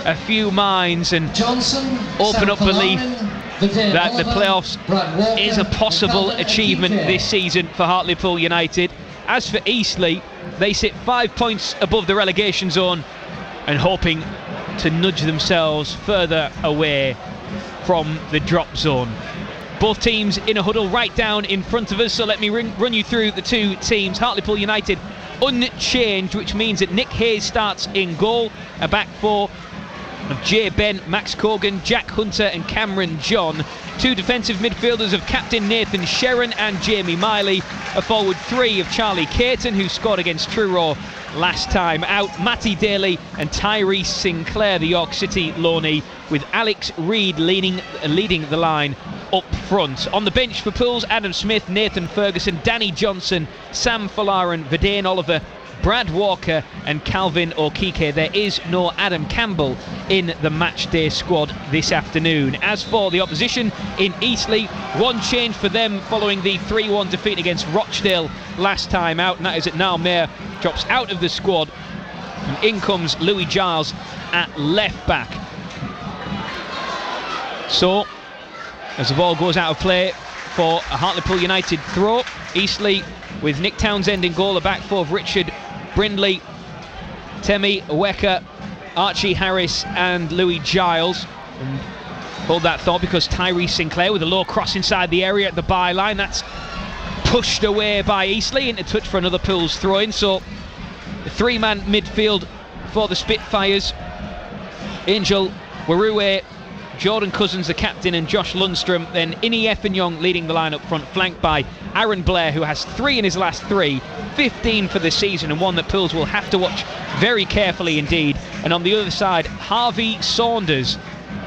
a few minds and open up belief that the playoffs is a possible achievement this season for Hartlepool United. As for Eastleigh, they sit 5 points above the relegation zone and hoping to nudge themselves further away from the drop zone. Both teams in a huddle right down in front of us, so let me run you through the two teams. Hartlepool United unchanged, which means that Nick Hayes starts in goal, a back four of Jay Ben, Max Cogan, Jack Hunter and Cameron John. Two defensive midfielders of captain Nathan Sherron and Jamie Miley. A forward three of Charlie Caton, who scored against Truro last time out. Matty Daly and Tyrese Sinclair, the York City loanee, with Alex Reid leading the line up front. On the bench for Pools, Adam Smith, Nathan Ferguson, Danny Johnson, Sam Folarin, Verdane Oliver, Brad Walker and Calvin Okike. There is no Adam Campbell in the match day squad this afternoon. As for the opposition in Eastleigh, one change for them following the 3-1 defeat against Rochdale last time out, and that is that Niall Mayer drops out of the squad and in comes Louis Giles at left back. So as the ball goes out of play for a Hartlepool United throw, Eastleigh with Nick Townsend in goal, a back four of Richard Brindley, Temi Weka, Archie Harris and Louis Giles. And hold that thought, because Tyrese Sinclair with a low cross inside the area at the byline, that's pushed away by Eastleigh into touch for another Pools throw-in. So the three-man midfield for the Spitfires: Angel Warue, Jordan Cousins the captain and Josh Lundstrom, then Inni Effenyoung leading the line up front, flanked by Aaron Blair, who has 3 in his last 3, 15 for the season, and one that Pools will have to watch very carefully indeed. And on the other side, Harvey Saunders,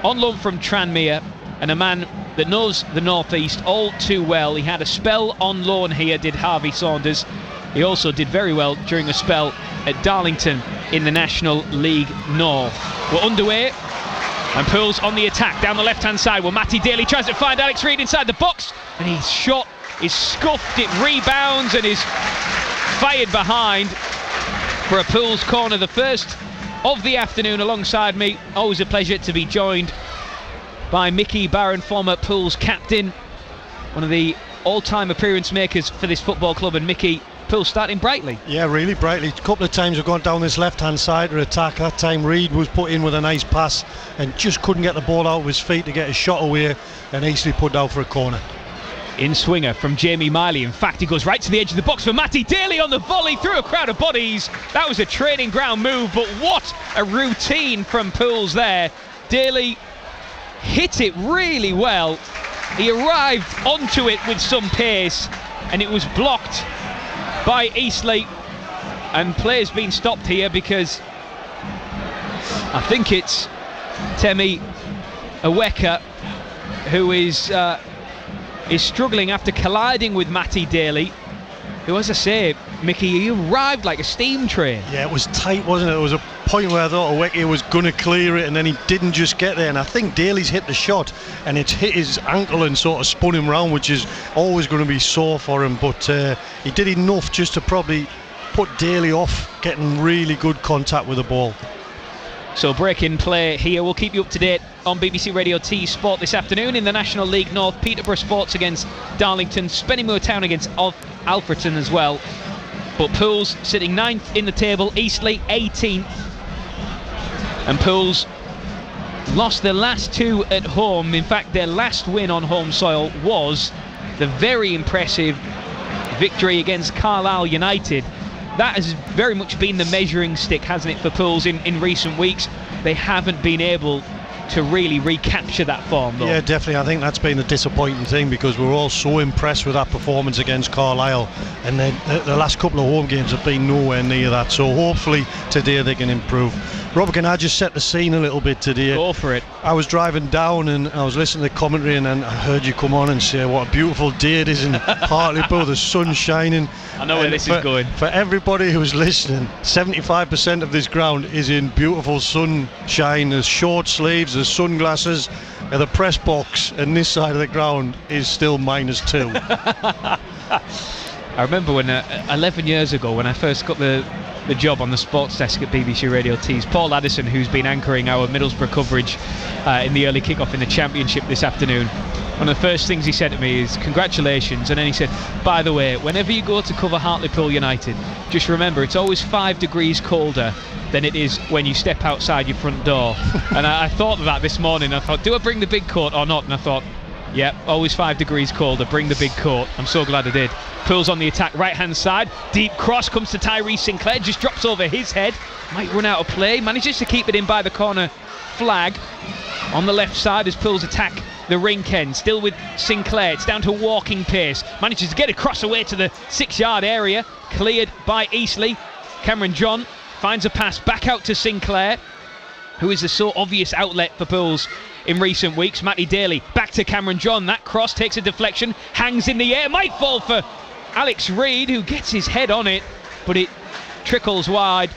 on loan from Tranmere, and a man that knows the North East all too well. He had a spell on loan here, did Harvey Saunders. He also did very well during a spell at Darlington in the National League North. We're underway, and Pools on the attack down the left-hand side, where Matty Daly tries to find Alex Reid inside the box, and his shot is scuffed, it rebounds and is fired behind for a Pools corner, the first of the afternoon. Alongside me, always a pleasure to be joined by Mickey Barron, former Pools captain, one of the all-time appearance makers for this football club. And Mickey, Pools starting brightly. Yeah, really brightly. A couple of times we've gone down this left-hand side to attack. That time Reid was put in with a nice pass and just couldn't get the ball out of his feet to get his shot away, and Eastleigh put out for a corner. In swinger from Jamie Miley. In fact, he goes right to the edge of the box for Matty Daly on the volley through a crowd of bodies. That was a training ground move, but what a routine from Pools there. Daly hit it really well. He arrived onto it with some pace, and it was blocked by Eastleigh, and play's been stopped here because I think it's Temi Weka who is struggling after colliding with Matty Daly, who, as I say, Mickey, he arrived like a steam train. Yeah, it was tight, wasn't it? There was a point where I thought Oweke was going to clear it, and then he didn't just get there, and I think Daly's hit the shot and it's hit his ankle and sort of spun him round, which is always going to be sore for him, but he did enough just to probably put Daly off getting really good contact with the ball. So break in play here. We'll keep you up to date on BBC Radio T Sport this afternoon. In the National League North, Peterborough Sports against Darlington, Spennymoor Town against Alfreton as well. But Pools sitting 9th in the table, Eastleigh 18th. And Pools lost their last 2 at home. In fact, their last win on home soil was the very impressive victory against Carlisle United. That has very much been the measuring stick, hasn't it, for Pools in recent weeks. They haven't been able to really recapture that form, though. Yeah, definitely. I think that's been the disappointing thing, because we're all so impressed with that performance against Carlisle, and the last couple of home games have been nowhere near that. So hopefully today they can improve. Robert, can I just set the scene a little bit today? Go for it. I was driving down and I was listening to the commentary, and then I heard you come on and say what a beautiful day it is in Hartlepool. The sun's shining. I know where this is going. For everybody who's listening, 75% of this ground is in beautiful sunshine. There's short sleeves, there's sunglasses, and the press box, and this side of the ground is still -2. I remember when 11 years ago, when I first got the the job on the sports desk at BBC Radio Tees. Paul Addison, who's been anchoring our Middlesbrough coverage in the early kick-off in the Championship this afternoon, one of the first things he said to me is congratulations, and then he said, by the way, whenever you go to cover Hartlepool United, just remember it's always 5 degrees colder than it is when you step outside your front door. And I thought of that this morning. I thought, do I bring the big coat or not? And I thought, yeah, always 5 degrees colder, bring the big coat. I'm so glad I did. Pools on the attack, right hand side, deep cross comes to Tyrese Sinclair, just drops over his head, might run out of play, manages to keep it in by the corner flag. On the left side as Pools attack the rink end, still with Sinclair, it's down to walking pace, manages to get across away to the 6-yard area, cleared by Eastleigh. Cameron John finds a pass back out to Sinclair, who is the so obvious outlet for Pools in recent weeks. Matty Daly back to Cameron John, that cross takes a deflection, hangs in the air, might fall for Alex Reid, who gets his head on it, but it trickles wide,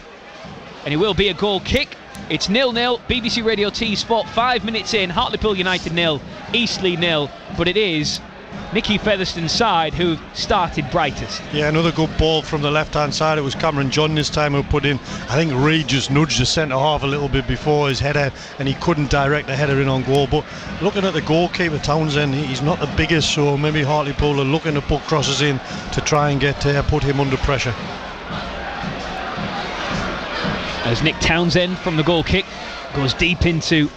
and it will be a goal kick. It's 0-0, BBC Radio T Sport 5 minutes in, Hartlepool United 0, Eastleigh 0, but it is Nicky Featherstone's side who started brightest. Yeah, another good ball from the left hand side. It was Cameron John this time who put in. I think Reid just nudged the centre half a little bit before his header, and he couldn't direct the header in on goal. But looking at the goalkeeper Townsend, he's not the biggest, so maybe Hartlepool are looking to put crosses in to try and get put him under pressure. As Nick Townsend from the goal kick goes deep into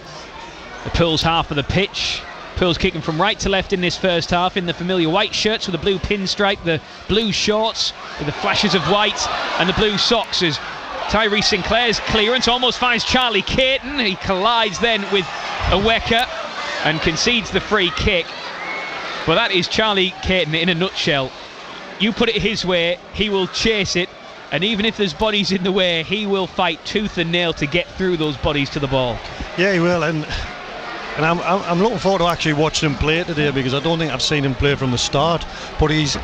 the Pools half of the pitch. Pools kicking from right to left in this first half in the familiar white shirts with the blue pinstripe, the blue shorts with the flashes of white and the blue socks, as Tyrese Sinclair's clearance almost finds Charlie Caton. He collides then with Aweka and concedes the free kick. But that is Charlie Caton in a nutshell. You put it his way, he will chase it, and even if there's bodies in the way, he will fight tooth and nail to get through those bodies to the ball. Yeah, he will, and I'm looking forward to actually watching him play today, because I don't think I've seen him play from the start. But he's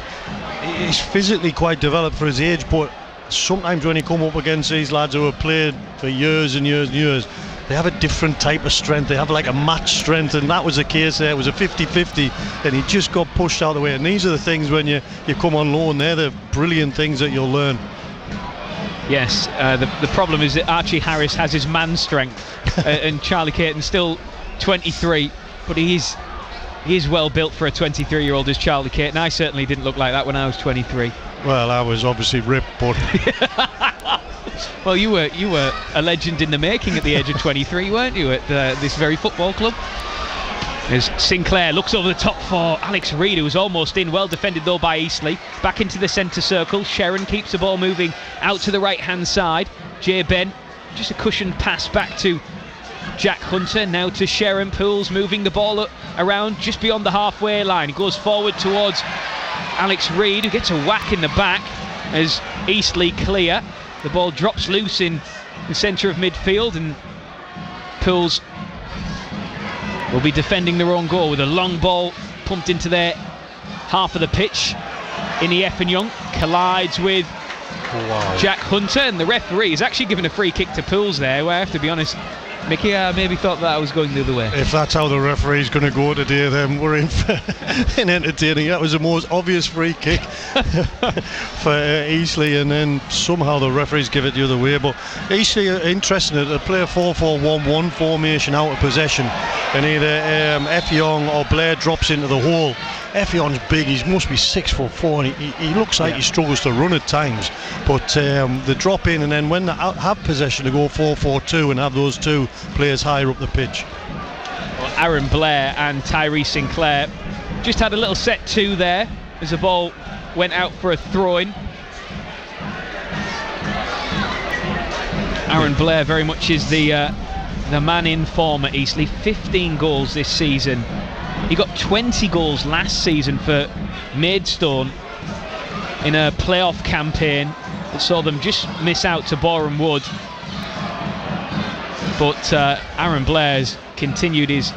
physically quite developed for his age, but sometimes when you come up against these lads who have played for years and years and years, they have a different type of strength. They have like a match strength, and that was the case there. It was a 50-50, and he just got pushed out of the way. And these are the things when you come on loan, they're the brilliant things that you'll learn. Yes, the problem is that Archie Harris has his man strength, and Charlie Caton still 23, but he is well built for a 23-year-old as Charlie Caton. I certainly didn't look like that when I was 23. Well, I was obviously ripped, but well, you were a legend in the making at the age of 23, weren't you, at this very football club? As Sinclair looks over the top for Alex Reid, who was almost in, well defended though by Eastleigh. Back into the centre circle, Sharon keeps the ball moving out to the right hand side. Jay Ben, just a cushioned pass back to Jack Hunter, now to Sharon. Pools moving the ball around just beyond the halfway line. He goes forward towards Alex Reid, who gets a whack in the back as Eastleigh clear. The ball drops loose in the centre of midfield, and Pools will be defending their own goal with a long ball pumped into their half of the pitch. Ini Effenyoung collides with Jack Hunter, and the referee is actually given a free kick to Pools there, where I have to be honest, Mickey, I maybe thought that I was going the other way. If that's how the referee's going to go today, then we're in for in entertaining. That was the most obvious free kick for Eastleigh, and then somehow the referees give it the other way. But Eastleigh are interesting. They play a 4-4-1-1 formation out of possession, and either Effenyoung or Blair drops into the hole. Effenyoung's big, he must be 6'4", and he looks like he struggles to run at times, but they drop in, and then when they have possession they go 4-4-2 and have those two players higher up the pitch. Well, Aaron Blair and Tyrese Sinclair just had a little set two there as the ball went out for a throw-in. Aaron Blair very much is the man in form at Eastleigh. 15 goals this season. He got 20 goals last season for Maidstone in a playoff campaign that saw them just miss out to Boreham Wood. But Aaron Blair's continued his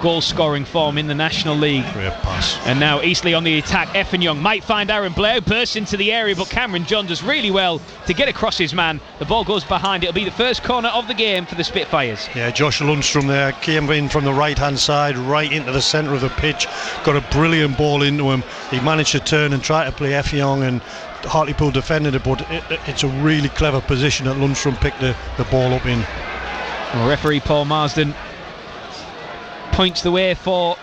goal-scoring form in the National League. Great pass. And now Eastleigh on the attack. Effenyoung might find Aaron Blair, bursts into the area, but Cameron John does really well to get across his man. The ball goes behind. It'll be the first corner of the game for the Spitfires. Yeah, Josh Lundstrom there came in from the right-hand side, right into the centre of the pitch. Got a brilliant ball into him. He managed to turn and try to play Effenyoung, and Hartlepool defended it, but it's a really clever position that Lundstrom picked the ball up in. Well, referee Paul Marsden points the way for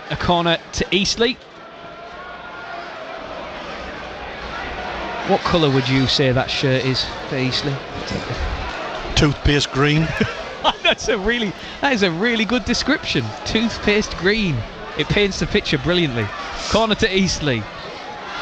a corner to Eastleigh. What colour would you say that shirt is for Eastleigh? Toothpaste green. That is a really good description. Toothpaste green. It paints the picture brilliantly. Corner to Eastleigh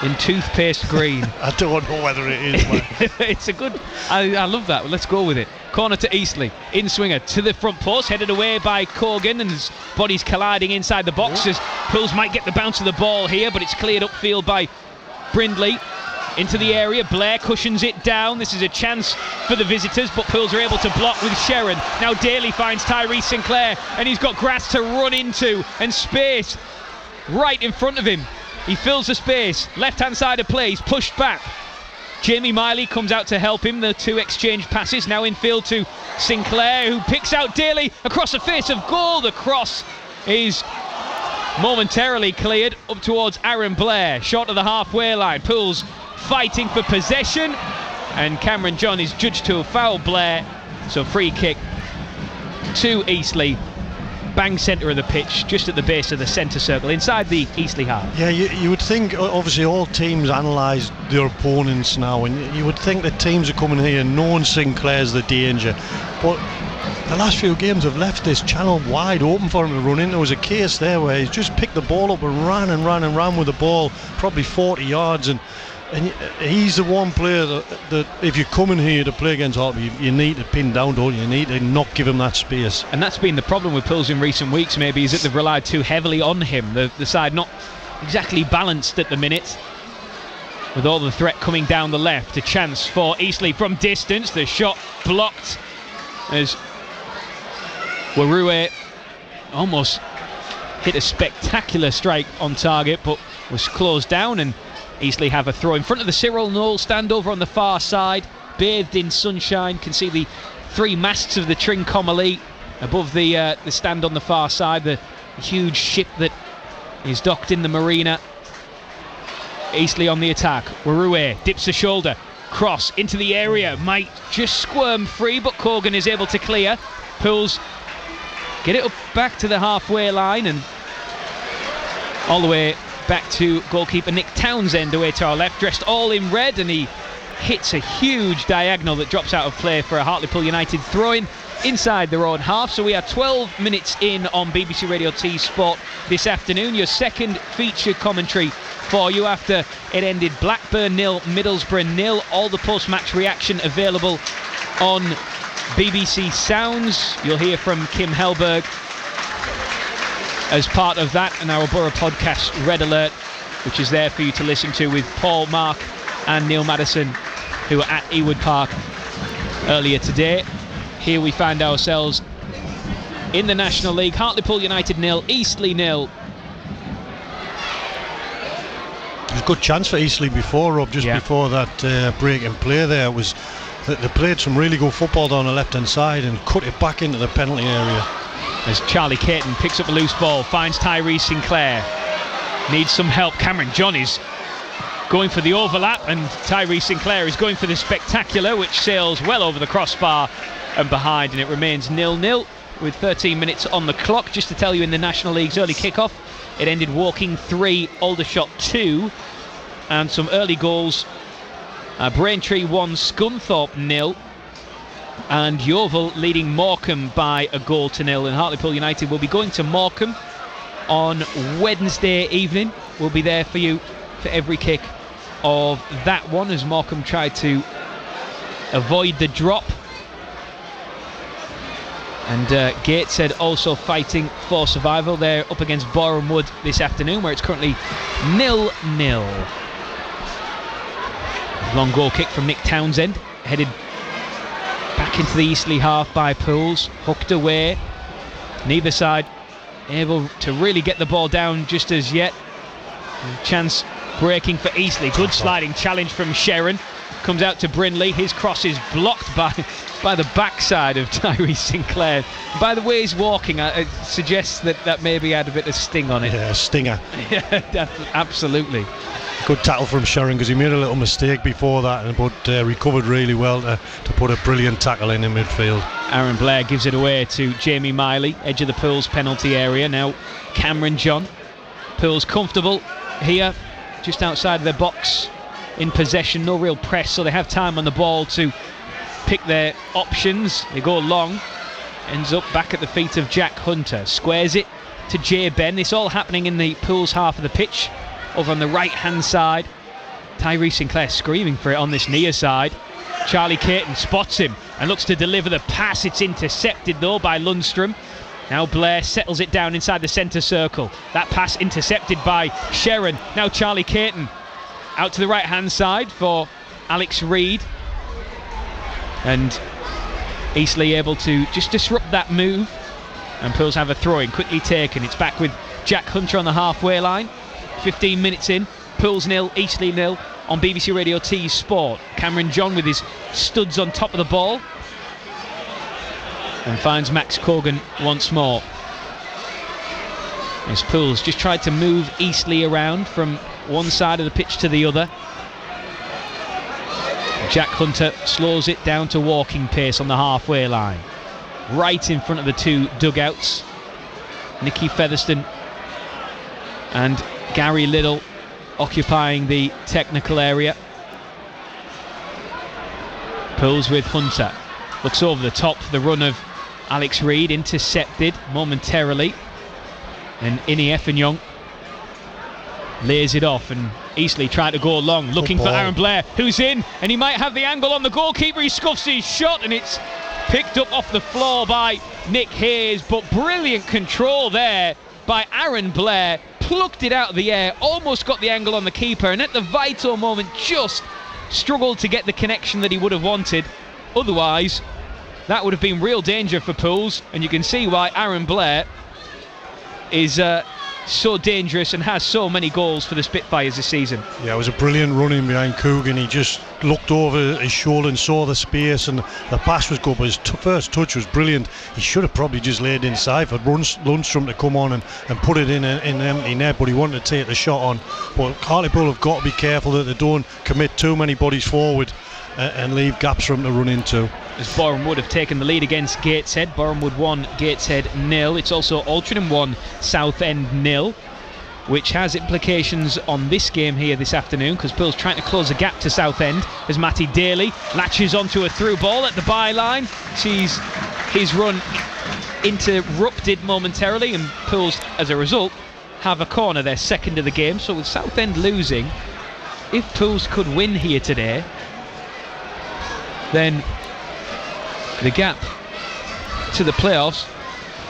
in toothpaste green. I don't know whether it is. It's a good. I love that. Well, let's go with it. Corner to Eastleigh. In swinger to the front post, headed away by Corgan, and his body's colliding inside the boxes. Pools might get the bounce of the ball here, but it's cleared upfield by Brindley. Into the area, Blair cushions it down. This is a chance for the visitors, but Pools are able to block with Sherrin. Now Daly finds Tyrese Sinclair, and he's got grass to run into and space right in front of him. He fills the space, left-hand side of play, he's pushed back. Jamie Miley comes out to help him. The two exchange passes, now infield to Sinclair, who picks out Daly across the face of goal. The cross is momentarily cleared up towards Aaron Blair, short of the halfway line. Pools fighting for possession, and Cameron John is judged to have fouled Blair, so free kick to Eastleigh, bang centre of the pitch, just at the base of the centre circle inside the Eastleigh half. Yeah, you would think, obviously all teams analyse their opponents now, and you would think that teams are coming here knowing Sinclair's the danger, but the last few games have left this channel wide open for him to run in. There was a case there where he's just picked the ball up and ran with the ball probably 40 yards, and he's the one player that if you're coming here to play against Hartlepool, you need to pin down, don't you? You need to not give him that space. And that's been the problem with Pools in recent weeks, maybe, is that they've relied too heavily on him. The side not exactly balanced at the minute, with all the threat coming down the left. A chance for Eastleigh from distance. The shot blocked as Warue almost hit a spectacular strike on target, but was closed down, and Eastleigh have a throw in front of the Cyril Knoll stand over on the far side, bathed in sunshine. Can see the three masts of the Trincomalee above the stand on the far side, the huge ship that is docked in the marina. Eastleigh on the attack. Warue dips the shoulder, cross into the area, might just squirm free, but Corgan is able to clear. Pools get it up back to the halfway line, and all the way back to goalkeeper Nick Townsend away to our left, dressed all in red, and he hits a huge diagonal that drops out of play for a Hartlepool United throw-in inside their own half. So we are 12 minutes in on BBC Radio T Sport this afternoon. Your second feature commentary for you after it ended Blackburn 0, Middlesbrough 0. All the post-match reaction available on BBC Sounds. You'll hear from Kim Helberg as part of that, and our Borough podcast Red Alert, which is there for you to listen to, with Paul, Mark and Neil Madison, who were at Ewood Park earlier today. Here we find ourselves in the National League. Hartlepool United 0, Eastleigh 0. There's a good chance for Eastleigh before, Rob, before that break in play there. They played some really good football down the left hand side and cut it back into the penalty area. As Charlie Caton picks up a loose ball, finds Tyrese Sinclair, needs some help. Cameron John is going for the overlap, and Tyrese Sinclair is going for the spectacular, which sails well over the crossbar and behind, and it remains 0-0 with 13 minutes on the clock. Just to tell you, in the National League's early kick-off, it ended Woking 3, Aldershot 2, and some early goals. Braintree 1, Scunthorpe 0, and Yeovil leading Morecambe by a goal to 0. And Hartlepool United will be going to Morecambe on Wednesday evening. We'll be there for you for every kick of that one, as Morecambe tried to avoid the drop. And Gateshead also fighting for survival. They're up against Boreham Wood this afternoon, where it's currently 0-0. Long goal kick from Nick Townsend, headed back into the Eastleigh half by Pools, hooked away. Neither side able to really get the ball down just as yet. Chance breaking for Eastleigh. Good sliding challenge from Sherrin. Comes out to Brindley. His cross is blocked by by the backside of Tyrese Sinclair. By the way he's walking, it suggests that maybe had a bit of sting on it. Yeah, stinger. Yeah, absolutely. Good tackle from Sharon, because he made a little mistake before that, but recovered really well to put a brilliant tackle in midfield. Aaron Blair gives it away to Jamie Miley, edge of the Pools penalty area. Now Cameron John. Pools comfortable here, just outside of their box, in possession, no real press, so they have time on the ball to pick their options. They go long, ends up back at the feet of Jack Hunter, squares it to Jay Ben. This all happening in the Pools half of the pitch. Over on the right hand side, Tyrese Sinclair screaming for it on this near side. Charlie Caton spots him and looks to deliver the pass. It's intercepted though by Lundstrom. Now Blair settles it down inside the centre circle. That pass intercepted by Sharon. Now Charlie Caton out to the right hand side for Alex Reid, and Eastleigh able to just disrupt that move, and Pools have a throw in, quickly taken. It's back with Jack Hunter on the halfway line. 15 minutes in, Pools 0, Eastleigh 0 on BBC Radio T Sport. Cameron John with his studs on top of the ball and finds Max Cogan once more. As Pools just tried to move Eastleigh around from one side of the pitch to the other. Jack Hunter slows it down to walking pace on the halfway line, right in front of the two dugouts. Nicky Featherstone and Gary Liddell occupying the technical area. Pools with Hunter, looks over the top, the run of Alex Reid intercepted momentarily, and Ini Effenyoung lays it off, and Eastleigh tried to go long, looking for Aaron Blair, who's in, and he might have the angle on the goalkeeper. He scuffs his shot, and it's picked up off the floor by Nick Hayes, but brilliant control there by Aaron Blair. Plucked it out of the air, almost got the angle on the keeper, and at the vital moment just struggled to get the connection that he would have wanted. Otherwise, that would have been real danger for Pools, and you can see why Aaron Blair is so dangerous and has so many goals for the Spitfires this season. Yeah, it was a brilliant run in behind Coogan. He just looked over his shoulder and saw the space, and the pass was good, but his first touch was brilliant. He should have probably just laid inside for Lundstrom to come on and put it in an empty net, but he wanted to take the shot on. But Hartlepool have got to be careful that they don't commit too many bodies forward and leave gaps for him to run into. As Boreham Wood have taken the lead against Gateshead. Boreham Wood 1, Gateshead 0. It's also Altrincham 1, Southend 0, which has implications on this game here this afternoon, because Pools trying to close the gap to Southend as Matty Daly latches onto a through ball at the byline. Sees his run interrupted momentarily, and Pools, as a result, have a corner, their second of the game. So with Southend losing, if Pools could win here today, then the gap to the playoffs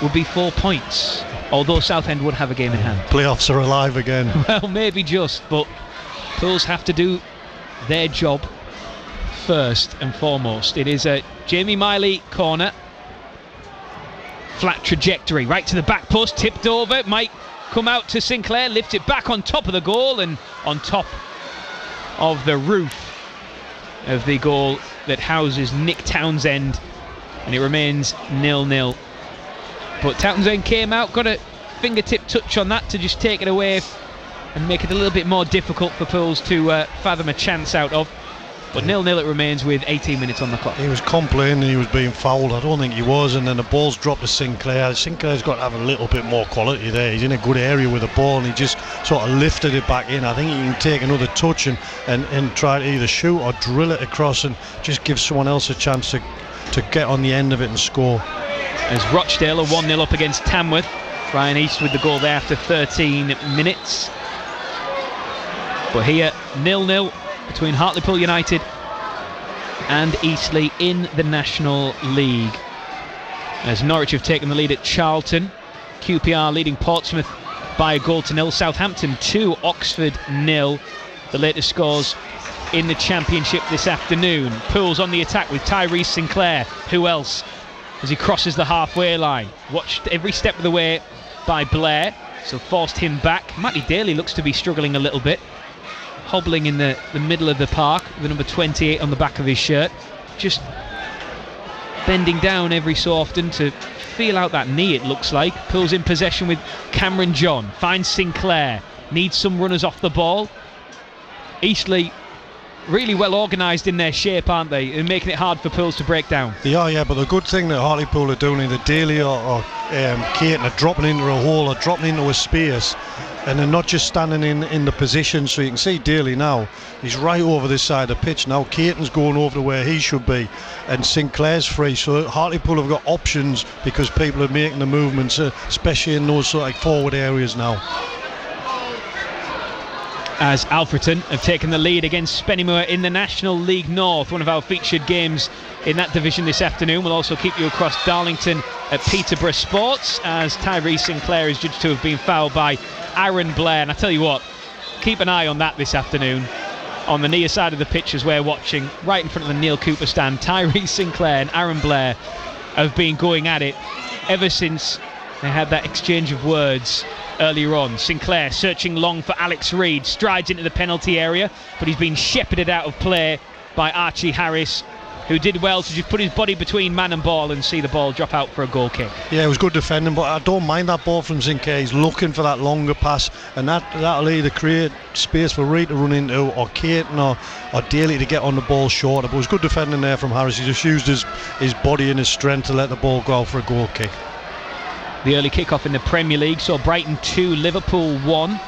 would be 4 points, although Southend would have a game in hand. Playoffs are alive again. Well, maybe just, but Pools have to do their job first and foremost. It is a Jamie Miley corner, flat trajectory, right to the back post, tipped over, might come out to Sinclair, lift it back on top of the goal and on top of the roof of the goal that houses Nick Townsend, and it remains 0-0. But Townsend came out, got a fingertip touch on that to just take it away and make it a little bit more difficult for Pools to fathom a chance out of. But 0-0 it remains with 18 minutes on the clock. He was complaining he was being fouled. I don't think he was, and then the ball's dropped to Sinclair. Sinclair's got to have a little bit more quality there. He's in a good area with the ball, and he just sort of lifted it back in. I think he can take another touch and try to either shoot or drill it across and just give someone else a chance to get on the end of it and score. As Rochdale are 1-0 up against Tamworth. Ryan East with the goal there after 13 minutes. But here 0-0 between Hartlepool United and Eastleigh in the National League, as Norwich have taken the lead at Charlton. QPR leading Portsmouth by a goal to 0. Southampton 2, Oxford 0. The latest scores in the Championship this afternoon. Pools on the attack with Tyrese Sinclair. Who else? As he crosses the halfway line, watched every step of the way by Blair, so forced him back. Matty Daly looks to be struggling a little bit, hobbling in the middle of the park, the number 28 on the back of his shirt. Just bending down every so often to feel out that knee, it looks like. Pulls in possession with Cameron John, finds Sinclair, needs some runners off the ball. Eastleigh really well organised in their shape, aren't they, and making it hard for Pools to break down. They are, yeah, but the good thing that Hartlepool are doing, either Daly or Caton are dropping into a hole or dropping into a space, and they're not just standing in the position. So you can see Daly now, he's right over this side of the pitch. Now Caton's going over to where he should be, and Sinclair's free. So Hartlepool have got options because people are making the movements, especially in those sort of forward areas now. As Alfreton have taken the lead against Spennymoor in the National League North, one of our featured games in that division this afternoon. We'll also keep you across Darlington at Peterborough Sports, as Tyree Sinclair is judged to have been fouled by Aaron Blair. And I tell you what, keep an eye on that this afternoon on the near side of the pitch as we're watching, right in front of the Neil Cooper stand. Tyree Sinclair and Aaron Blair have been going at it ever since they had that exchange of words earlier on. Sinclair searching long for Alex Reid, strides into the penalty area, but he's been shepherded out of play by Archie Harris, who did well to just put his body between man and ball and see the ball drop out for a goal kick. Yeah, it was good defending, but I don't mind that ball from Sinclair. He's looking for that longer pass, and that'll either create space for Reid to run into, or Caton or Daly to get on the ball shorter. But it was good defending there from Harris. He just used his body and his strength to let the ball go out for a goal kick. The early kick-off in the Premier League saw Brighton 2, Liverpool 1.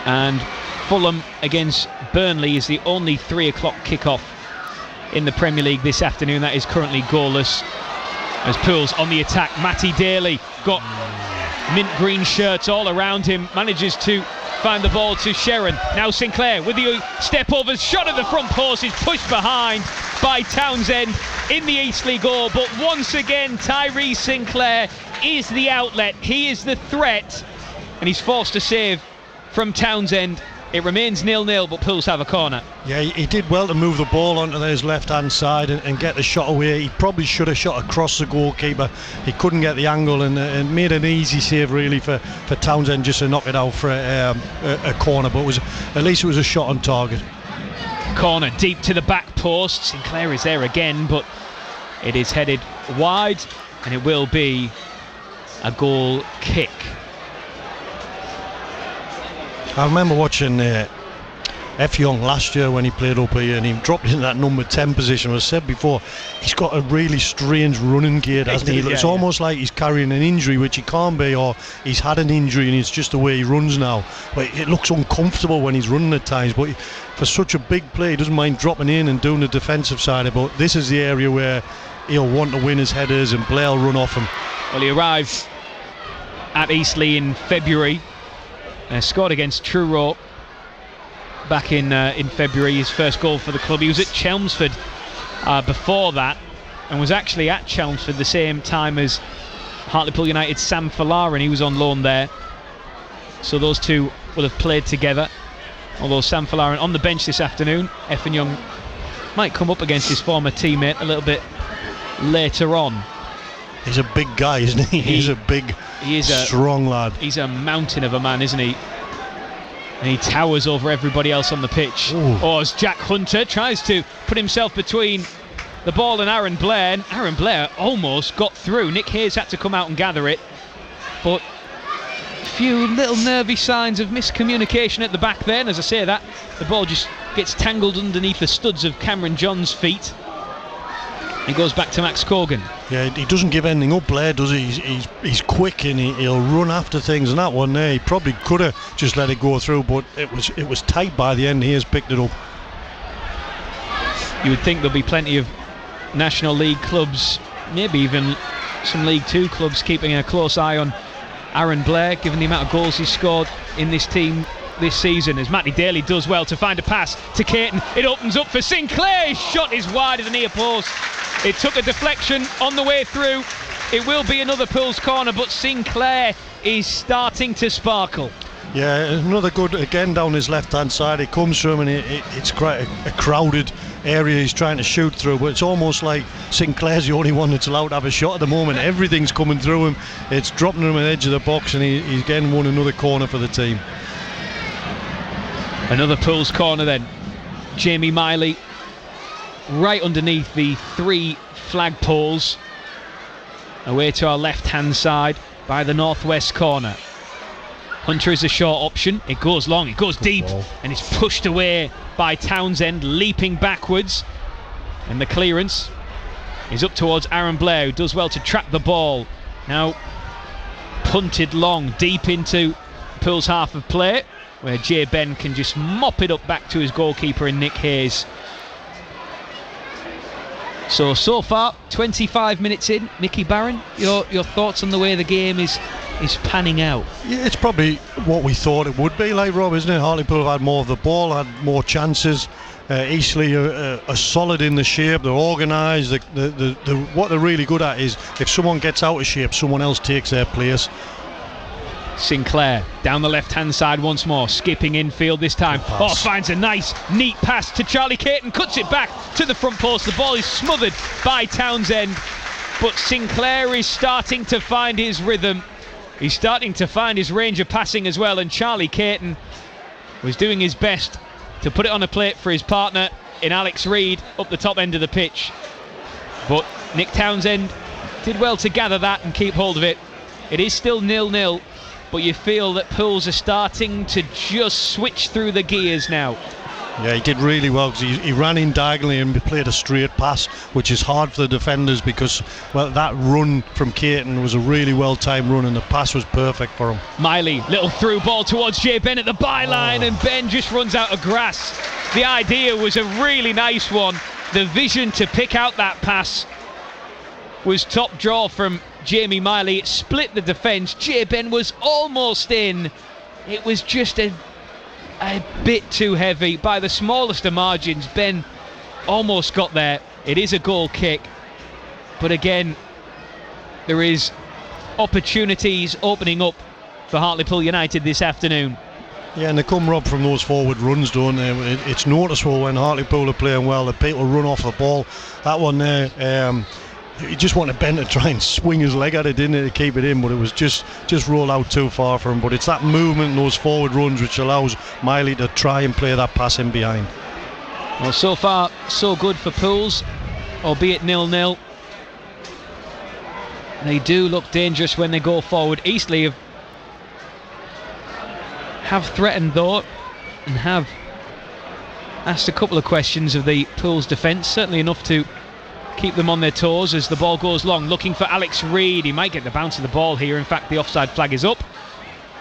And Fulham against Burnley is the only 3 o'clock kick-off in the Premier League this afternoon. That is currently goalless. As Pools on the attack, Matty Daly got mint green shirts all around him, manages to find the ball to Sharon. Now Sinclair with the step over, shot at the front post, is pushed behind by Townsend in the Eastleigh goal. But once again, Tyree Sinclair is the outlet, he is the threat, and he's forced to save from Townsend. It remains 0-0, but Pools have a corner. Yeah, he did well to move the ball onto his left-hand side and get the shot away. He probably should have shot across the goalkeeper. He couldn't get the angle, and made an easy save really for Townsend just to knock it out for a corner. But at least it was a shot on target. Corner deep to the back post. Sinclair is there again, but it is headed wide, and it will be a goal kick. I remember watching F. Young last year when he played up here, and he dropped into that number 10 position. As I said before, he's got a really strange running gait, hasn't he? It's almost like he's carrying an injury, which he can't be, or he's had an injury and it's just the way he runs now. But it looks uncomfortable when he's running at times. But for such a big play, he doesn't mind dropping in and doing the defensive side of it. But this is the area where he'll want to win his headers, and Blair will run off him. Well, he arrived at Eastleigh in February. Scored against Truro back in February, his first goal for the club. He was at Chelmsford before that, and was actually at Chelmsford the same time as Hartlepool United's Sam Fallar, and he was on loan there. So those two will have played together. Although Sam Fallar on the bench this afternoon, Effin Young might come up against his former teammate a little bit later on. He's a big guy, isn't he? He's a big, strong lad. He's a mountain of a man, isn't he? And he towers over everybody else on the pitch. Or as Jack Hunter tries to put himself between the ball and Aaron Blair. And Aaron Blair almost got through. Nick Hayes had to come out and gather it. But a few little nervy signs of miscommunication at the back there. And as I say that, the ball just gets tangled underneath the studs of Cameron John's feet. It goes back to Max Corgan. Yeah, he doesn't give anything up, Blair, does he? He's quick, and he'll run after things. And that one there, he probably could have just let it go through, but it was tight by the end. He has picked it up. You would think there'll be plenty of National League clubs, maybe even some League Two clubs, keeping a close eye on Aaron Blair, given the amount of goals he's scored in this team this season, as Matty Daly does well to find a pass to Caton. It opens up for Sinclair. His shot is wide of the near post. It took a deflection on the way through. It will be another Pools corner, but Sinclair is starting to sparkle. Yeah, another good, again, down his left-hand side. It comes from him, and it's quite a crowded area he's trying to shoot through, but it's almost like Sinclair's the only one that's allowed to have a shot at the moment. Everything's coming through him. It's dropping him at the edge of the box, and he's again won another corner for the team. Another Pools corner then. Jamie Miley right underneath the 3 flagpoles. Away to our left-hand side by the northwest corner. Hunter is a short option. It goes long, it goes deep, and it's pushed away by Townsend, leaping backwards. And the clearance is up towards Aaron Blair, who does well to trap the ball. Now punted long, deep into Pool's half of play, where Jay Ben can just mop it up back to his goalkeeper in Nick Hayes. So far, 25 minutes in, Mickey Barron, your thoughts on the way the game is panning out? Yeah, it's probably what we thought it would be, like, Rob, isn't it? Hartlepool have had more of the ball, had more chances. Eastleigh are solid in the shape, they're organised. What they're really good at is if someone gets out of shape, someone else takes their place. Sinclair down the left-hand side once more, skipping infield this time. Oh, finds a nice, neat pass to Charlie Caton, cuts it back to the front post. The ball is smothered by Townsend, but Sinclair is starting to find his rhythm. He's starting to find his range of passing as well, and Charlie Caton was doing his best to put it on a plate for his partner in Alex Reid up the top end of the pitch. But Nick Townsend did well to gather that and keep hold of it. It is still 0-0. But you feel that Pools are starting to just switch through the gears now. Yeah, he did really well because he ran in diagonally and played a straight pass, which is hard for the defenders because, well, that run from Caton was a really well-timed run and the pass was perfect for him. Miley, little through ball towards Jay Ben at the byline, and Ben just runs out of grass. The idea was a really nice one. The vision to pick out that pass was top draw from Jamie Miley. It split the defence. Jay Ben was almost in. It was just a bit too heavy. By the smallest of margins, Ben almost got there. It is a goal kick, but again, there is opportunities opening up for Hartlepool United this afternoon. Yeah, and they come, Rob, from those forward runs, don't they? It's noticeable when Hartlepool are playing well, the people run off the ball. That one there, he just wanted Ben to try and swing his leg at it, didn't he, to keep it in, but it was just rolled out too far for him. But it's that movement and those forward runs which allows Miley to try and play that pass in behind. Well, so far so good for Pools, albeit 0-0. They do look dangerous when they go forward. Eastleigh have threatened though, and have asked a couple of questions of the Pools defence, certainly enough to keep them on their toes as the ball goes long, looking for Alex Reid. He might get the bounce of the ball here. In fact, the offside flag is up,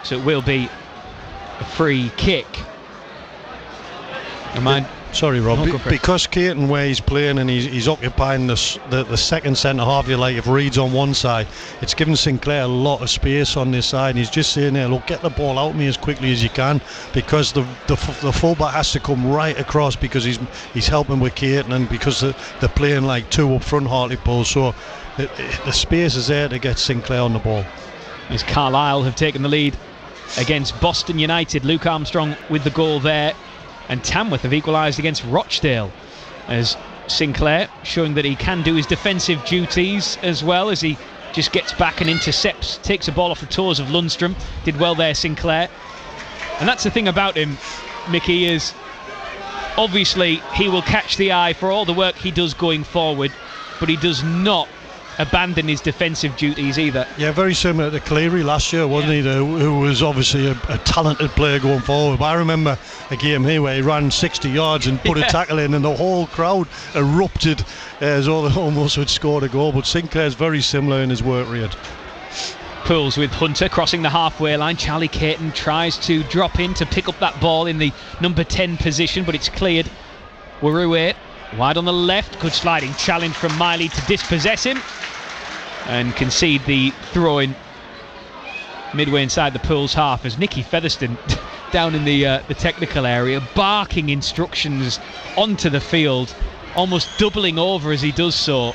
so it will be a free kick. Sorry, Rob, because Caton, where he's playing and he's occupying the second centre half, you like, if Reid's on one side, it's given Sinclair a lot of space on this side, and he's just saying there, look, get the ball out of me as quickly as you can, because the fullback has to come right across because he's helping with Caton, and because they're playing like two up front, Hartlepool, so the space is there to get Sinclair on the ball. As Carlisle have taken the lead against Boston United, Luke Armstrong with the goal there. And Tamworth have equalised against Rochdale, as Sinclair showing that he can do his defensive duties as well, as he just gets back and intercepts, takes the ball off the toes of Lundstrom. Did well there, Sinclair. And that's the thing about him, Mickey, is obviously he will catch the eye for all the work he does going forward, but he does not abandon his defensive duties either. Yeah, very similar to Cleary last year, wasn't he? Who was obviously a talented player going forward. But I remember a game here where he ran 60 yards and put a tackle in, and the whole crowd erupted as though they almost had scored a goal. But Sinclair's very similar in his work rate. Pools with Hunter crossing the halfway line. Charlie Caton tries to drop in to pick up that ball in the number 10 position, but it's cleared. Warue wide on the left, good sliding challenge from Miley to dispossess him and concede the throw-in midway inside the Pools half, as Nicky Featherstone down in the technical area barking instructions onto the field, almost doubling over as he does so.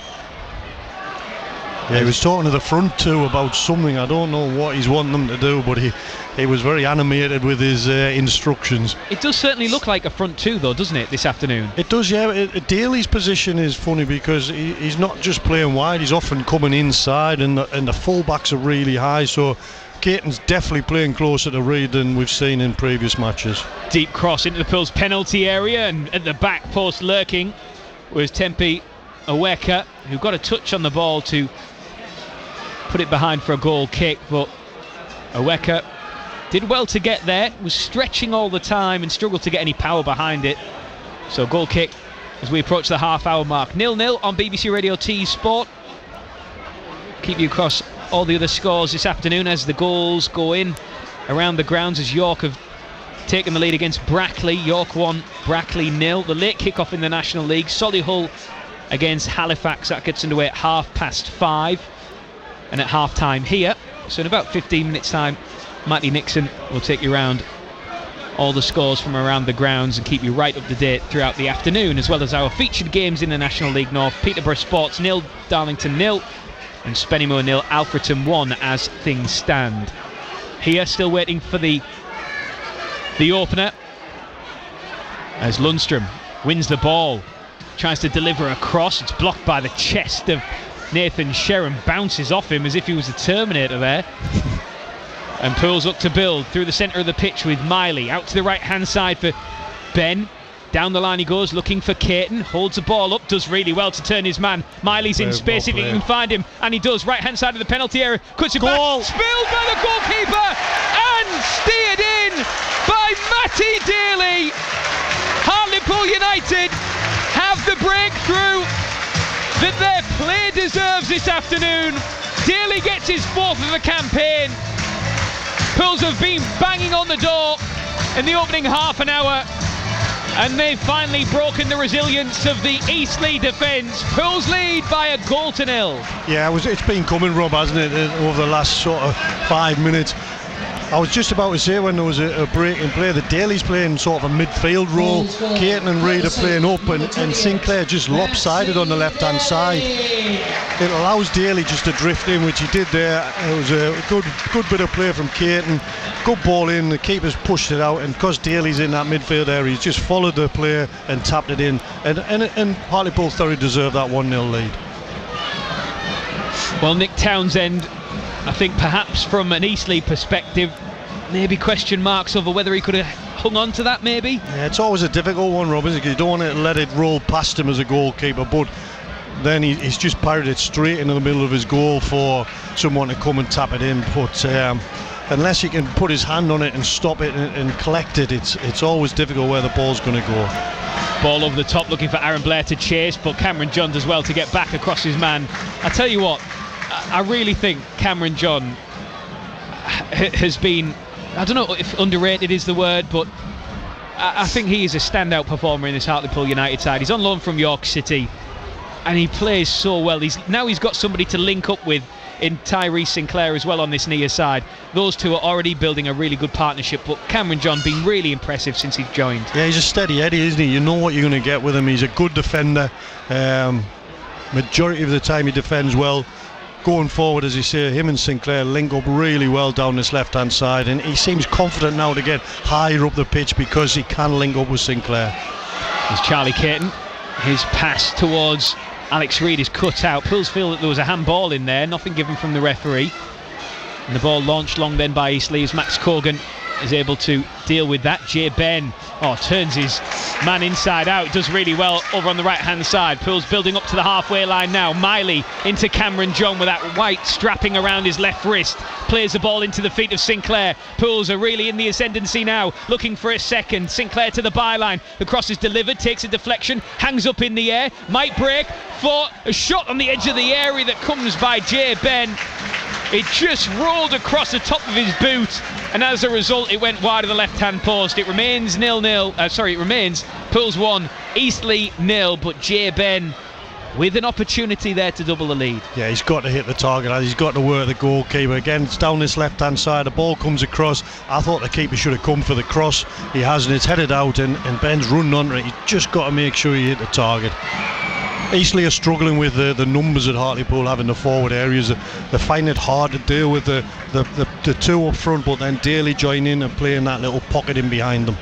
Yeah, he was talking to the front two about something. I don't know what he's wanting them to do, but he was very animated with his instructions. It does certainly look like a front two though, doesn't it, this afternoon? It does, yeah. Daly's position is funny because he's not just playing wide, he's often coming inside, and the full-backs are really high, so Caton's definitely playing closer to Reid than we've seen in previous matches. Deep cross into the Pools penalty area, and at the back post lurking was Tempe Aweka, who got a touch on the ball to put it behind for a goal kick, but Aweka did well to get there, was stretching all the time and struggled to get any power behind it. So goal kick as we approach the half-hour mark. 0-0 on BBC Radio T Sport. Keep you across all the other scores this afternoon as the goals go in around the grounds as York have taken the lead against Brackley. York 1, Brackley 0. The late kick-off in the National League. Solihull against Halifax. That gets underway at 5:30. And at half-time here, so in about 15 minutes' time, Matty Nixon will take you around all the scores from around the grounds and keep you right up to date throughout the afternoon, as well as our featured games in the National League North. Peterborough Sports 0, Darlington 0, and Spennymoor 0, Alfreton 1 as things stand. Here, still waiting for the opener, as Lundstrom wins the ball, tries to deliver a cross. It's blocked by the chest of Nathan Sherrin, bounces off him as if he was a Terminator there. And Pools up to build through the centre of the pitch with Miley. Out to the right-hand side for Ben. Down the line he goes, looking for Caton. Holds the ball up, does really well to turn his man. Miley's in space if he can find him. And he does. Right-hand side of the penalty area. Cuts it back. Spilled by the goalkeeper. And steered in by Matty Daly. Hartlepool United have the breakthrough that their play deserves this afternoon. Daly gets his fourth of the campaign. Pools have been banging on the door in the opening half an hour, and they've finally broken the resilience of the Eastleigh defence. Pools lead by a goal to 0. Yeah, it's been coming, Rob, hasn't it, over the last sort of 5 minutes. I was just about to say, when there was a break in play, that Daly's playing sort of a midfield role, Caton and Reid are playing up, and Sinclair just lopsided on the left-hand side. It allows Daly just to drift in, which he did there. It was a good bit of play from Caton. Good ball in, the keeper's pushed it out, and because Daly's in that midfield area, he's just followed the player and tapped it in. And Hartlepool thoroughly deserved that 1-0 lead. Well, Nick Townsend, I think perhaps from an Eastleigh perspective, maybe question marks over whether he could have hung on to that, maybe. Yeah, it's always a difficult one, Rob, isn't it? You don't want to let it roll past him as a goalkeeper, but then he's just parried it straight into the middle of his goal for someone to come and tap it in. But unless he can put his hand on it and stop it and collect it, it's always difficult where the ball's going to go. Ball over the top, looking for Aaron Blair to chase, but Cameron John does well to get back across his man. I tell you what, I really think Cameron John has been, I don't know if underrated is the word, but I think he is a standout performer in this Hartlepool United side. He's on loan from York City, and he plays so well. He's got somebody to link up with in Tyrese Sinclair as well on this near side. Those two are already building a really good partnership, but Cameron John been really impressive since he's joined. Yeah, he's a steady Eddie, isn't he? You know what you're going to get with him. He's a good defender. Majority of the time he defends well. Going forward, as you say, him and Sinclair link up really well down this left-hand side, and he seems confident now to get higher up the pitch because he can link up with Sinclair. There's Charlie Caton. His pass towards Alex Reid is cut out. Pools feel that there was a handball in there, nothing given from the referee. And the ball launched long then by Eastleigh as Max Cogan is able to deal with that. Jay Ben turns his man inside out, does really well over on the right hand side. Pools building up to the halfway line now. Miley into Cameron John with that white strapping around his left wrist, plays the ball into the feet of Sinclair. Pools are really in the ascendancy now, looking for a second. Sinclair to the byline, the cross is delivered, takes a deflection, hangs up in the air, might break for a shot on the edge of the area that comes by Jay Ben. It just rolled across the top of his boot, and as a result it went wide of the left-hand post. It remains 0-0. It remains Pools 1, Eastleigh 0, but Jay Ben with an opportunity there to double the lead. Yeah, he's got to hit the target. He's got to work the goalkeeper. Again, it's down this left-hand side. The ball comes across. I thought the keeper should have come for the cross. He hasn't. It's headed out, and Ben's running onto it. He's just got to make sure he hit the target. Eastleigh are struggling with the numbers at Hartlepool, having the forward areas. They find it hard to deal with the two up front, but then Daly joining in and playing that little pocket in behind them.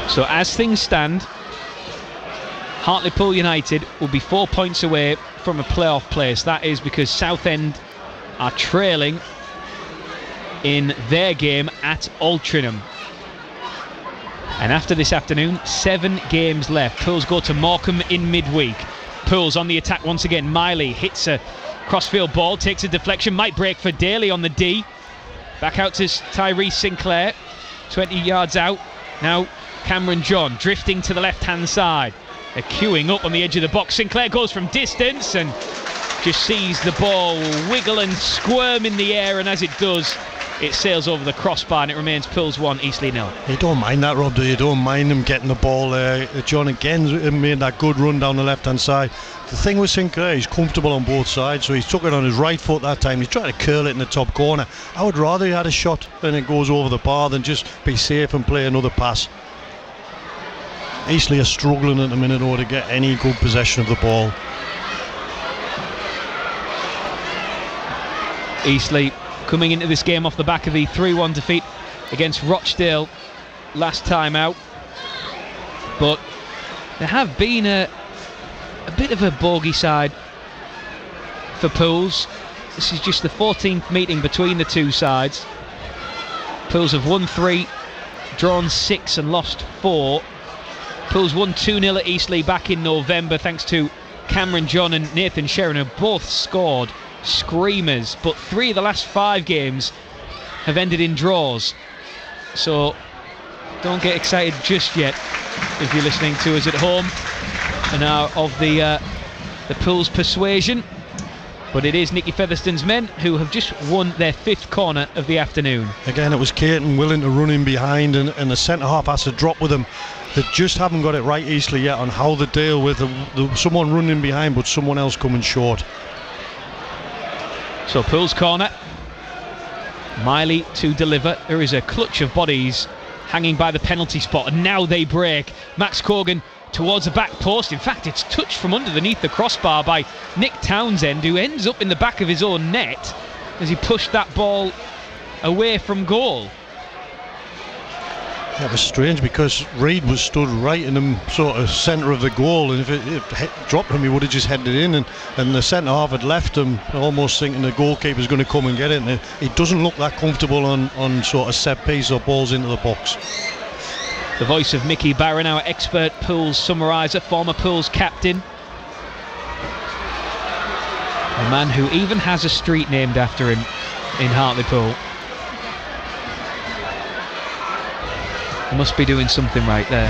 So as things stand, Hartlepool United will be 4 points away from a playoff place. That is because Southend are trailing in their game at Altrincham. And after this afternoon, 7 games left. Pools go to Morecambe in midweek. Pools on the attack once again. Miley hits a crossfield ball, takes a deflection, might break for Daly on the D. Back out to Tyrese Sinclair, 20 yards out. Now Cameron John drifting to the left-hand side. They're queuing up on the edge of the box. Sinclair goes from distance and just sees the ball wiggle and squirm in the air, and as it does, it sails over the crossbar and it remains Pools 1, Eastleigh 0. You don't mind that, Rob, do you? You don't mind him getting the ball there. John again made that good run down the left-hand side. The thing with Sinclair, he's comfortable on both sides, so he's took it on his right foot that time. He's trying to curl it in the top corner. I would rather he had a shot and it goes over the bar than just be safe and play another pass. Eastleigh are struggling at the minute though to get any good possession of the ball. Eastleigh coming into this game off the back of the 3-1 defeat against Rochdale last time out, but there have been a bit of a bogey side for Pools. This is just the 14th meeting between the two sides. Pools have won 3, drawn 6 and lost 4. Pools won 2-0 at Eastleigh back in November thanks to Cameron John and Nathan Sherrin, who both scored screamers, but 3 of the last 5 games have ended in draws, so don't get excited just yet if you're listening to us at home and are of the Pools persuasion. But it is Nicky Featherstone's men who have just won their 5th corner of the afternoon. Again, it was Caton willing to run in behind, and the centre half has to drop with them. They just haven't got it right, Eastleigh, yet on how they deal with someone running behind but someone else coming short. So Pools corner, Miley to deliver. There is a clutch of bodies hanging by the penalty spot, and now they break. Max Corgan towards the back post. In fact, it's touched from underneath the crossbar by Nick Townsend, who ends up in the back of his own net as he pushed that ball away from goal. Yeah, it was strange because Reid was stood right in the sort of centre of the goal, and if it dropped him, he would have just headed in, and the centre half had left him, almost thinking the goalkeeper's going to come and get it. And he doesn't look that comfortable on sort of set piece or balls into the box. The voice of Mickey Barron, our expert Pools summariser, former Pools captain, a man who even has a street named after him in Hartlepool. He must be doing something right there.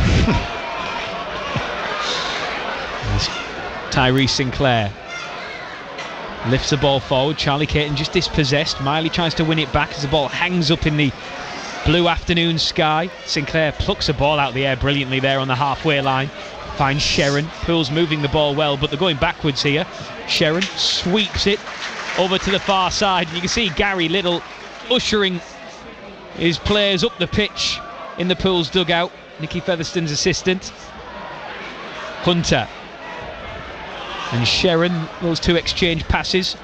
Tyrese Sinclair lifts the ball forward. Charlie Caton just dispossessed. Miley tries to win it back as the ball hangs up in the blue afternoon sky. Sinclair plucks a ball out of the air brilliantly there on the halfway line. Finds Sherrin. Pools moving the ball well, but they're going backwards here. Sherrin sweeps it over to the far side, and you can see Gary Little ushering his players up the pitch in the Pools dugout. Nicky Featherstone's assistant. Hunter and Sherrin, those two exchange passes.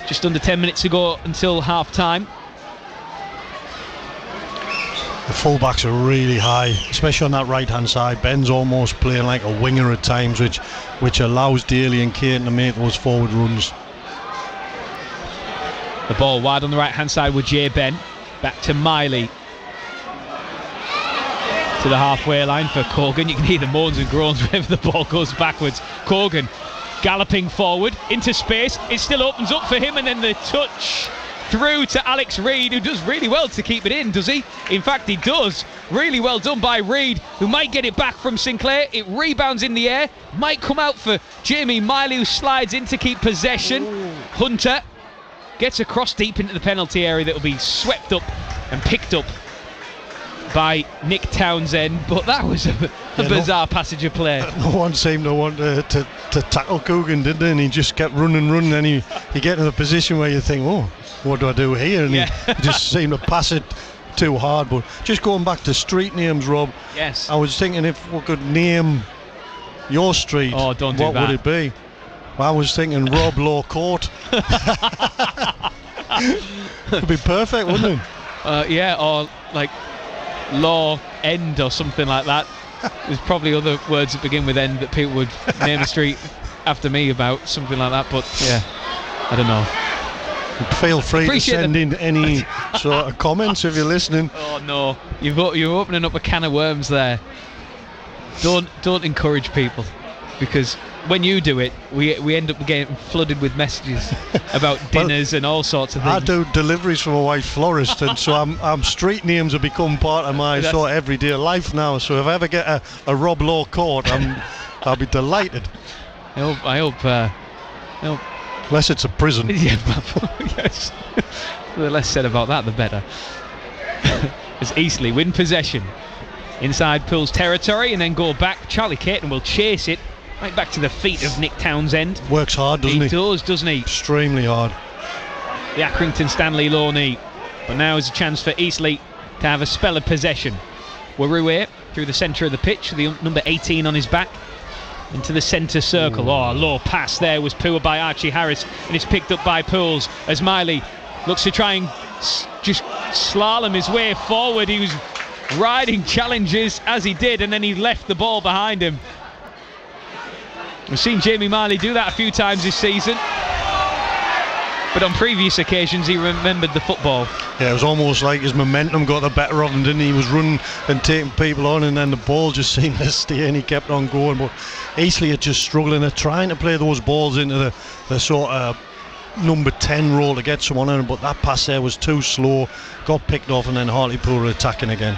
Just under 10 minutes to go until half time. The fullbacks are really high, especially on that right hand side. Ben's almost playing like a winger at times, which allows Daly and Caton to make those forward runs. The ball wide on the right hand side with Jay Ben. Back to Miley. To the halfway line for Corgan. You can hear the moans and groans whenever the ball goes backwards. Corgan galloping forward into space. It still opens up for him, and then the touch through to Alex Reid, who does really well to keep it in, does he? In fact, he does. Really well done by Reid, who might get it back from Sinclair. It rebounds in the air. Might come out for Jamie Miley, who slides in to keep possession. Ooh. Hunter gets across deep into the penalty area that will be swept up and picked up by Nick Townsend, but that was a bizarre passage of play. No one seemed to want to tackle Coogan, did they? And he just kept running, and he get in a position where you think, oh, what do I do here? And he just seemed to pass it too hard. But just going back to street names, Rob, yes, I was thinking if we could name your street, what would it be? Well, I was thinking Rob Law Court. It'd be perfect, wouldn't it? Yeah, or like Law End or something like that. There's probably other words that begin with end that people would name a street after me about, something like that, but yeah, I don't know. Feel free to send in any sort of comments if you're listening. Oh no, you're opening up a can of worms there. Don't encourage people, because when you do it, we end up getting flooded with messages about dinners and all sorts of things. I do deliveries for my wife's florist, and so I'm street names have become part of my sort of everyday life now. So if I ever get a Rob Law caught, I'll be delighted. I hope. Unless it's a prison. Yeah, yes. The less said about that, the better. As Eastleigh win possession inside Pool's territory and then go back. Charlie Caton will chase it right back to the feet of Nick Townsend. Works hard, doesn't he? He does, doesn't he? Extremely hard. The Accrington Stanley low knee. But now is a chance for Eastleigh to have a spell of possession. Warue through the centre of the pitch, the number 18 on his back, into the centre circle. Ooh. Oh, a low pass there was poor by Archie Harris, and it's picked up by Pools as Miley looks to try and just slalom his way forward. He was riding challenges as he did, and then he left the ball behind him. We've seen Jamie Miley do that a few times this season, but on previous occasions he remembered the football. Yeah, it was almost like his momentum got the better of him, didn't he? He was running and taking people on, and then the ball just seemed to stay and he kept on going. But Eastleigh are just struggling. They're trying to play those balls into the sort of number 10 role to get someone in, but that pass there was too slow, got picked off, and then Hartlepool were attacking again.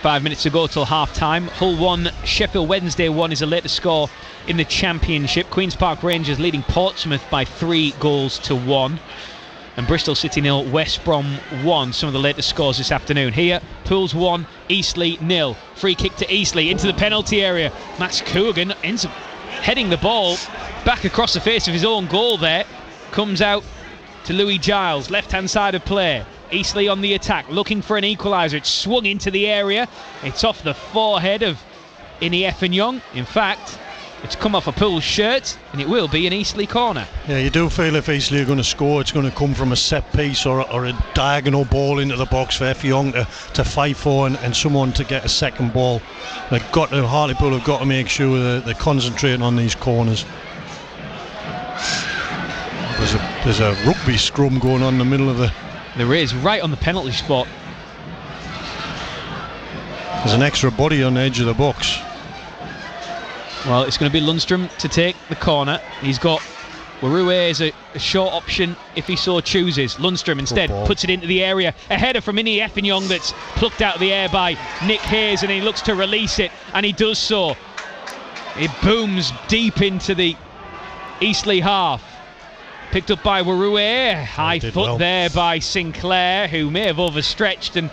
5 minutes to go till half time. Hull 1, Sheffield Wednesday 1 is the latest score in the Championship. Queen's Park Rangers leading Portsmouth by 3-1. And Bristol City 0, West Brom 1. Some of the latest scores this afternoon. Here, Pools 1, Eastleigh 0. Free kick to Eastleigh into the penalty area. Max Coogan ends up heading the ball back across the face of his own goal there. Comes out to Louis Giles, left-hand side of play. Eastleigh on the attack, looking for an equaliser. It's swung into the area. It's off the forehead of Ini Effenyoung. In fact, it's come off a Pool's shirt, and it will be an Eastleigh corner. Yeah, you do feel if Eastleigh are going to score, it's going to come from a set piece or a diagonal ball into the box for Effenyoung to fight for, and someone to get a second ball. Hartlepool have got to make sure they're concentrating on these corners. There's a rugby scrum going on in the middle of the... There is, right on the penalty spot. There's an extra body on the edge of the box. Well, it's going to be Lundstrom to take the corner. He's got Warue as a short option if he so chooses. Lundstrom instead puts it into the area. A header from Ini Effenyoung that's plucked out of the air by Nick Hayes, and he looks to release it, and he does so. It booms deep into the Eastleigh half. Picked up by Warue. High foot there by Sinclair, who may have overstretched and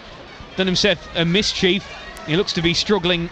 done himself a mischief. He looks to be struggling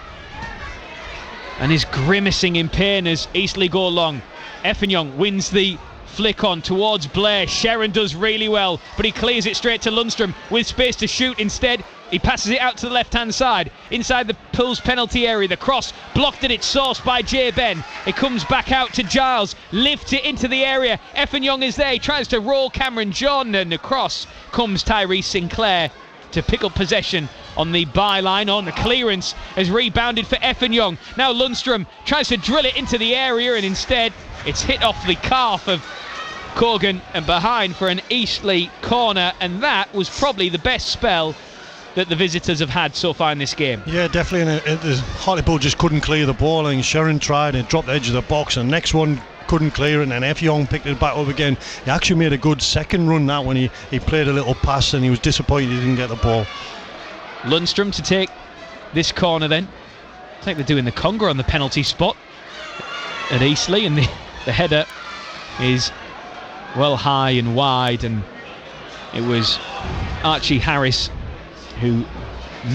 and is grimacing in pain as Eastleigh go along. Effenyoung wins the flick on towards Blair. Sharon does really well, but he clears it straight to Lundstrom with space to shoot. Instead, he passes it out to the left-hand side, inside the Pools penalty area. The cross blocked at its source by Jay Ben. It comes back out to Giles, lifts it into the area. Effenyoung is there, he tries to roll Cameron Jordan, and across comes Tyrese Sinclair to pick up possession on the byline. On the clearance has rebounded for Effenyoung. Now Lundstrom tries to drill it into the area, and instead it's hit off the calf of Cogan and behind for an Eastleigh corner, and that was probably the best spell that the visitors have had so far in this game. Yeah, definitely. Hartlepool just couldn't clear the ball, and Sharon tried and dropped the edge of the box, and the next one couldn't clear it, and then Effenyoung picked it back up again. He actually made a good second run that when he played a little pass, and he was disappointed he didn't get the ball. Lundstrom to take this corner then. I think they're doing the conga on the penalty spot at Eastleigh, and the header is well high and wide, and it was Archie Harris who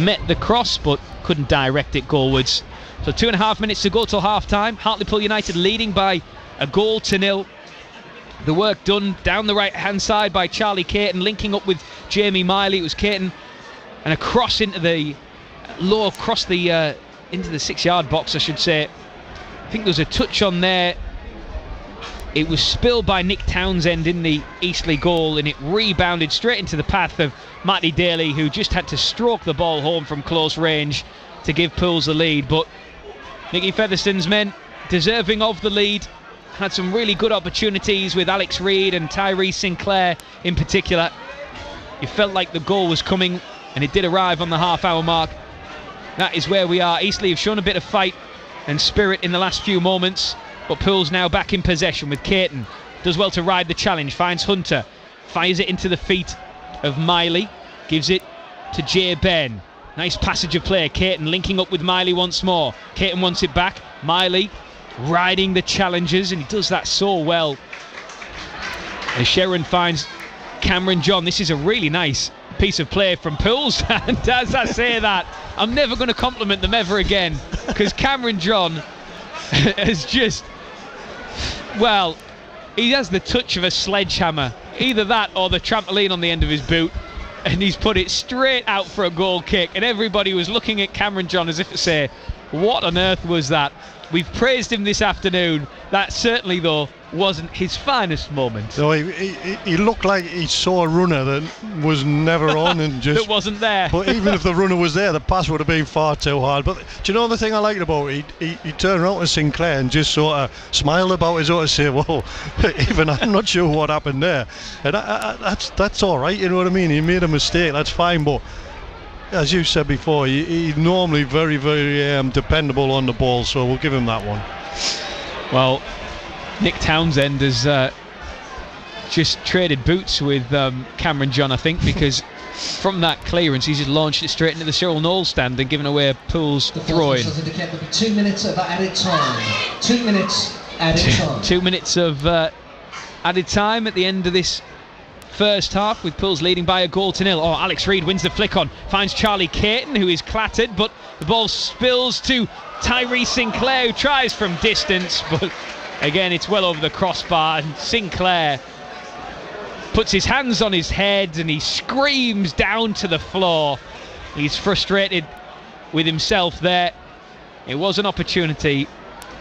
met the cross but couldn't direct it goalwards. So 2.5 minutes to go till half time. Hartlepool United leading by a 0-0. The work done down the right hand side by Charlie Caton, linking up with Jamie Miley. It was Caton and a cross into the into the 6-yard box, I should say. I think there was a touch on there. It was spilled by Nick Townsend in the Eastleigh goal, and it rebounded straight into the path of Matty Daly, who just had to stroke the ball home from close range to give Pools the lead. But Nicky Featherstone's men deserving of the lead. had some really good opportunities with Alex Reid and Tyree Sinclair in particular. You felt like the goal was coming, and it did arrive on the half-hour mark. That is where we are. Eastleigh have shown a bit of fight and spirit in the last few moments, but Pool's now back in possession with Caton. Does well to ride the challenge, finds Hunter, fires it into the feet of Miley, gives it to Jay Ben. Nice passage of play. Caton linking up with Miley once more. Caton wants it back. Miley riding the challenges, and he does that so well. As Sharon finds Cameron John. This is a really nice piece of play from Pools. And as I say that, I'm never going to compliment them ever again, because Cameron John has just, well, he has the touch of a sledgehammer. Either that or the trampoline on the end of his boot. And he's put it straight out for a goal kick, and everybody was looking at Cameron John as if to say, what on earth was that? We've praised him this afternoon. That certainly, though, wasn't his finest moment. No, he looked like he saw a runner that was never on and just that wasn't there. But even if the runner was there, the pass would have been far too hard. But do you know the thing I liked about it? He turned around to Sinclair and just sort of smiled about it, sort of say, "Whoa, even I'm not sure what happened there." And that's all right. You know what I mean? He made a mistake. That's fine. But as you said before, he's normally very, very dependable on the ball. So we'll give him that one. Well, Nick Townsend has just traded boots with Cameron John, I think, because from that clearance he's just launched it straight into the Cyril Knowles stand and given away a Pool's throw-in. 2 minutes of added time. 2 minutes added time. 2 minutes of added time at the end of this first half, with Pools leading by a goal to nil. Oh, Alex Reid wins the flick on, finds Charlie Caton, who is clattered, but the ball spills to Tyree Sinclair, who tries from distance, but again it's well over the crossbar, and Sinclair puts his hands on his head and he screams down to the floor. He's frustrated with himself there. It was an opportunity,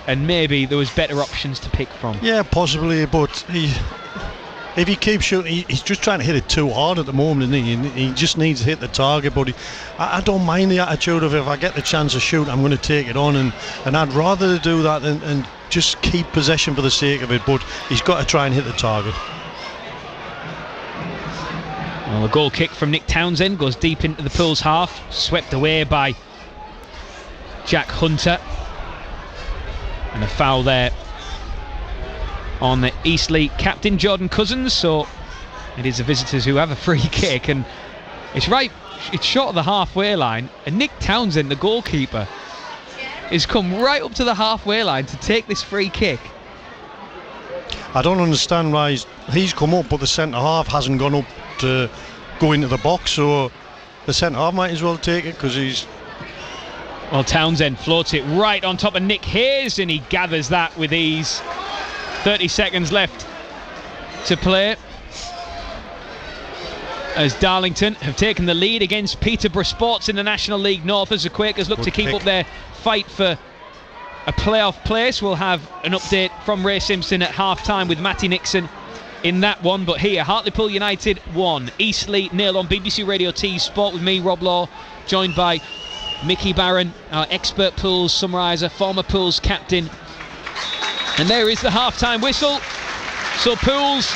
and maybe there was better options to pick from. Yeah, possibly, but if he keeps shooting, he's just trying to hit it too hard at the moment, isn't he? He just needs to hit the target. But I don't mind the attitude of, if I get the chance to shoot, I'm going to take it on, and I'd rather do that and just keep possession for the sake of it. But he's got to try and hit the target. Well, the goal kick from Nick Townsend goes deep into the Pools half, swept away by Jack Hunter, and a foul there on the Eastleigh captain Jordan Cousins. So it is the visitors who have a free kick, and it's short of the halfway line, and Nick Townsend, the goalkeeper, has come right up to the halfway line to take this free kick. I don't understand why he's come up, but the centre half hasn't gone up to go into the box, so the centre half might as well take it, because he's... Well, Townsend floats it right on top of Nick Hayes, and he gathers that with ease. 30 seconds left to play, as Darlington have taken the lead against Peterborough Sports in the National League North, as the Quakers look to keep up their fight for a playoff place. We'll have an update from Ray Simpson at half-time with Matty Nixon in that one. But here, Hartlepool United 1, Eastleigh 0 on BBC Radio T Sport, with me, Rob Law, joined by Mickey Barron, our expert Pools summariser, former Pools captain. And there is the half-time whistle. So Pools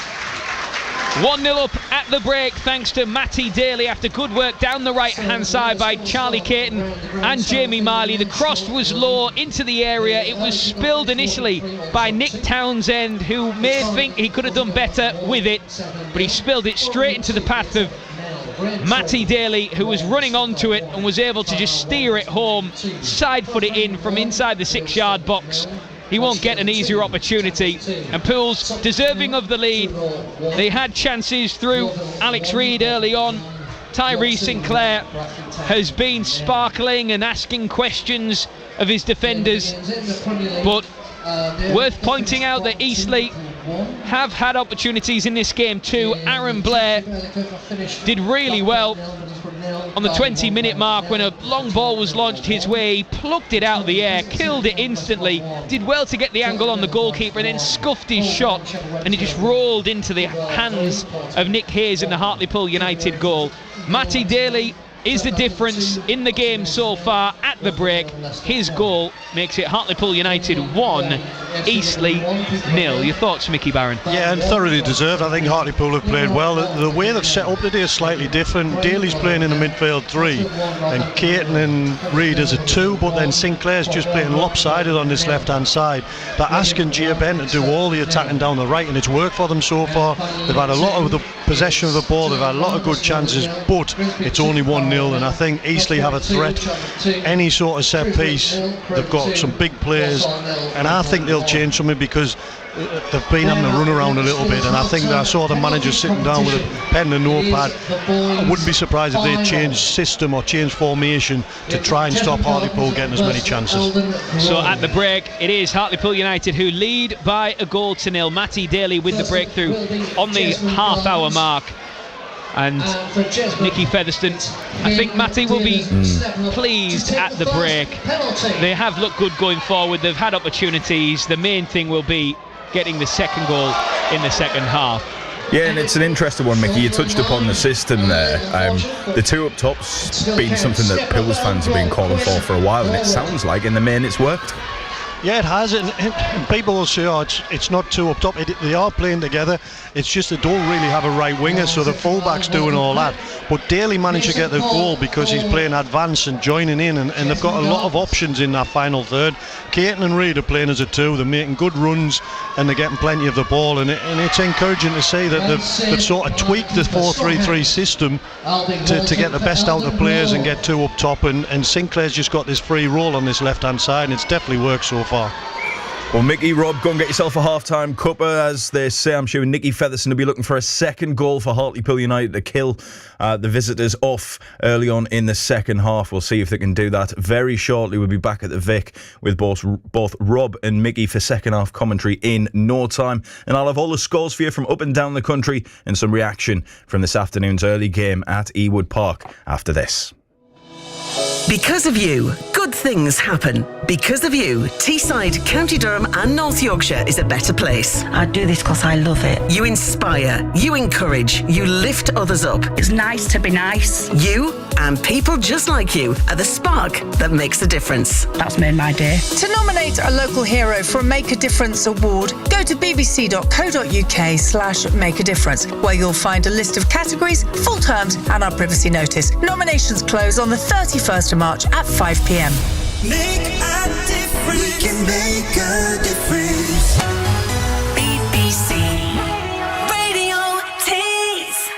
1-0 up at the break, thanks to Matty Daly after good work down the right-hand side by Charlie Caton and Jamie Marley. The cross was low into the area. It was spilled initially by Nick Townsend, who may think he could have done better with it, but he spilled it straight into the path of Matty Daly, who was running onto it and was able to just steer it home, side-foot it in from inside the 6-yard box. He won't get an easier opportunity, and Pools deserving of the lead. They had chances through Alex Reid early on. Tyree Sinclair has been sparkling and asking questions of his defenders, but worth pointing out that Eastleigh have had opportunities in this game too. Aaron Blair did really well on the 20-minute mark when a long ball was launched his way. He plucked it out of the air, killed it instantly, did well to get the angle on the goalkeeper, and then scuffed his shot, and it just rolled into the hands of Nick Hayes in the Hartlepool United goal. Matty Daly is the difference in the game so far at the break. His goal makes it Hartlepool United 1, Eastleigh 0. Your thoughts, Mickey Barron? Yeah, and thoroughly deserved. I think Hartlepool have played well. The way they've set up today is slightly different. Daly's playing in the midfield 3 and Caton and Reid as a 2, but then Sinclair's just playing lopsided on this left hand side. They're asking Gia Ben to do all the attacking down the right, and it's worked for them so far. They've had a lot of the possession of the ball, they've had a lot of good chances, but it's only 1-0, and I think Eastleigh have a threat. Any sort of set piece, they've got some big players, and I think they'll change something because they've been having to run around a little bit, and I think I saw the manager sitting down with a pen and notepad. I wouldn't be surprised if they changed system or changed formation to try and stop Hartlepool getting as many chances. So at the break, it is Hartlepool United who lead by a goal to 0. Matty Daly with the breakthrough on the half-hour mark. And Nicky Featherstone, I think Matty will be pleased at the break. They have looked good going forward, they've had opportunities. The main thing will be getting the second goal in the second half. Yeah, and it's an interesting one, Mickey. You touched upon the system there. The 2 up top's been something that Pils fans have been calling for a while, and it sounds like in the main it's worked. Yeah, it has, and people will say, oh, it's not 2 up top. They are playing together. It's just they don't really have a right winger, so the fullback's doing all that. But Daly managed to get the goal because he's playing advance and joining in, and they've got a lot of options in that final third. Caton and Reid are playing as a 2. They're making good runs and they're getting plenty of the ball, and it's encouraging to see that they've sort of tweaked the 4-3-3 system to get the best out of the players and get 2 up top, and Sinclair's just got this free roll on this left hand side, and it's definitely worked so far. Well, Mickey, Rob, go and get yourself a half-time cuppa. As they say, I'm sure Nicky Featherstone will be looking for a second goal for Hartlepool United to kill the visitors off early on in the second half. We'll see if they can do that very shortly. We'll be back at the Vic with both Rob and Mickey for second half commentary in no time. And I'll have all the scores for you from up and down the country and some reaction from this afternoon's early game at Ewood Park after this. Because of you, good things happen. Because of you, Teesside, County Durham and North Yorkshire is a better place. I do this because I love it. You inspire, you encourage, you lift others up. It's nice to be nice. You and people just like you are the spark that makes a difference. That's made my day. To nominate a local hero for a Make a Difference award, go to bbc.co.uk/make a difference, where you'll find a list of categories, full terms and our privacy notice. Nominations close on the 31st of March at 5 p.m. Make a difference. We can make a difference. BBC Radio Tees.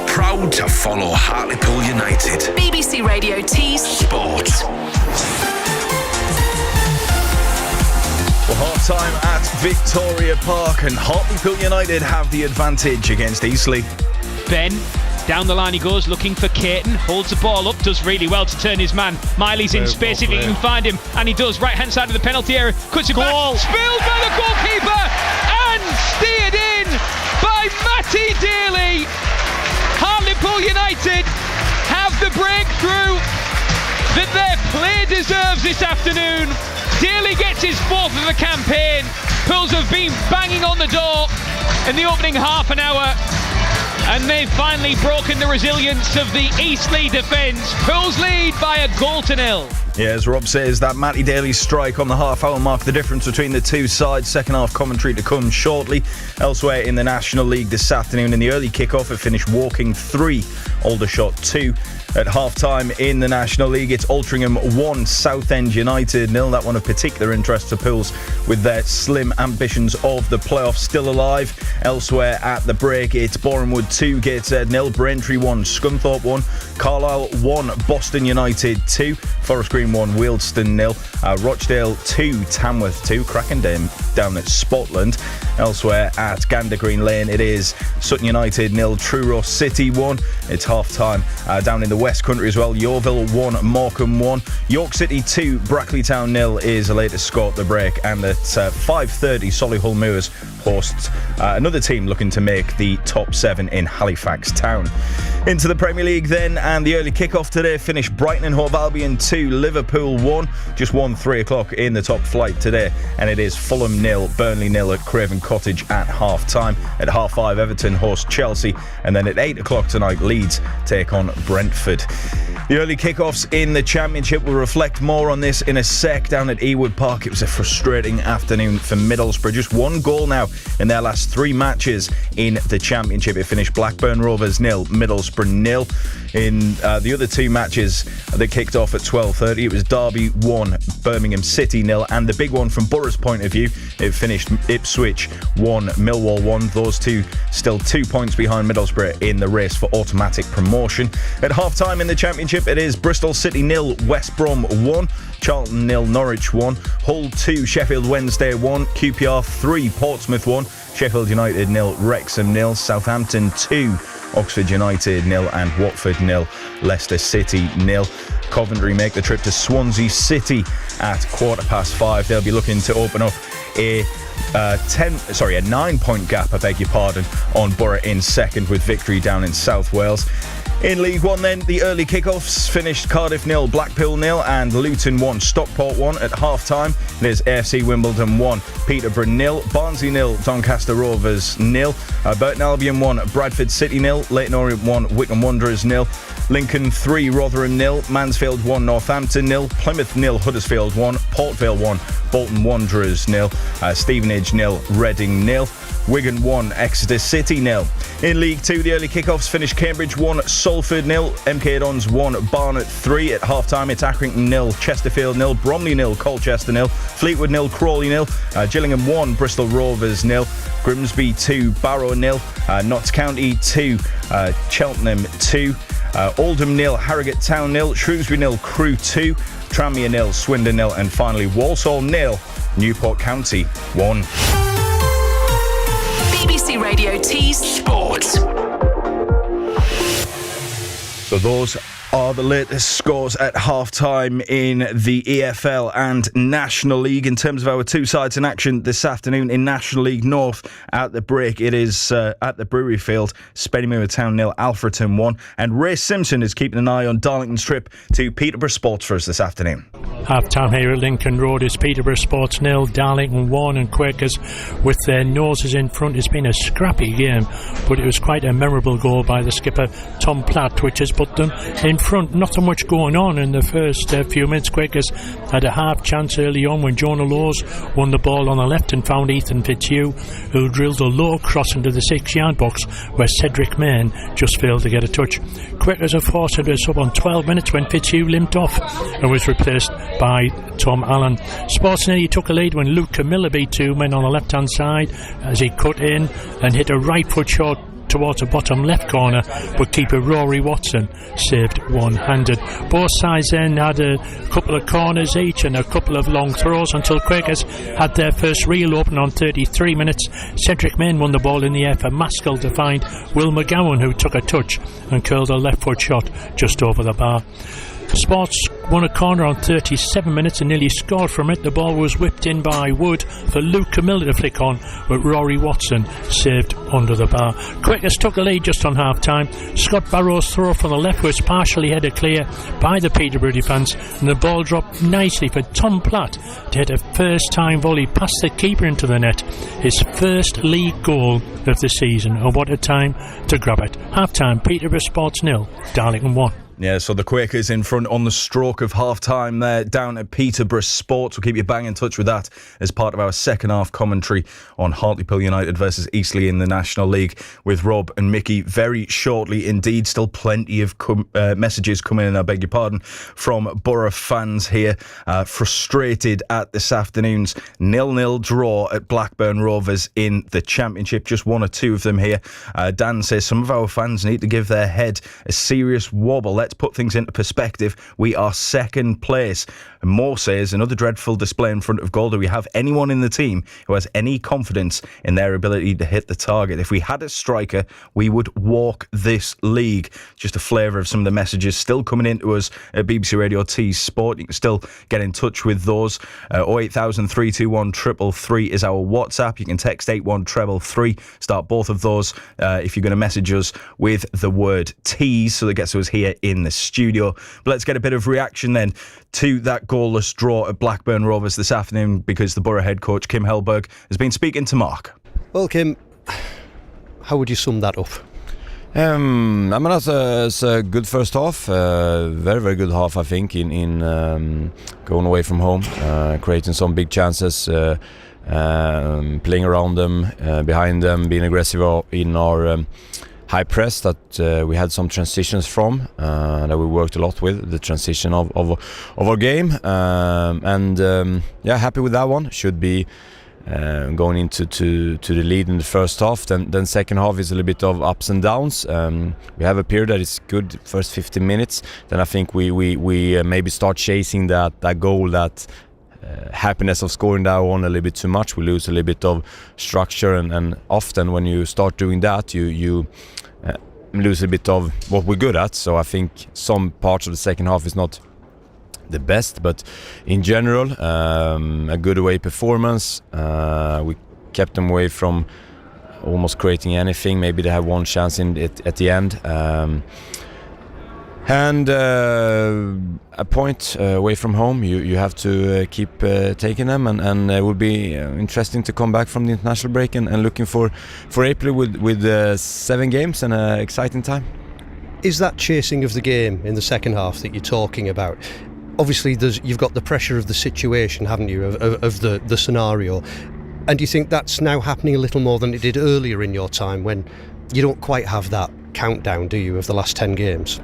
Proud to follow Hartlepool United. BBC Radio Tees Sport. Well, half-time at Victoria Park, and Hartlepool United have the advantage against Eastleigh. Ben, down the line he goes, looking for Caton, holds the ball up, does really well to turn his man. Miley's in space if he can find him, and he does. Right hand side of the penalty area, cuts it back, spilled by the goalkeeper, and steered in by Matty Daly. Hartlepool United have the breakthrough that their play deserves this afternoon. Daly gets his 4th of the campaign. Pils have been banging on the door in the opening half an hour, and they've finally broken the resilience of the Eastleigh defence. Pils lead by a goal to 0. Yeah, as Rob says, that Matty Daly strike on the half-hour mark the difference between the two sides. Second half commentary to come shortly. Elsewhere in the National League this afternoon, in the early kick-off, it finished Woking 3, Aldershot 2. At half-time in the National League, it's Altrincham 1, Southend United 0. That one of particular interest to Pils with their slim ambitions of the playoffs still alive. Elsewhere at the break, it's Borehamwood 2, Gateshead 0, Braintree 1, Scunthorpe 1, Carlisle 1, Boston United 2, Forest Green 1, Wealdstone 0, Rochdale 2, Tamworth 2, cracking down at Spotland. Elsewhere at Gander Green Lane, it is Sutton United 0, Truro City 1. It's half-time down in the West Country as well. Yeovil 1, Morecambe 1, York City 2, Brackley Town 0 is the latest score at the break. And at 5:30, Solihull Moors hosts another team looking to make the top 7 in Halifax Town. Into the Premier League then, and the early kick-off today finished Brighton and Hove Albion 2, Liverpool 1. Just 3 o'clock in the top flight today, and it is Fulham 0, Burnley 0 at Craven Cottage at half-time. At 5:30, Everton host Chelsea, and then at 8 o'clock tonight, Leeds take on Brentford. The early kickoffs in the Championship will reflect more on this in a sec. Down at Ewood Park, it was a frustrating afternoon for Middlesbrough. Just one goal now in their last 3 matches in the Championship. It finished Blackburn Rovers 0, Middlesbrough 0. In the other 2 matches that kicked off at 12:30, it was Derby 1, Birmingham City 0, and the big one from Borough's point of view, it finished Ipswich 1, Millwall 1. Those two still 2 points behind Middlesbrough in the race for automatic promotion. At half-time in the Championship, it is Bristol City 0, West Brom 1, Charlton 0, Norwich 1, Hull 2, Sheffield Wednesday 1, QPR 3, Portsmouth 1, Sheffield United 0, Wrexham 0, Southampton 2, Oxford United 0, and Watford 0, Leicester City 0. Coventry make the trip to Swansea City at 5:15. They'll be looking to open up a 9-point gap, on Borough in second with victory down in South Wales. In League One then, the early kickoffs finished Cardiff 0, Blackpool 0 and Luton 1, Stockport 1. At half-time, there's AFC Wimbledon 1, Peterborough 0, Barnsley 0, Doncaster Rovers 0, Burton Albion 1, Bradford City 0, Leyton Orient 1, Wycombe Wanderers 0, Lincoln 3, Rotherham 0, Mansfield 1, Northampton 0, Plymouth 0, Huddersfield 1, Port Vale 1, Bolton Wanderers 0, Stevenage 0, Reading 0, Wigan 1, Exeter City 0. In League 2, the early kickoffs finished Cambridge 1, Salford 0, MK Dons 1, Barnet 3. At half-time, it's Accrington 0, Chesterfield 0, Bromley 0, Colchester 0, Fleetwood 0, Crawley 0, Gillingham 1, Bristol Rovers 0, Grimsby 2, Barrow 0, Notts County 2, Cheltenham 2, Oldham 0, Harrogate Town 0, Shrewsbury 0, Crewe 2, Tranmere 0, Swindon 0, and finally Walsall 0, Newport County 1. BBC Radio T's Sports. So those are the latest scores at half-time in the EFL and National League. In terms of our 2 sides in action this afternoon in National League North, at the break it is at the Brewery Field, Spennymoor Town 0, Alfreton 1, and Ray Simpson is keeping an eye on Darlington's trip to Peterborough Sports for us this afternoon. Half-time here at Lincoln Road is Peterborough Sports 0, Darlington 1, and Quakers with their noses in front. It's been a scrappy game, but it was quite a memorable goal by the skipper Tom Platt, which has put them in front. Not so much going on in the first few minutes. Quakers had a half chance early on when Jonah Laws won the ball on the left and found Ethan Fitzhugh, who drilled a low cross into the 6-yard box where Cedric Main just failed to get a touch. Quakers are forced into a sub on 12 minutes when Fitzhugh limped off and was replaced by Tom Allen. Sports nearly took a lead when Luke Camilla beat 2 men on the left hand side as he cut in and hit a right foot shot towards the bottom left corner, but keeper Rory Watson saved one-handed. Both sides then had a couple of corners each and a couple of long throws until Quakers had their first real open on 33 minutes. Cedric Main won the ball in the air for Maskell to find Will McGowan, who took a touch and curled a left foot shot just over the bar. Sports won a corner on 37 minutes and nearly scored from it. The ball was whipped in by Wood for Luke Camilla to flick on, but Rory Watson saved under the bar. Quakers took a lead just on half-time. Scott Barrow's throw from the left was partially headed clear by the Peterborough defence, and the ball dropped nicely for Tom Platt to hit a first-time volley past the keeper into the net. His first league goal of the season, and what a time to grab it. Half-time, Peterborough Sports 0, Darlington 1. Yeah, so the Quakers in front on the stroke of half-time there down at Peterborough Sports. We'll keep you bang in touch with that as part of our second half commentary on Hartlepool United versus Eastleigh in the National League with Rob and Mickey very shortly indeed. Still plenty of messages coming in, I beg your pardon, from Borough fans here. Frustrated at this afternoon's 0-0 draw at Blackburn Rovers in the Championship. Just 1 or 2 of them here. Dan says some of our fans need to give their head a serious wobble. Let's put things into perspective. We are second place. And Moore says, another dreadful display in front of goal. Do we have anyone in the team who has any confidence in their ability to hit the target? If we had a striker, we would walk this league. Just a flavour of some of the messages still coming into us at BBC Radio T Sport. You can still get in touch with those. 08000 321 333 is our WhatsApp. You can text 81333. Start both of those if you're going to message us with the word tease, so that gets us here in the studio. But let's get a bit of reaction then to that goalless draw at Blackburn Rovers this afternoon, because the Borough head coach Kim Hellberg has been speaking to Mark. Well, Kim, how would you sum that up? It's a good first half, very very good half I think in going away from home, creating some big chances, playing around them, behind them, being aggressive in our high press that we had some transitions from that we worked a lot with, the transition of our game, happy with that one. Should be going into the lead in the first half. Then second half is a little bit of ups and downs. We have a period that is good first 15 minutes. Then I think we maybe start chasing that goal, that happiness of scoring that one a little bit too much. We lose a little bit of structure, and often when you start doing that, you lose a bit of what we're good at. So I think some parts of the second half is not the best, but in general a good away performance. We kept them away from almost creating anything. Maybe they had one chance at the end, and a point away from home. You have to keep taking them, and it will be interesting to come back from the international break and looking for April with 7 games and an exciting time. Is that chasing of the game in the second half that you're talking about? Obviously, you've got the pressure of the situation, haven't you, of the scenario, and do you think that's now happening a little more than it did earlier in your time, when you don't quite have that countdown, do you, of the last 10 games?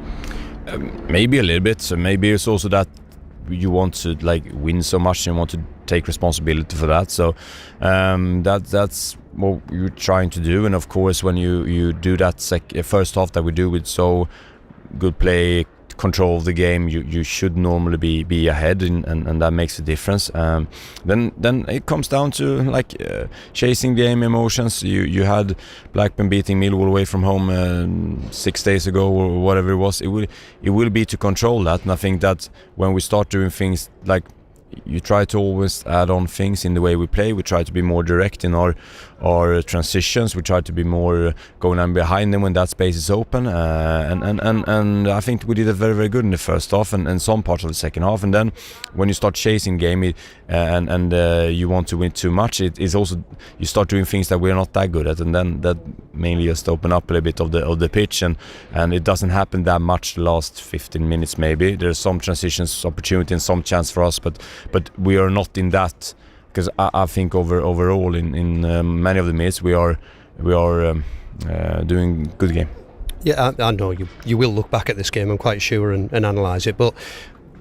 Maybe a little bit. So maybe it's also that you want to win so much and you want to take responsibility for that. So that's what you're trying to do. And of course, when you do that first half that we do with so good play, control of the game, you should normally be ahead, and that makes a difference. Then it comes down to chasing game, emotions. You had Blackburn beating Millwall away from home 6 days ago or whatever it was. It will be to control that, and I think that when we start doing things like, you try to always add on things in the way we play. We try to be more direct in our transitions. We try to be more going on behind them when that space is open. And I think we did it very, very good in the first half and some parts of the second half. And then when you start chasing game and you want to win too much, it is also, you start doing things that we're not that good at, and then that mainly just open up a little bit of the pitch, and it doesn't happen that much the last 15 minutes maybe. There's some transitions opportunity and some chance for us, but we are not in that, because I think overall in many of the minutes we are doing good game. Yeah, I know you will look back at this game, I'm quite sure, and analyse it, but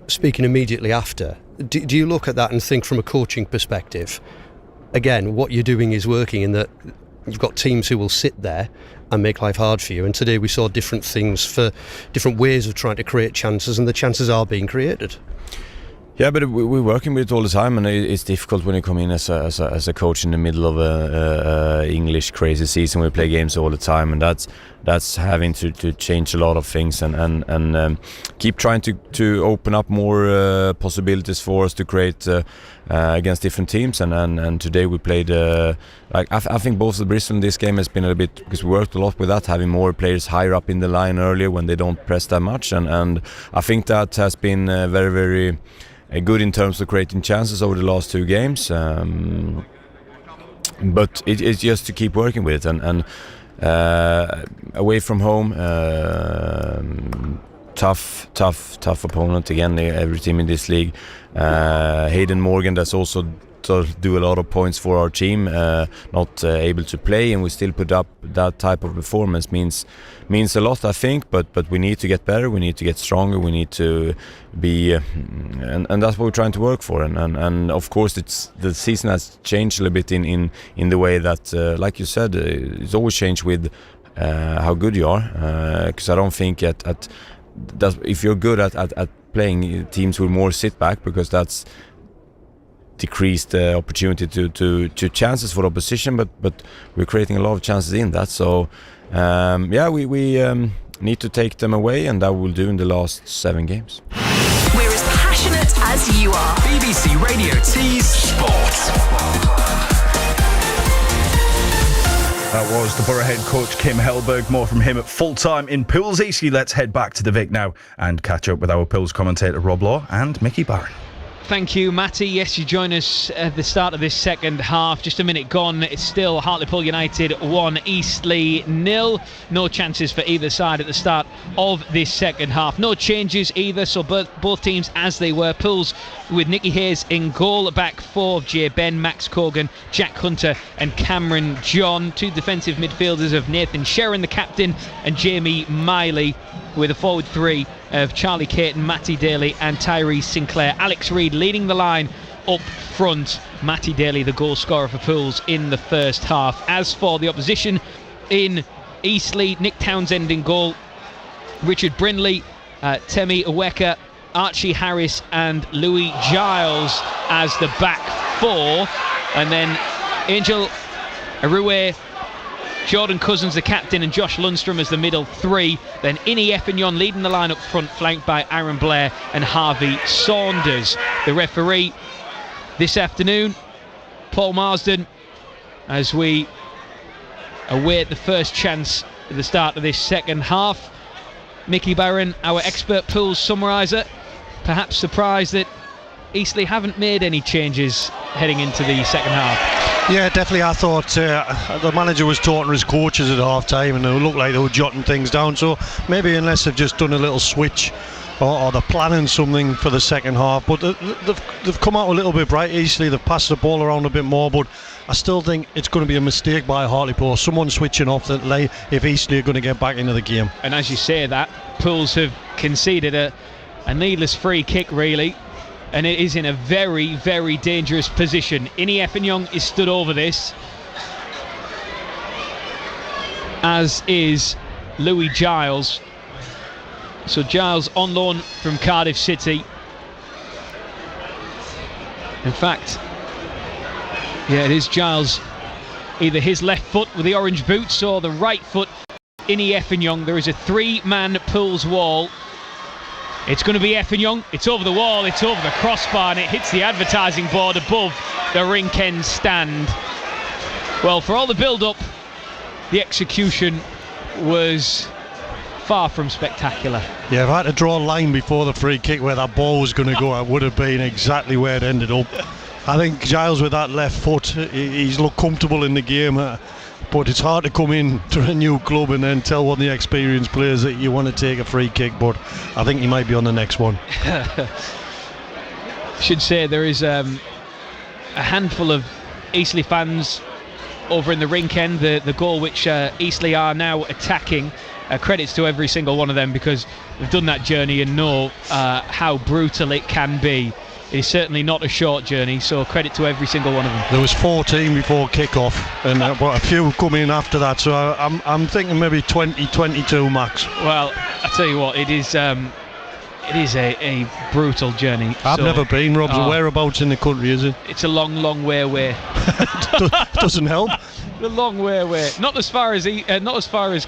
speaking immediately after, do you look at that and think from a coaching perspective, again, what you're doing is working, in that you've got teams who will sit there and make life hard for you, and today we saw different things for different ways of trying to create chances, and the chances are being created? Yeah, but we're working with it all the time, and it's difficult when you come in as a coach in the middle of a English crazy season. We play games all the time, and that's having to change a lot of things and keep trying to open up more possibilities for us to create against different teams. And today we played I think both the Bristol and this game has been a little bit, because we worked a lot with that, having more players higher up in the line earlier when they don't press that much, and I think that has been very, very good in terms of creating chances over the last 2 games, but it's just to keep working with it, and away from home, tough opponent again, every team in this league. Hayden Morgan, that's also do a lot of points for our team, not able to play, and we still put up that type of performance means a lot, I think, but we need to get better, we need to get stronger, we need to be and that's what we're trying to work for, and of course the season has changed a little bit in the way that like you said, it's always changed with how good you are, because I don't think at if you're good at playing teams with more sit back, because that's decreased opportunity to chances for opposition, but we're creating a lot of chances in that, so we need to take them away, and that we'll do in the last 7 games. We're as passionate as you are. BBC Radio T's Sport. That was the Borough head coach Kim Hellberg. More from him at full time in Pools Eastleigh. Let's head back to the Vic now and catch up with our Pools commentator Rob Law and Mickey Barron. Thank you, Matty. Yes, you join us at the start of this second half. Just a minute gone. It's still Hartlepool United 1, Eastleigh 0. No chances for either side at the start of this second half. No changes either, so both teams as they were. Pools with Nicky Hayes in goal. Back four of Jay Ben, Max Cogan, Jack Hunter and Cameron John. Two defensive midfielders of Nathan Sherrin, the captain, and Jamie Miley, with a forward three of Charlie Caton, Matty Daly and Tyrese Sinclair. Alex Reid leading the line up front. Matty Daly, the goal scorer for Pools in the first half. As for the opposition in Eastleigh, Nick Townsend in goal, Richard Brindley, Temi Aweka, Archie Harris and Louis Giles as the back four, and then Angel Arue, Jordan Cousins the captain, and Josh Lundstrom as the middle three. Then Innie Effignon leading the line up front, flanked by Aaron Blair and Harvey Saunders. The referee this afternoon, Paul Marsden, as we await the first chance at the start of this second half. Mickey Barron, our expert Pools summariser, perhaps surprised that Eastleigh haven't made any changes heading into the second half. Yeah, definitely. I thought the manager was talking to his coaches at half time, and it looked like they were jotting things down. So maybe unless they've just done a little switch or they're planning something for the second half. But they've come out a little bit bright. Eastleigh, they've passed the ball around a bit more, but I still think it's going to be a mistake by Hartlepool. Someone switching off that late if Eastleigh are going to get back into the game. And as you say that, Pools have conceded a needless free kick, really. And it is in a very, very dangerous position. Innie Effignon is stood over this, as is Louis Giles. So Giles on loan from Cardiff City. In fact, yeah, it is Giles, either his left foot with the orange boots or the right foot, Innie Effignon. There is a three-man Pools wall. It's going to be Effignon. It's over the wall, it's over the crossbar, and it hits the advertising board above the rink end stand. Well, for all the build-up, the execution was far from spectacular. Yeah, if I had to draw a line before the free kick where that ball was going to go, it would have been exactly where it ended up. I think Giles with that left foot, he's looked comfortable in the game, but it's hard to come in to a new club and then tell one of the experienced players that you want to take a free kick, but I think he might be on the next one. Should say there is a handful of Eastleigh fans over in the rink end, the goal which Eastleigh are now attacking. Credits to every single one of them, because they've done that journey and know how brutal it can be. It is certainly not a short journey, so credit to every single one of them. There was 14 before kick-off, and a few come in after that, so I'm thinking maybe 20, 22 max. Well, I tell you what, it is a brutal journey. I've never been, Rob. Whereabouts in the country is it? It's a long, long way away. Doesn't help. A long way away. Not as far as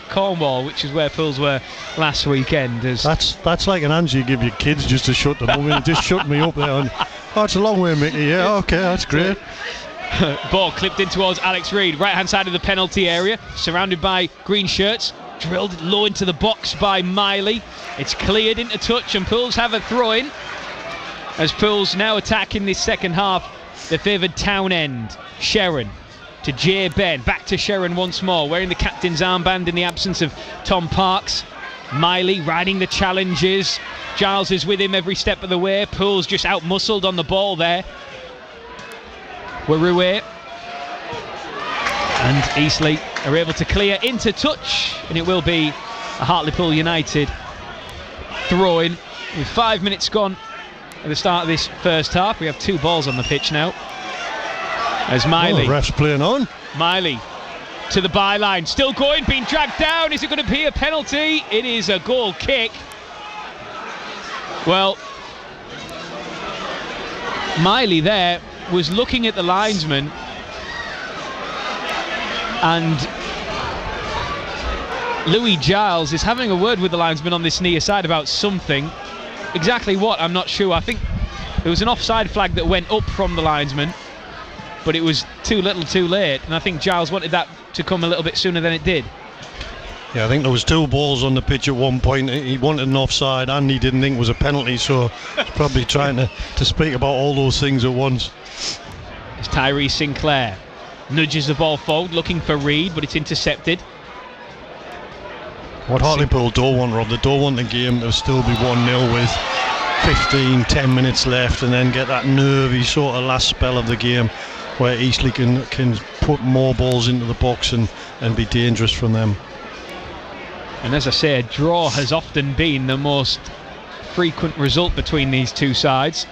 Cornwall, which is where Pools were last weekend. That's like an answer you give your kids just to shut them up. It just shut me up there. And, it's a long way, Mickey. Yeah, okay, that's great. Ball clipped in towards Alex Reid, right hand side of the penalty area, surrounded by green shirts. Drilled low into the box by Miley. It's cleared into touch, and Pools have a throw in. As Pools now attacking this second half, the favoured town end. Sherrin to Jay Ben, back to Sherrin once more, wearing the captain's armband in the absence of Tom Parks. Miley riding the challenges. Giles is with him every step of the way. Pools just out-muscled on the ball there. Warue and Eastleigh are able to clear into touch, and it will be a Hartlepool United throw-in with 5 minutes gone at the start of this first half. We have two balls on the pitch now. As Miley, ref's playing on. Miley to the byline, still going, being dragged down. Is it going to be a penalty? It is a goal kick. Well, Miley there was looking at the linesman, and Louis Giles is having a word with the linesman on this near side about something. Exactly what, I'm not sure. I think there was an offside flag that went up from the linesman, but it was too little too late, and I think Giles wanted that to come a little bit sooner than it did. Yeah, I think there was 2 balls on the pitch at one point. He wanted an offside and he didn't think it was a penalty, so he's probably trying to speak about all those things at once. It's Tyree Sinclair. Nudges the ball forward, looking for Reid, but it's intercepted. What Hartlepool don't want, Rob, they don't want the game to still be 1-0 with 10 minutes left and then get that nervy sort of last spell of the game where Eastleigh can put more balls into the box and be dangerous from them. And as I say, a draw has often been the most frequent result between these two sides.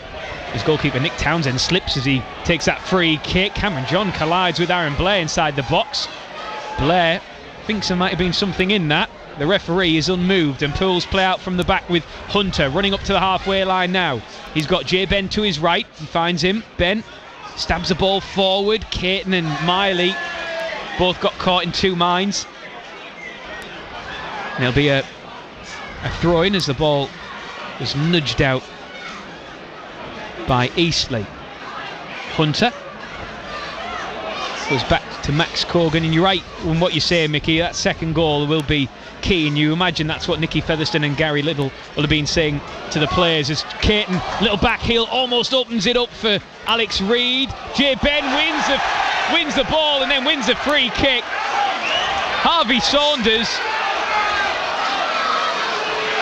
His goalkeeper Nick Townsend slips as he takes that free kick. Cameron John collides with Aaron Blair inside the box. Blair thinks there might have been something in that. The referee is unmoved and Pools play out from the back with Hunter running up to the halfway line now. He's got Jay Ben to his right. He finds him. Ben stabs the ball forward. Caton and Miley both got caught in 2 minds. And there'll be a throw-in as the ball was nudged out by Eastleigh. Hunter goes back to Max Corgan, and you're right in what you say, Mickey. That second goal will be key, and you imagine that's what Nicky Featherstone and Gary Little will have been saying to the players as Caton, little back heel, almost opens it up for Alex Reid. Jay Ben wins the ball and then wins the free kick. Harvey Saunders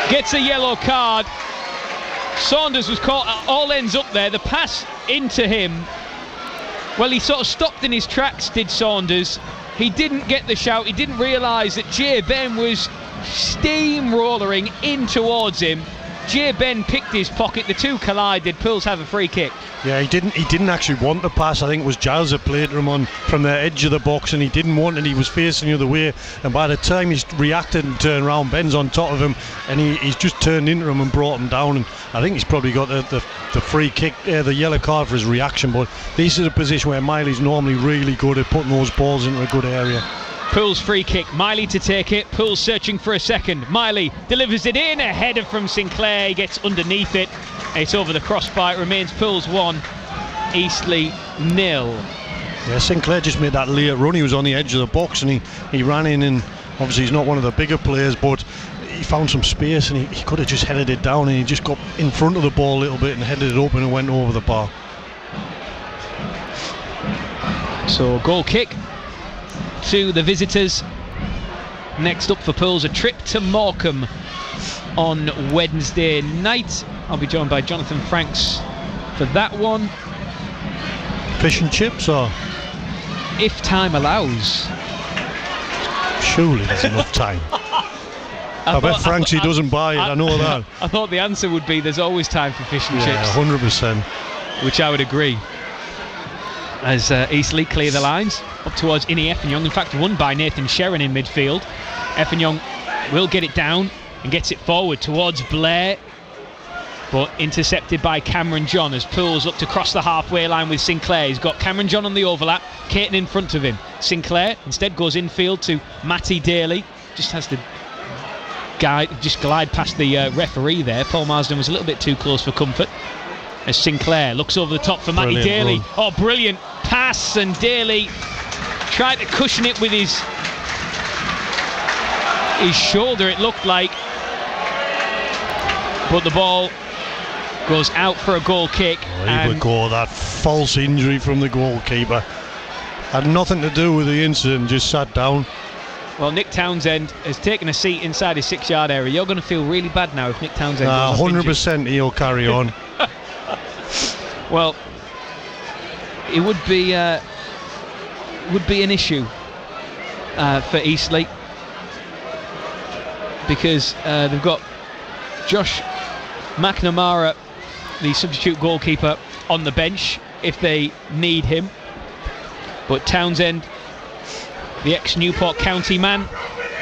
gets a yellow card. Saunders was caught at all ends up there. The pass into him, well, he sort of stopped in his tracks, did Saunders. He didn't get the shout. He didn't realise that Jay Ben was steamrollering in towards him. Jay Ben picked his pocket. The two collided. Pools have a free kick. Yeah, he didn't actually want the pass. I think it was Giles that played to him on from the edge of the box, and he didn't want it. He was facing the other way, and by the time he's reacted and turned around, Ben's on top of him, and he's just turned into him and brought him down. And I think he's probably got the free kick, the yellow card for his reaction. But this is a position where Miley's normally really good at putting those balls into a good area. Pools free kick, Miley to take it. Pools searching for a second. Miley delivers it in, a header from Sinclair. He gets underneath it. It's over the crossbar. It remains Pools 1, Eastleigh 0. Yeah, Sinclair just made that late run. He was on the edge of the box and he ran in, and obviously he's not one of the bigger players, but he found some space and he could have just headed it down, and he just got in front of the ball a little bit and headed it up, and it went over the bar. So goal kick to the visitors. Next up for Pools, a trip to Morecambe on Wednesday night. I'll be joined by Jonathan Franks for that one. Fish and chips, or if time allows. Surely there's enough time. I bet Franksy doesn't buy it, I know that. I thought the answer would be there's always time for fish and chips. Yeah, 100%. Which I would agree. As Eastleigh clear the lines up towards Innie Effenyoung. In fact, won by Nathan Sherrin in midfield. Effenyoung will get it down and gets it forward towards Blair, but intercepted by Cameron John as Pools look to cross the halfway line with Sinclair. He's got Cameron John on the overlap, Caton in front of him. Sinclair instead goes infield to Matty Daly, just has to glide past the referee there. Paul Marsden was a little bit too close for comfort as Sinclair looks over the top for Matty Daly. Run. Oh, brilliant pass, and Daly tried to cushion it with his shoulder, it looked like, but the ball goes out for a goal kick. He would go, that false injury from the goalkeeper had nothing to do with the incident, just sat down. Well, Nick Townsend has taken a seat inside his 6-yard area. You're going to feel really bad now if Nick Townsend goes off 100% he'll carry on. Well, it would be an issue for Eastleigh, because they've got Josh McNamara, the substitute goalkeeper, on the bench if they need him, but Townsend, the ex-Newport County man,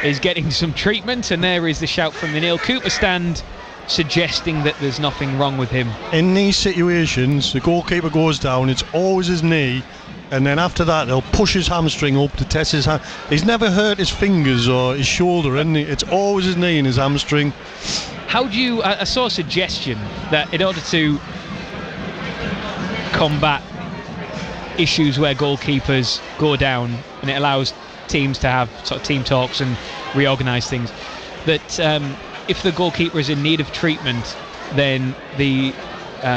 is getting some treatment, and there is the shout from the Neil Cooper stand suggesting that there's nothing wrong with him. In these situations, the goalkeeper goes down, it's always his knee, and then after that they'll push his hamstring up to test his hand. He's never hurt his fingers or his shoulder, isn't he? It's always his knee and his hamstring. How do you, I saw a suggestion that in order to combat issues where goalkeepers go down and it allows teams to have sort of team talks and reorganise things. That if the goalkeeper is in need of treatment, then the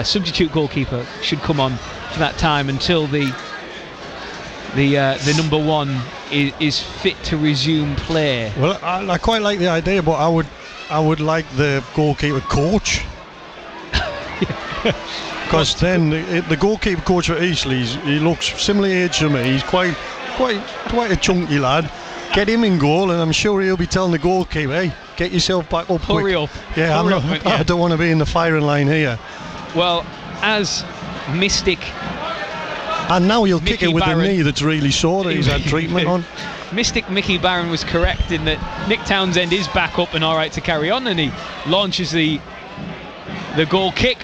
substitute goalkeeper should come on for that time until the number one is fit to resume play. Well, I quite like the idea, but I would like the goalkeeper coach. Because then the goalkeeper coach for Eastleigh, he looks similar age to me. He's quite a chunky lad. Get him in goal, and I'm sure he'll be telling the goalkeeper, "Hey, get yourself back up quick." Hurry up. Yeah, Hurry up, I don't want to be in the firing line here. Well, as Mystic. And now he'll Mickey kick it with Barron. a knee that's really sore that he's had treatment on. Mystic Mickey Barron was correct in that Nick Townsend is back up and all right to carry on, and he launches the goal kick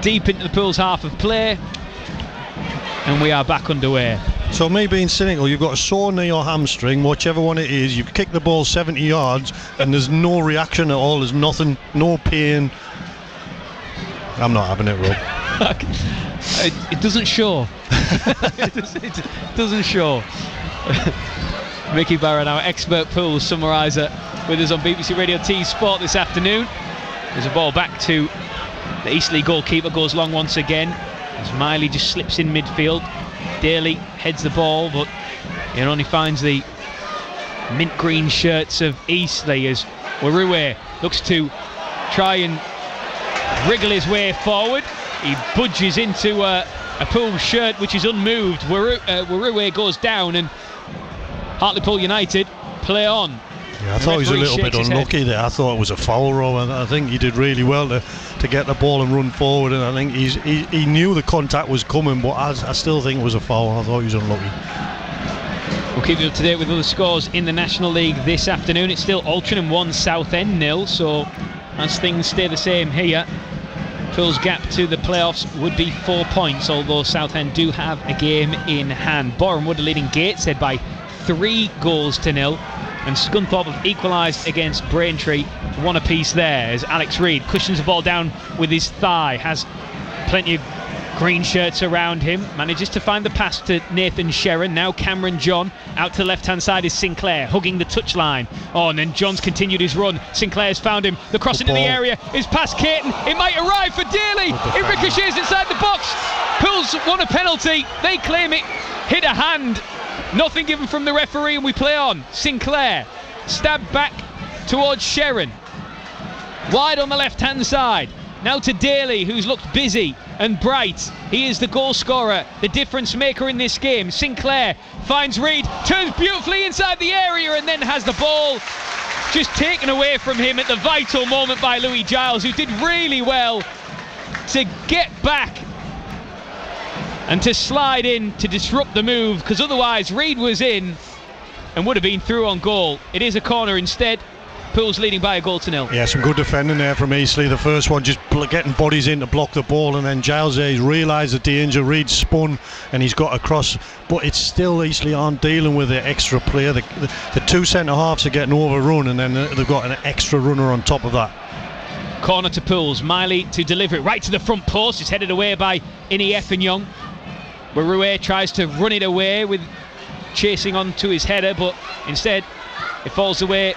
deep into the Pool's half of play, and we are back underway. So me being cynical, you've got a sore knee or hamstring, whichever one it is, you've kicked the ball 70 yards and there's no reaction at all, there's nothing, no pain. I'm not having it, Rob. It doesn't show. It doesn't show. Mickey Barron, our expert Pool summariser, with us on BBC Radio T Sport this afternoon. There's a ball back to the Eastleigh goalkeeper, goes long once again as Miley just slips in midfield. Daly heads the ball, but it only finds the mint green shirts of Eastleigh as Warue looks to try and wriggle his way forward. He budges into a Pool shirt which is unmoved. Warue goes down, and Hartlepool United play on. Yeah, I thought he was a little bit unlucky there. I thought it was a foul, Rob. I think he did really well to get the ball and run forward, and I think he knew the contact was coming, but I still think it was a foul. I thought he was unlucky. We'll keep you up to date with other scores in the National League this afternoon. It's still Altrincham 1, Southend 0, so as things stay the same here, Pool's gap to the playoffs would be 4 points, although Southend do have a game in hand. Borehamwood are leading Gateshead by 3 goals to 0, and Scunthorpe have equalised against Braintree, 1 apiece there, as Alex Reid cushions the ball down with his thigh, has plenty of green shirts around him, manages to find the pass to Nathan Sherrin. Now Cameron John, out to the left hand side is Sinclair, hugging the touchline. Oh, and then John's continued his run. Sinclair's found him, the cross into the area is past Caton, it might arrive for Daly, it ricochets inside the box. Pools won a penalty, they claim it hit a hand, nothing given from the referee, and we play on. Sinclair stabbed back towards Sherrin, wide on the left hand side. Now to Daly, who's looked busy and bright. He is the goal scorer, the difference maker in this game. Sinclair finds Reid, turns beautifully inside the area, and then has the ball just taken away from him at the vital moment by Louis Giles, who did really well to get back and to slide in to disrupt the move, because otherwise Reid was in and would have been through on goal. It is a corner instead. Pool's leading by a goal to 0. Yeah, some good defending there from Eastleigh. The first one just getting bodies in to block the ball, and then Giles there, he's realised the danger. Reid spun and he's got across, but it's still Eastleigh aren't dealing with the extra player. The 2 centre halves are getting overrun, and then they've got an extra runner on top of that. Corner to Pools, Miley to deliver it right to the front post. It's headed away by Ini Effenyoung. Warue tries to run it away with chasing on to his header, but instead it falls away.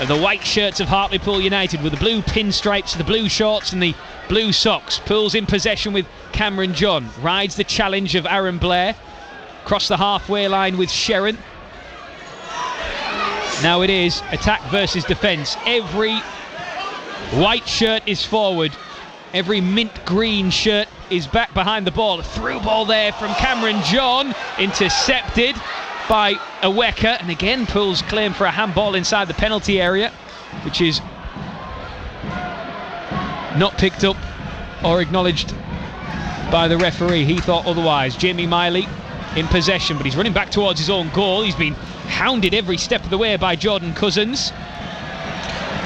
The white shirts of Hartlepool United with the blue pinstripes, the blue shorts and the blue socks. Pools in possession with Cameron John. Rides the challenge of Aaron Blair. Cross the halfway line with Sherrin. Now it is attack versus defence. Every white shirt is forward. Every mint green shirt is back behind the ball. A through ball there from Cameron John. Intercepted by Aweka, and again Pools claim for a handball inside the penalty area, which is not picked up or acknowledged by the referee. He thought otherwise. Jamie Miley in possession, but he's running back towards his own goal. He's been hounded every step of the way by Jordan Cousins.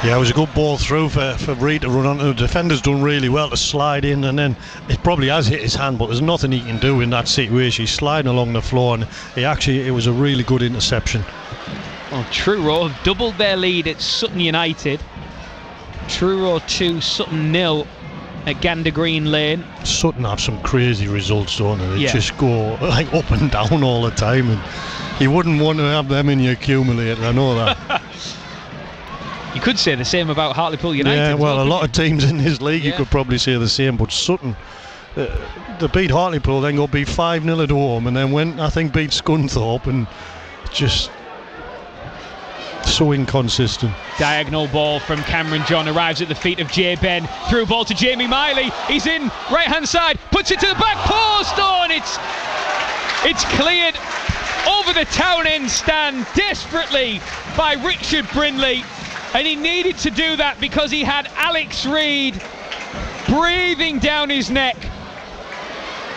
Yeah, it was a good ball through for Reid to run on. The defender's done really well to slide in, and then it probably has hit his hand, but there's nothing he can do in that situation. He's sliding along the floor, and it was a really good interception. Well, Truro have doubled their lead at Sutton United. Truro 2, Sutton 0 at Gander Green Lane. Sutton have some crazy results, don't they? They just go like up and down all the time, and You wouldn't want to have them in your accumulator, I know that. You could say the same about Hartlepool United. Yeah, well, a lot of teams in this league, you Yeah. could probably say the same, but Sutton, they beat Hartlepool, then got beat 5-0 at home, and then went, I think, beat Scunthorpe, and just so inconsistent. Diagonal ball from Cameron John arrives at the feet of Jay Ben. Through ball to Jamie Miley. He's in right hand side, puts it to the back post. Oh, and it's cleared over the town end stand desperately by Richard Brindley, and he needed to do that because he had Alex Reid breathing down his neck.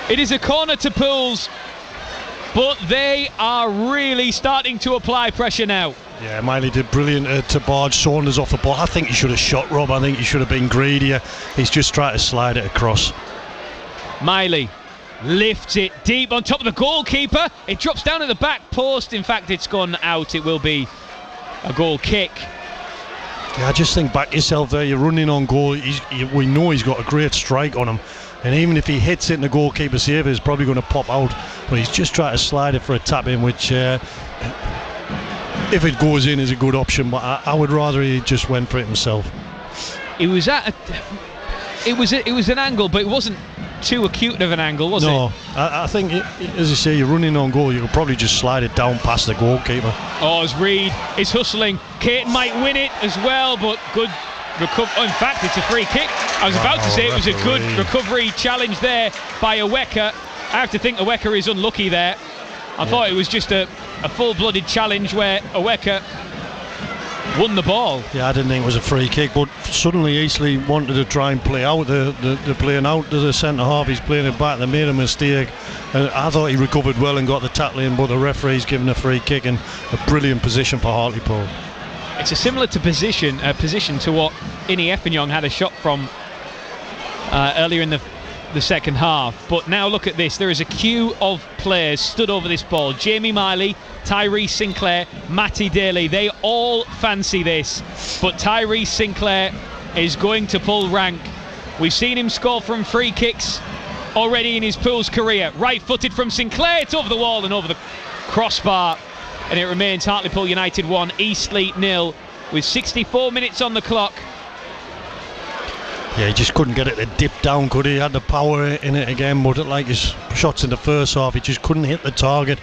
It is a corner to Pools, but they are really starting to apply pressure now. Yeah, Miley did brilliant to barge Saunders off the ball. I think he should have shot, Rob. I think he should have been greedier. He's just trying to slide it across. Miley lifts it deep on top of the goalkeeper. It drops down at the back post. In fact, it's gone out. It will be a goal kick. Yeah, I just think back yourself there. You're running on goal. We know he's got a great strike on him. And even if he hits it in the goalkeeper save, it's probably going to pop out. But he's just trying to slide it for a tap in, which... if it goes in, is a good option, but I would rather he just went for it himself. It was an angle, but it wasn't too acute of an angle, was it? No, I think, as you say, you're running on goal, you could probably just slide it down past the goalkeeper. Oh, as Reid is hustling, Caton might win it as well, but good recovery. Oh, in fact, it's a free kick. I was about to say it was a good recovery challenge there by Oweka. I have to think Oweka is unlucky there. I thought it was just a full-blooded challenge where Oweka won the ball. Yeah, I didn't think it was a free kick, but suddenly Eastleigh wanted to try and play out. They're playing out to the centre half. He's playing it back. They made a mistake. And I thought he recovered well and got the tackle in, but the referee's given a free kick and a brilliant position for Hartlepool. It's a similar to position to what Innie Effenyoung had a shot from earlier in the second half. But now look at this. There is a queue of players stood over this ball. Jamie Miley, Tyrese Sinclair, Matty Daly. They all fancy this, but Tyrese Sinclair is going to pull rank. We've seen him score from free kicks already in his Pools career. Right-footed from Sinclair. It's over the wall and over the crossbar, and it remains Hartlepool United 1, Eastleigh 0 with 64 minutes on the clock. Yeah, he just couldn't get it to dip down, could he? He had the power in it again, but like his shots in the first half, he just couldn't hit the target.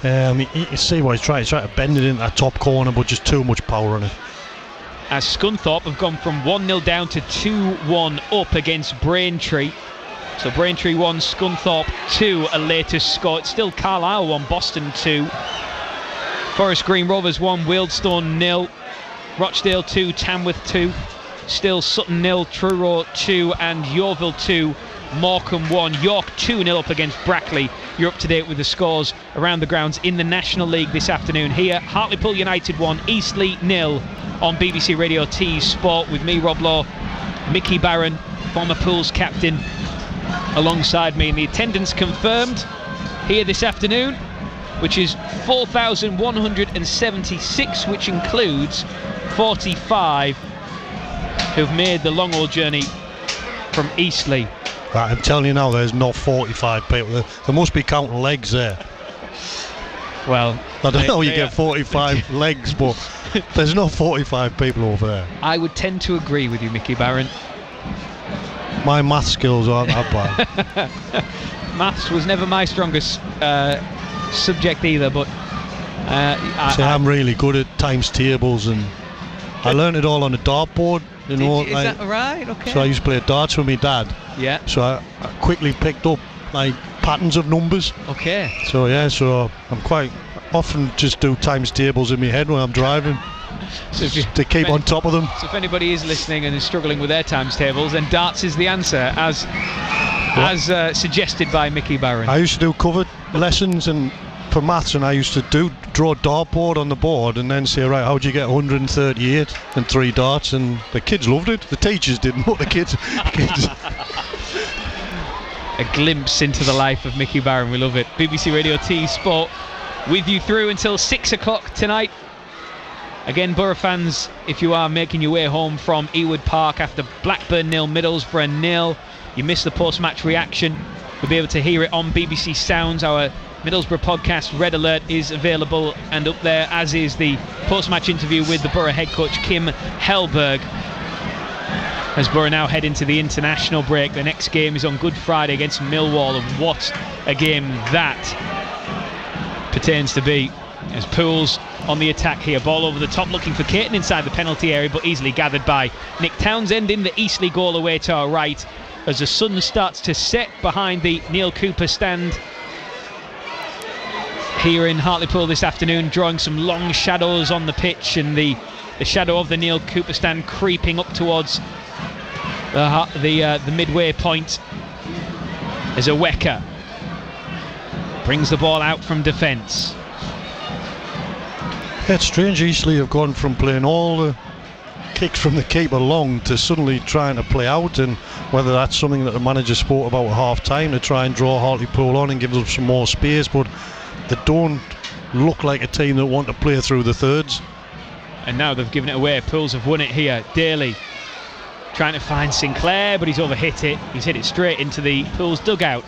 You see why he's trying to bend it in that top corner, but just too much power on it. As Scunthorpe have gone from 1-0 down to 2-1 up against Braintree. So Braintree 1, Scunthorpe 2, a latest score. It's still Carlisle 1, Boston 2. Forest Green Rovers 1, Wealdstone 0. Rochdale 2, Tamworth 2. Still Sutton 0, Truro 2, and Yeovil 2, Morecambe 1. York 2-0 up against Brackley. You're up to date with the scores around the grounds in the National League this afternoon. Here, Hartlepool United 1, Eastleigh 0 on BBC Radio T Sport with me, Rob Law, Mickey Barron, former Pools captain, alongside me. And the attendance confirmed here this afternoon, which is 4,176, which includes 45 who've made the long haul journey from Eastleigh. Right, I'm telling you now, there's not 45 people. There must be counting legs there. Well, I don't know how you get 45 legs, but there's not 45 people over there. I would tend to agree with you, Mickey Barron. My math skills aren't that bad. Maths was never my strongest subject either, but I'm really good at times tables, and I learned it all on a dartboard. You know, is that right? Okay. So I used to play darts with my dad. Yeah. So I quickly picked up like patterns of numbers. Okay. So yeah, so I'm quite often just do times tables in my head when I'm driving. So to keep on top of them. So if anybody is listening and is struggling with their times tables, then darts is the answer, as suggested by Mickey Barron. I used to do cover lessons and for maths, and I used to draw a dartboard on the board and then say, right, how'd you get 138 and 3 darts? And the kids loved it. The teachers didn't, but the kids. A glimpse into the life of Mickey Barron. We love it. BBC Radio T Sport with you through until 6 o'clock tonight. Again, Borough fans, if you are making your way home from Ewood Park after Blackburn 0, Middlesbrough 0, you missed the post-match reaction. You'll be able to hear it on BBC Sounds, our Middlesbrough podcast Red Alert is available and up there, as is the post-match interview with the Borough head coach Kim Hellberg. As Borough now head into the international break, the next game is on Good Friday against Millwall, and what a game that pertains to be. As Pools on the attack here, ball over the top looking for Caton inside the penalty area, but easily gathered by Nick Townsend in the Eastleigh goal away to our right, as the sun starts to set behind the Neil Cooper stand here in Hartlepool this afternoon, drawing some long shadows on the pitch, and the shadow of the Neil Cooper stand creeping up towards the midway point as Aweka brings the ball out from defence. It's strange, Eastleigh have gone from playing all the kicks from the keeper long to suddenly trying to play out, and whether that's something that the manager spoke about at half time to try and draw Hartlepool on and give them some more space, but they don't look like a team that want to play through the thirds. And now they've given it away. Pools have won it here. Daly trying to find Sinclair, but he's overhit it. He's hit it straight into the Pools dugout.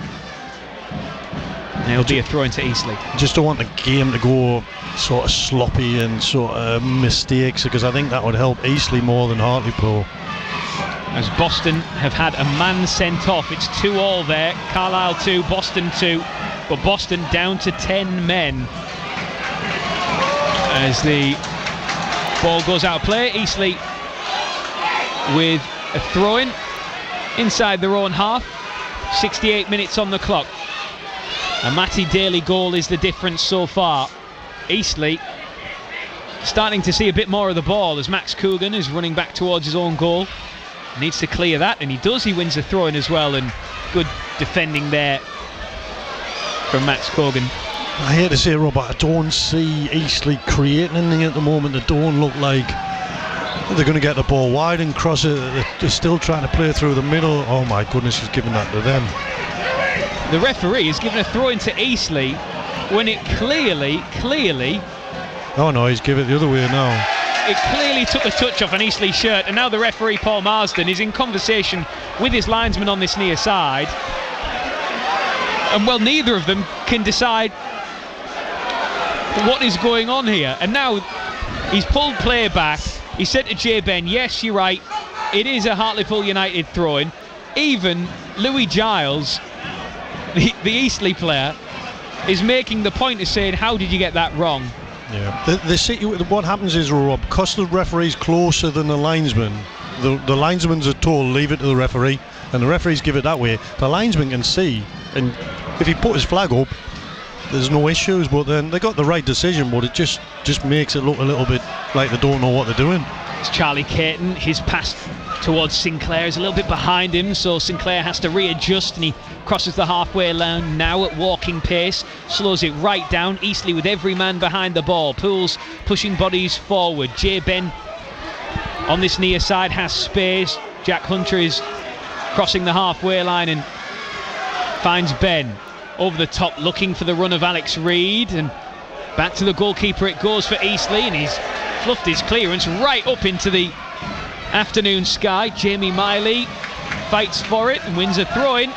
And it'll be a throw into Eastleigh. Just don't want the game to go sort of sloppy and sort of mistakes, because I think that would help Eastleigh more than Hartlepool. As Boston have had a man sent off. It's 2-2 there. Carlisle 2, Boston 2, but Boston down to 10 men as the ball goes out of play. Eastleigh with a throw-in inside their own half. 68 minutes on the clock. A Matty Daly goal is the difference so far. Eastleigh starting to see a bit more of the ball as Max Coogan is running back towards his own goal. Needs to clear that, and he does. He wins the throw-in as well, and good defending there from Max Coogan. I hate to say, Robert, I don't see Eastleigh creating anything at the moment. They don't look like they're going to get the ball wide and cross it. They're still trying to play through the middle. Oh my goodness, he's giving that to them. The referee has given a throw into Eastleigh when it clearly... Oh no, he's given it the other way now. It clearly took a touch off an Eastleigh shirt, and now the referee, Paul Marsden, is in conversation with his linesman on this near side. And well, neither of them can decide what is going on here. And now he's pulled play back. He said to Jay Ben, yes, you're right, it is a Hartlepool United throw-in. Even Louis Giles, the Eastleigh player, is making the point of saying, how did you get that wrong? Yeah. What happens is, Rob, because the referee's closer than the linesman, the linesmen are told leave it to the referee, and the referees give it that way. The linesman can see, and if he put his flag up, there's no issues. But then they got the right decision, but it just makes it look a little bit like they don't know what they're doing. It's Charlie Caton. His pass towards Sinclair is a little bit behind him, so Sinclair has to readjust, and he crosses the halfway line now at walking pace, slows it right down. Eastleigh with every man behind the ball. Pools pushing bodies forward. Jay Ben on this near side has space. Jack Hunter is crossing the halfway line and finds Ben over the top, looking for the run of Alex Reid, and back to the goalkeeper it goes for Eastleigh, and he's fluffed his clearance right up into the afternoon sky. Jamie Miley fights for it and wins a throw-in.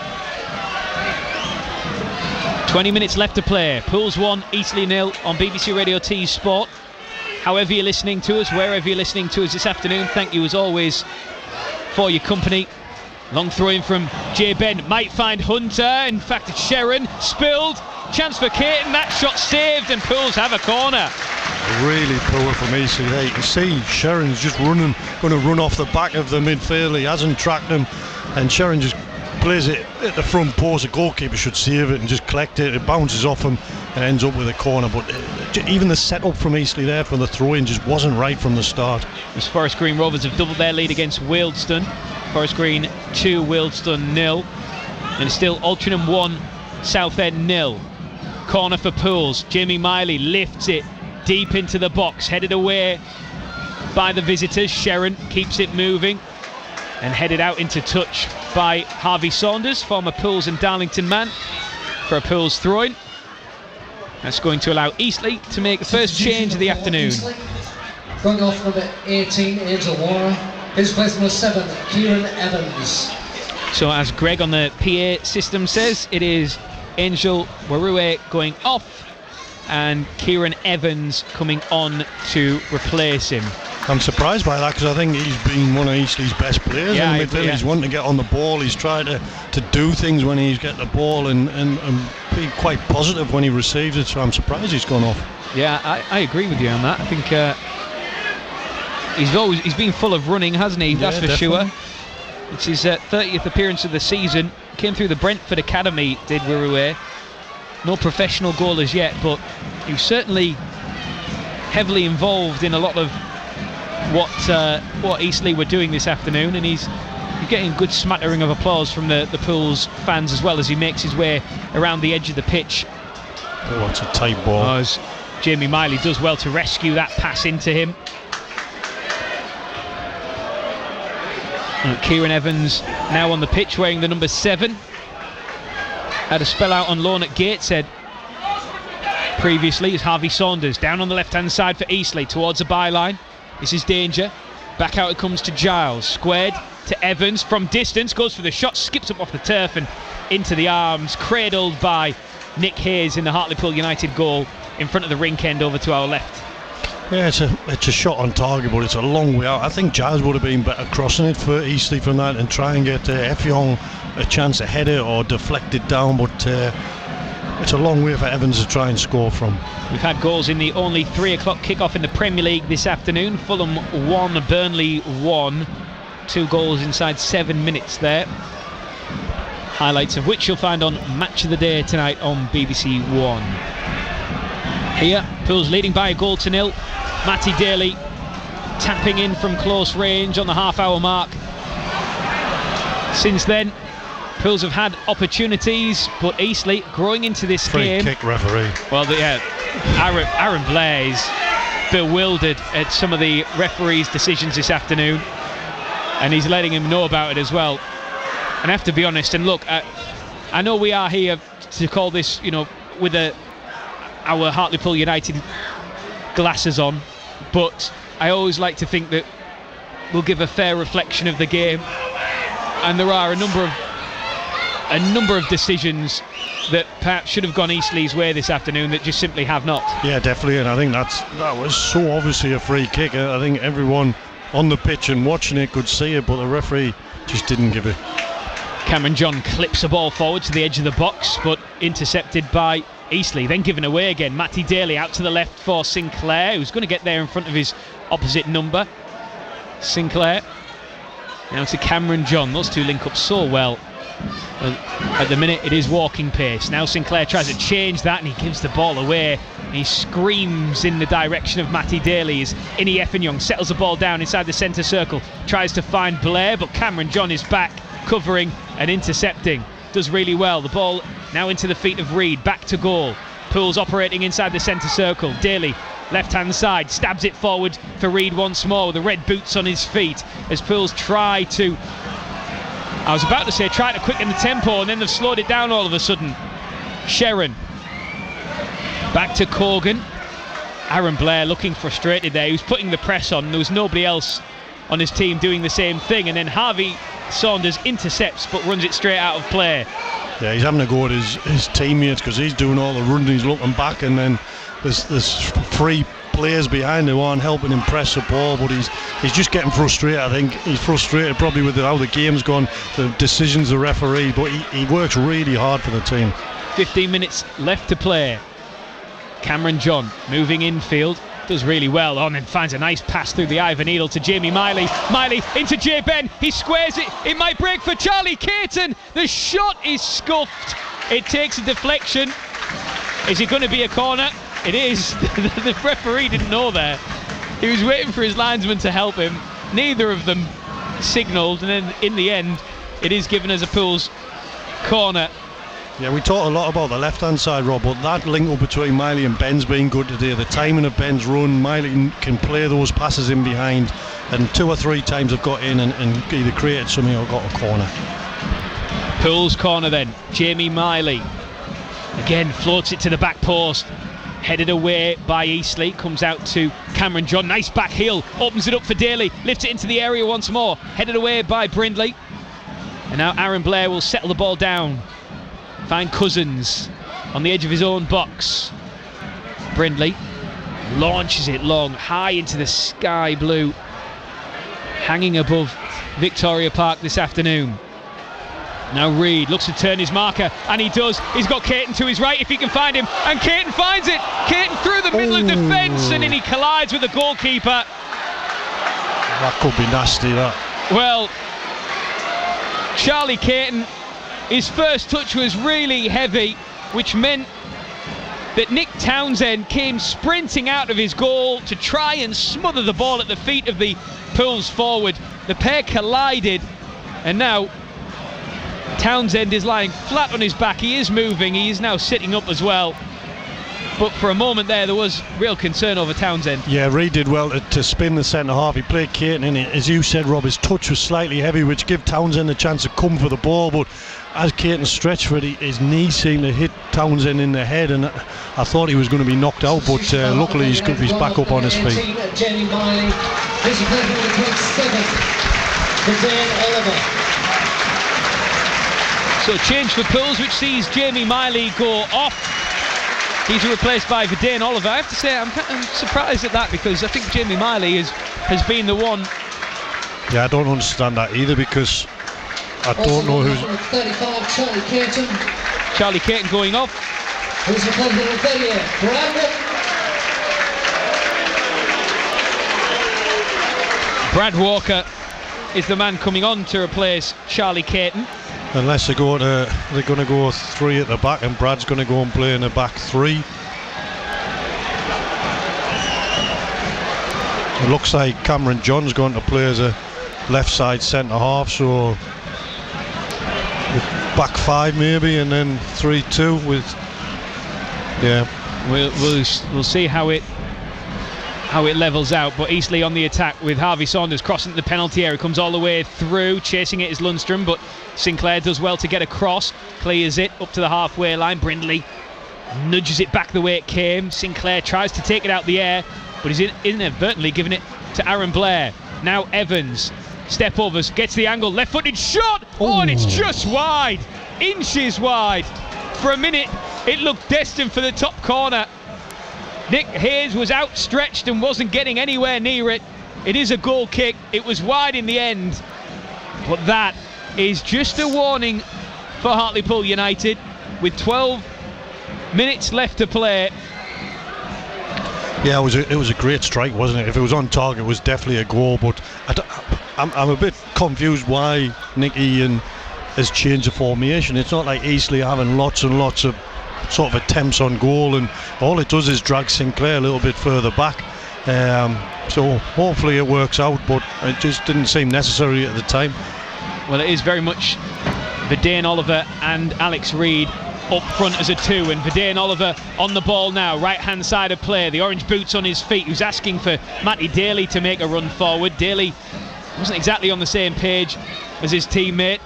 20 minutes left to play. Pools 1, Eastleigh 0 on BBC Radio T Sport. However you're listening to us, wherever you're listening to us this afternoon, thank you as always for your company. Long throw-in from Jay Ben, might find Hunter, in fact it's Sharon, spilled, chance for Caton, that shot saved, and Pools have a corner. Really poor from Eastleigh there. You can see Sharon's just going to run off the back of the midfielder. He hasn't tracked him, and Sharon just plays it at the front post. The goalkeeper should save it and just collect it. It bounces off him and ends up with a corner. But even the setup from Eastleigh there for the throw-in just wasn't right from the start. As Forest Green Rovers have doubled their lead against Wealdstone. Forest Green 2, Wealdstone 0, and it's still Altrincham 1, Southend 0. Corner for Pools. Jamie Miley lifts it deep into the box, headed away by the visitors. Sharon keeps it moving and headed out into touch by Harvey Saunders, former Pools and Darlington man, for a Pools throw-in. That's going to allow Eastleigh to make the first change of the afternoon. Going off number 18, Angel Warner. His place number 7, Kieran Evans. So as Greg on the PA system says, it is Angel Warue going off and Kieran Evans coming on to replace him. I'm surprised by that, because I think he's been one of Eastleigh's best players in the midfield. He's wanting to get on the ball, he's tried to do things when he's get the ball and be quite positive when he receives it, so I'm surprised he's gone off. Yeah, I agree with you on that. I think he's been full of running, hasn't he? That's for definitely. sure. It's his 30th appearance of the season. Came through the Brentford Academy, did Wirue. No professional goal as yet, but he was certainly heavily involved in a lot of what Eastleigh were doing this afternoon, and he's getting a good smattering of applause from the Pools fans as well as he makes his way around the edge of the pitch. Oh, it's a tight ball. As Jamie Miley does well to rescue that pass into him. And Kieran Evans now on the pitch wearing the number 7. Had a spell out on loan at Gateshead previously as Harvey Saunders down on the left hand side for Eastleigh towards the byline. This is danger. Back out it comes to Giles. Squared to Evans from distance. Goes for the shot. Skips up off the turf and into the arms. Cradled by Nick Hayes in the Hartlepool United goal in front of the rink end over to our left. Yeah, it's a shot on target, but it's a long way out. I think Giles would have been better crossing it for Eastleigh from that and try and get Effiong a chance to head it or deflect it down, but it's a long way for Evans to try and score from. We've had goals in the only 3 o'clock kickoff in the Premier League this afternoon. Fulham 1, Burnley 1. 2 goals inside 7 minutes there. Highlights of which you'll find on Match of the Day tonight on BBC One. Here, Pools leading by a goal to 0. Matty Daly tapping in from close range on the half-hour mark. Since then, Pools have had opportunities, but Eastleigh growing into this game. Free kick referee. Well, Aaron Blair is bewildered at some of the referee's decisions this afternoon, and he's letting him know about it as well. And I have to be honest, and look, I know we are here to call this, with our Hartlepool United glasses on, but I always like to think that we'll give a fair reflection of the game, and there are a number of decisions that perhaps should have gone Eastleigh's way this afternoon that just simply have not. Yeah, definitely, and I think that was so obviously a free kick. I think everyone on the pitch and watching it could see it, but the referee just didn't give it. Cameron John clips the ball forward to the edge of the box, but intercepted by Eastleigh, then given away again. Matty Daly out to the left for Sinclair, who's going to get there in front of his opposite number. Sinclair now to Cameron John. Those two link up so well. At the minute it is walking pace. Now Sinclair tries to change that and he gives the ball away. He screams in the direction of Matty Daly as Innie Effiong settles the ball down inside the centre circle, tries to find Blair, but Cameron John is back covering and intercepting. Does really well. The ball now into the feet of Reid, back to goal. Pools operating inside the centre circle. Daly left hand side, stabs it forward for Reid once more with the red boots on his feet as Pools try to quicken the tempo, and then they've slowed it down all of a sudden. Sharon back to Corgan. Aaron Blair looking frustrated there. He was putting the press on. There was nobody else on his team doing the same thing, and then Harvey Saunders intercepts but runs it straight out of play. Yeah, he's having to go at his teammates because he's doing all the running, he's looking back, and then there's 3 players behind who aren't helping him press the ball, but he's just getting frustrated. I think he's frustrated probably with how the game's gone, the decisions of the referee, but he works really hard for the team. 15 minutes left to play. Cameron John moving infield, does really well on and finds a nice pass through the eye of a needle to Jamie Miley. Miley into Jay Ben, he squares it, it might break for Charlie Caton. The shot is scuffed, it takes a deflection. Is it going to be a corner? It is. The referee didn't know there. He was waiting for his linesman to help him. Neither of them signalled, and then in the end it is given as a Pools corner. Yeah, we talked a lot about the left hand side, Rob, but that link up between Miley and Ben's been good today. The timing of Ben's run, Miley can play those passes in behind, and 2 or 3 times have got in and either created something or got a corner. Pools corner then. Jamie Miley again floats it to the back post, headed away by Eastleigh, comes out to Cameron John, nice back heel, opens it up for Daly, lifts it into the area once more, headed away by Brindley, and now Aaron Blair will settle the ball down. find Cousins on the edge of his own box. Brindley launches it long, high into the sky blue, hanging above Victoria Park this afternoon. Now Reid looks to turn his marker, and he does. He's got Caton to his right if he can find him, and Caton finds it. Caton through the middle of defence, and then he collides with the goalkeeper. That could be nasty, that. Well, Charlie Caton, his first touch was really heavy, which meant that Nick Townsend came sprinting out of his goal to try and smother the ball at the feet of the Pools forward. The pair collided, and now Townsend is lying flat on his back. He is moving, he is now sitting up as well. But for a moment there was real concern over Townsend. Yeah, Reid did well to spin the centre half. He played Caton in it. As you said, Rob, his touch was slightly heavy, which gave Townsend a chance to come for the ball. But as Caton stretched for it, his knee seemed to hit Townsend in the head, and I thought he was going to be knocked out. But luckily, he's back up on his feet. Jamie Miley, who's playing with the Great 7, Vidane Oliver. So change for Pools, which sees Jamie Miley go off. He's replaced by Vidane Oliver. I have to say, I'm surprised at that, because I think Jamie Miley has been the one. Yeah, I don't understand that either, because I don't know who's. 35, Charlie Caton. Charlie Caton going off. Who's replaced with Brad Brad Walker is the man coming on to replace Charlie Caton. Unless they're going to go 3 at the back, and Brad's going to go and play in the back 3. It looks like Cameron John's going to play as a left side centre half, so back 5 maybe, and then 3-2 with. Yeah, we'll see how it levels out. But Eastleigh on the attack with Harvey Saunders crossing the penalty area, comes all the way through, chasing it is Lundstrom, but Sinclair does well to get across, clears it up to the halfway line. Brindley nudges it back the way it came. Sinclair tries to take it out the air, but he's inadvertently giving it to Aaron Blair. Now Evans, step overs, gets the angle, left-footed shot. Oh, and it's just wide, inches wide. For a minute it looked destined for the top corner. Nick Hayes was outstretched and wasn't getting anywhere near it. It is a goal kick. It was wide in the end, but that is just a warning for Hartlepool United with 12 minutes left to play. Yeah, it was a great strike, wasn't it? If it was on target, it was definitely a goal. But I'm a bit confused why Nick Ian has changed the formation. It's not like Eastleigh having lots and lots of sort of attempts on goal, and all it does is drag Sinclair a little bit further back. So hopefully it works out, but it just didn't seem necessary at the time. Well, it is very much Vidane Oliver and Alex Reid up front as a 2, and Vidane Oliver on the ball now, right hand side of play, the orange boots on his feet, who's asking for Matty Daly to make a run forward. Daly wasn't exactly on the same page as his teammate,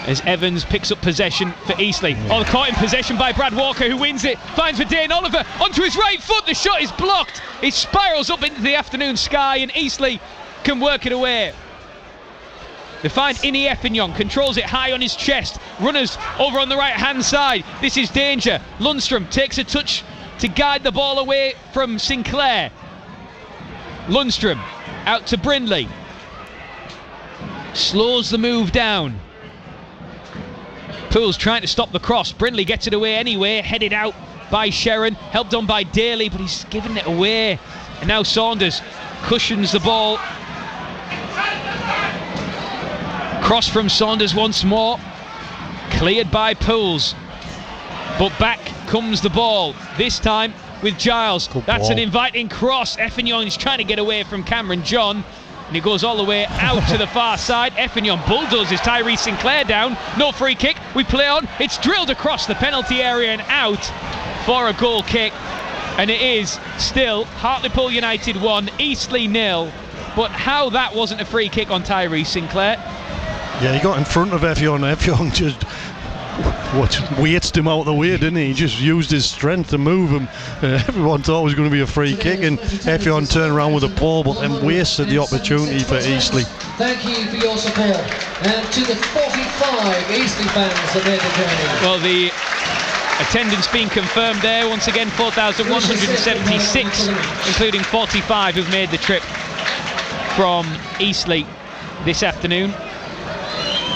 as Evans picks up possession for Eastleigh. Oh, caught in possession by Brad Walker, who wins it, finds Vidane Oliver onto his right foot. The shot is blocked. It spirals up into the afternoon sky, and Eastleigh can work it away. They find Ini Effignong, controls it high on his chest. Runners over on the right hand side. This is danger. Lundstrom takes a touch to guide the ball away from Sinclair. Lundstrom out to Brindley. Slows the move down. Pools trying to stop the cross. Brindley gets it away anyway, headed out by Sherrin, helped on by Daly, but he's given it away. And now Saunders cushions the ball. Cross from Saunders once more, cleared by Pools, but back comes the ball, this time with Giles. That's an inviting cross. Effignong is trying to get away from Cameron John, and he goes all the way out to the far side. Effignong bulldozes Tyrese Sinclair down. No free kick, we play on. It's drilled across the penalty area and out for a goal kick, and it is still Hartlepool United 1, Eastleigh 0. But how that wasn't a free kick on Tyrese Sinclair. Yeah, he got in front of Effignong. Effignong just weighted him out of the way, didn't he? He just used his strength to move him. Everyone thought it was going to be a free kick, and Effion turned around with a ball, but then wasted the opportunity for Eastleigh. Thank you for your support. And to the 45 Eastleigh fans that made the journey. Well, the attendance being confirmed there. Once again, 4,176, including 45 who've made the trip from Eastleigh this afternoon.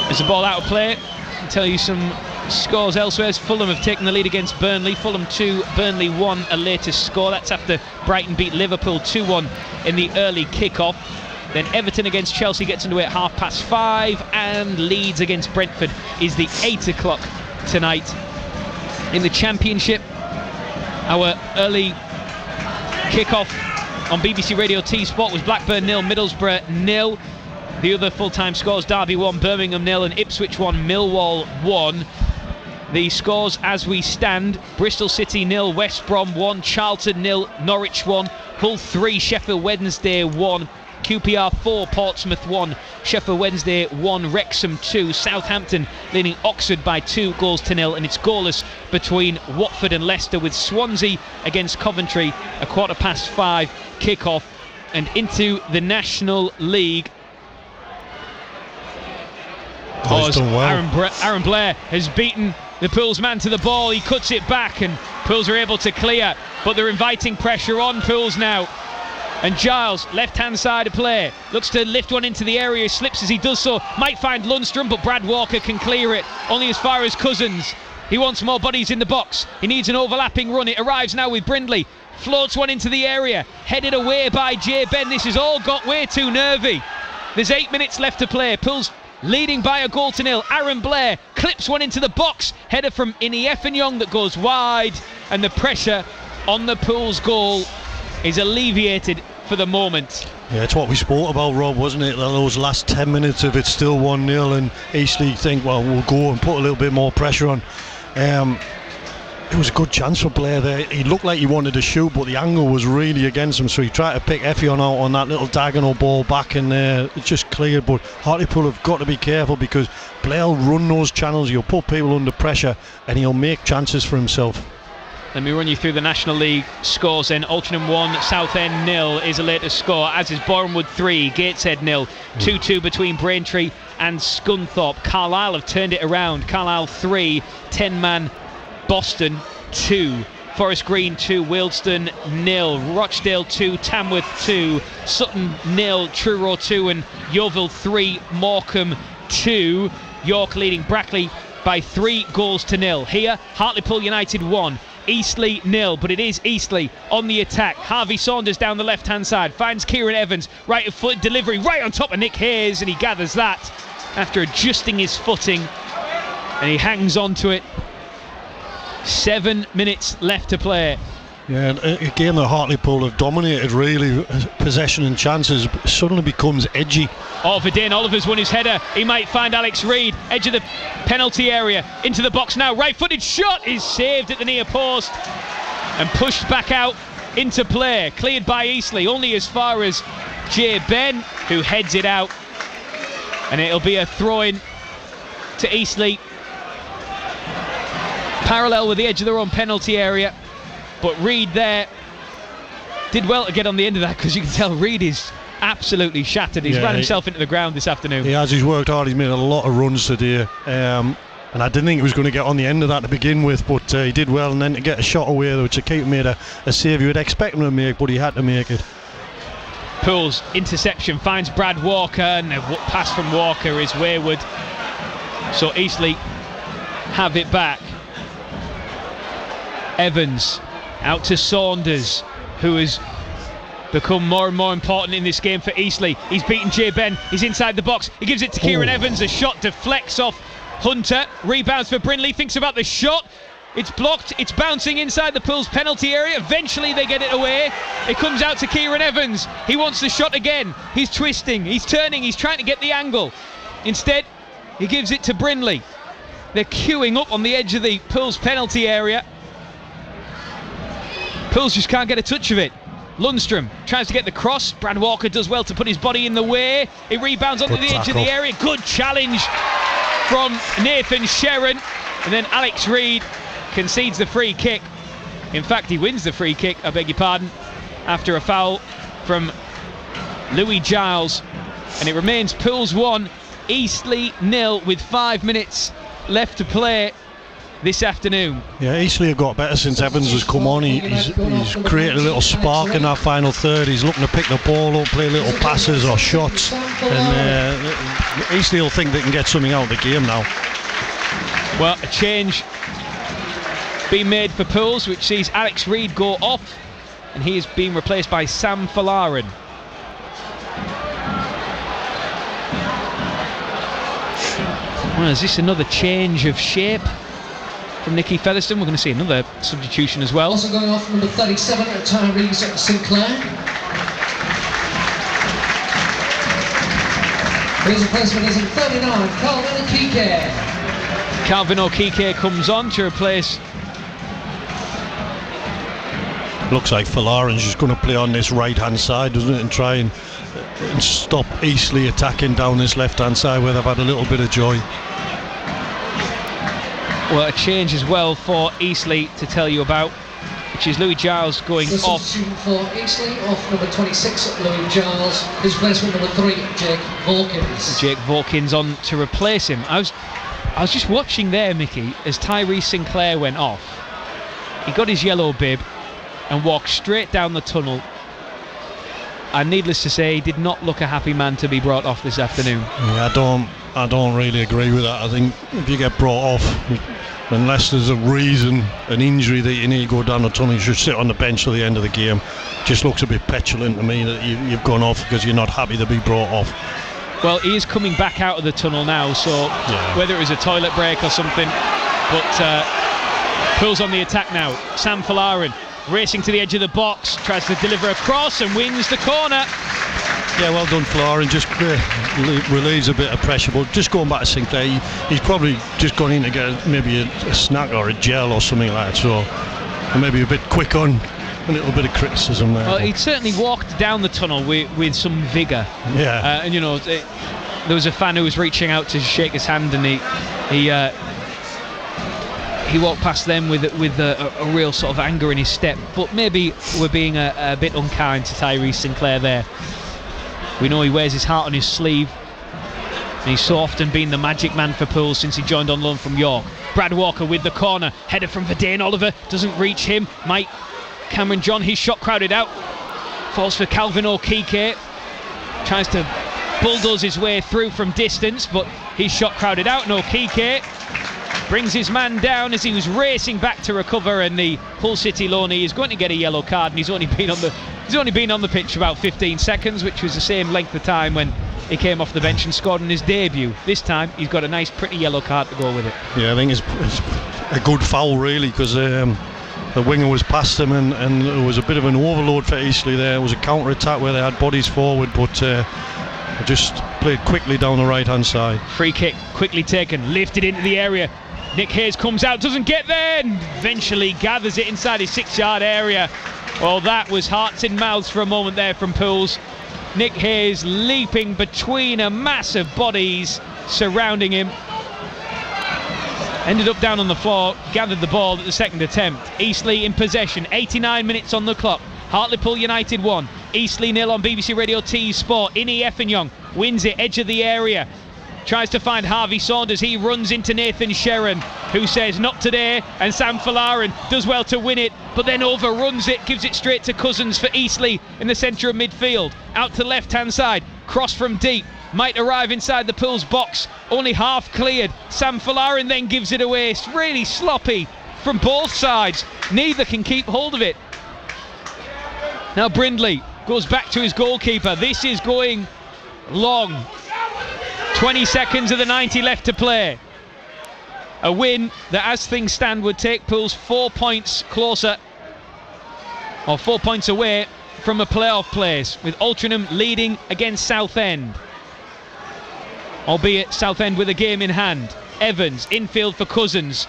There's a ball out of play. I'll tell you some scores elsewhere. Fulham have taken the lead against Burnley. Fulham 2, Burnley 1, a latest score. That's after Brighton beat Liverpool 2-1 in the early kick-off. Then Everton against Chelsea gets underway at 5:30, and Leeds against Brentford is the 8 o'clock tonight. In the Championship, our early kick-off on BBC Radio T Sport was Blackburn 0, Middlesbrough 0. The other full-time scores: Derby 1, Birmingham 0, and Ipswich 1, Millwall 1. The scores as we stand: Bristol City 0, West Brom 1, Charlton 0, Norwich 1, Hull 3, Sheffield Wednesday 1, QPR 4, Portsmouth 1, Sheffield Wednesday 1, Wrexham 2, Southampton leading Oxford by 2-0, and it's goalless between Watford and Leicester, with Swansea against Coventry a 5:15 kick-off. And into the National League, Aaron Blair has beaten the Pools man to the ball. He cuts it back and Pools are able to clear, but they're inviting pressure on Pools now. And Giles, left-hand side of play, looks to lift one into the area, slips as he does so, might find Lundstrom, but Brad Walker can clear it, only as far as Cousins. He wants more bodies in the box. He needs an overlapping run. It arrives now with Brindley, floats one into the area, headed away by Jay Ben. This has all got way too nervy. There's 8 minutes left to play. Pools leading by a 0-0. Aaron Blair clips one into the box, header from Ini Effiong that goes wide, and the pressure on the Pools goal is alleviated for the moment. Yeah, it's what we spoke about, Rob, wasn't it? Those last 10 minutes of it still 1-0, and Eastleigh think, well, we'll go and put a little bit more pressure on. It was a good chance for Blair there. He looked like he wanted to shoot, but the angle was really against him, so he tried to pick Effion out on that little diagonal ball back, and it just cleared. But Hartlepool have got to be careful, because Blair will run those channels, he'll put people under pressure, and he'll make chances for himself. Let me run you through the National League scores then. Altrincham 1, Southend 0 is the latest score, as is Bournemouth 3, Gateshead 0. 2-2 between Braintree and Scunthorpe. Carlisle have turned it around. Carlisle 3, 10-man Boston 2. Forest Green 2, Wealdstone 0, Rochdale 2, Tamworth 2, Sutton 0, Truro 2, and Yeovil 3, Morecambe 2. York leading Brackley by 3-0. Here, Hartlepool United 1, Eastleigh 0, but it is Eastleigh on the attack. Harvey Saunders down the left-hand side, finds Kieran Evans, right of foot delivery, right on top of Nick Hayes, and he gathers that after adjusting his footing, and he hangs on to it. 7 minutes left to play. Yeah, a game that Hartlepool have dominated, really, possession and chances, suddenly becomes edgy. Oh, Verdane Oliver's won his header. He might find Alex Reid, edge of the penalty area, into the box now. Right-footed shot is saved at the near post and pushed back out into play. Cleared by Eastleigh, only as far as Jay Ben, who heads it out. And it'll be a throw-in to Eastleigh, parallel with the edge of their own penalty area. But Reid there did well to get on the end of that, because you can tell Reid is absolutely shattered. He's ran himself into the ground this afternoon. He has. He's worked hard. He's made a lot of runs today, and I didn't think he was going to get on the end of that to begin with, but he did well. And then to get a shot away, which the keeper made a save you would expect him to make, but he had to make it. Pools interception finds Brad Walker, and the pass from Walker is wayward, so Eastleigh have it back. Evans out to Saunders, who has become more and more important in this game for Eastleigh. He's beaten Jay Ben, he's inside the box, he gives it to Kieran Evans, a shot deflects off Hunter, rebounds for Brindley, thinks about the shot, it's blocked, it's bouncing inside the Pools penalty area, eventually they get it away, it comes out to Kieran Evans, he wants the shot again, he's twisting, he's turning, he's trying to get the angle, instead he gives it to Brindley. They're queuing up on the edge of the Pools penalty area. Pools just can't get a touch of it. Lundstrom tries to get the cross. Brad Walker does well to put his body in the way. It rebounds onto the edge of the area. Good challenge from Nathan Sherron. And then Alex Reid concedes the free kick. In fact, he wins the free kick, I beg your pardon, after a foul from Louis Giles. And it remains Pools 1, Eastleigh 0 with 5 minutes left to play this afternoon. Yeah, Eastleigh have got better since Evans has come on. He's created a little spark in that final third. He's looking to pick the ball up, play little passes or shots, and Eastleigh will think they can get something out of the game now. Well, a change being made for Pools, which sees Alex Reid go off, and he is being replaced by Sam Falarin. Well, is this another change of shape from Nicky Featherstone? We're going to see another substitution as well. Also going off number 37 at Tyrese Sinclair. His replacement is in 39, Calvin Okike. Calvin Okike comes on to replace. Looks like Falarin's just going to play on this right hand side, doesn't it, and try and stop Eastleigh attacking down this left hand side where they've had a little bit of joy. Well, a change as well for Eastleigh to tell you about, which is Louis Giles going off. Substitution for Eastleigh, off number 26 Louis Giles. His replacement number 3 Jake Vorkins. Jake Vorkins on to replace him. I was just watching there, Mickey, as Tyrese Sinclair went off. He got his yellow bib and walked straight down the tunnel. And needless to say, he did not look a happy man to be brought off this afternoon. Yeah, I don't really agree with that. I think if you get brought off, unless there's a reason, an injury that you need to go down the tunnel, you should sit on the bench till the end of the game. Just looks a bit petulant to me that you've gone off because you're not happy to be brought off. Well, he is coming back out of the tunnel now, so whether it was a toilet break or something, but Pools on the attack now. Sam Falarin racing to the edge of the box, tries to deliver a cross and wins the corner. Yeah, well done, Falarin. Just relieves a bit of pressure, but just going back to Sinclair, he's probably just gone in to get maybe a snack or a gel or something like that, so maybe a bit quick on. A little bit of criticism there. Well, he'd certainly walked down the tunnel with some vigour. Yeah. And you know, there was a fan who was reaching out to shake his hand, and he walked past them with a real sort of anger in his step. But maybe we're being a bit unkind to Tyrese Sinclair there. We know he wears his heart on his sleeve, and he's so often been the magic man for Pools since he joined on loan from York. Brad Walker with the corner, header from Verdane Oliver, doesn't reach him. Mike Cameron John, his shot crowded out, falls for Calvin Okike, tries to bulldoze his way through from distance, but his shot crowded out, and Okike brings his man down as he was racing back to recover, and the Hull City loanee is going to get a yellow card, and he's only been on the pitch about 15 seconds, which was the same length of time when he came off the bench and scored in his debut. This time he's got a nice pretty yellow card to go with it. Yeah, I think it's a good foul really, because the winger was past him, and there was a bit of an overload for Eastleigh there. It was a counter attack where they had bodies forward, but just played quickly down the right hand side. Free kick quickly taken, lifted into the area. Nick Hayes comes out, doesn't get there, and eventually gathers it inside his 6-yard area. Well, that was hearts in mouths for a moment there from Pools. Nick Hayes leaping between a mass of bodies surrounding him. Ended up down on the floor, gathered the ball at the second attempt. Eastleigh in possession, 89 minutes on the clock. Hartlepool United 1, Eastleigh 0 on BBC Radio T Sport. Inni Effenyoung wins it, edge of the area. Tries to find Harvey Saunders, he runs into Nathan Sherron, who says not today, and Sam Falarin does well to win it, but then overruns it, gives it straight to Cousins for Eastleigh in the centre of midfield. Out to left hand side, cross from deep, might arrive inside the Pools box, only half cleared. Sam Falarin then gives it away. It's really sloppy from both sides, neither can keep hold of it. Now Brindley goes back to his goalkeeper. This is going long. 20 seconds of the 90 left to play. A win that, as things stand, would take Pools 4 points closer, or 4 points away from a playoff place, with Altrincham leading against Southend, albeit Southend with a game in hand. Evans infield for Cousins.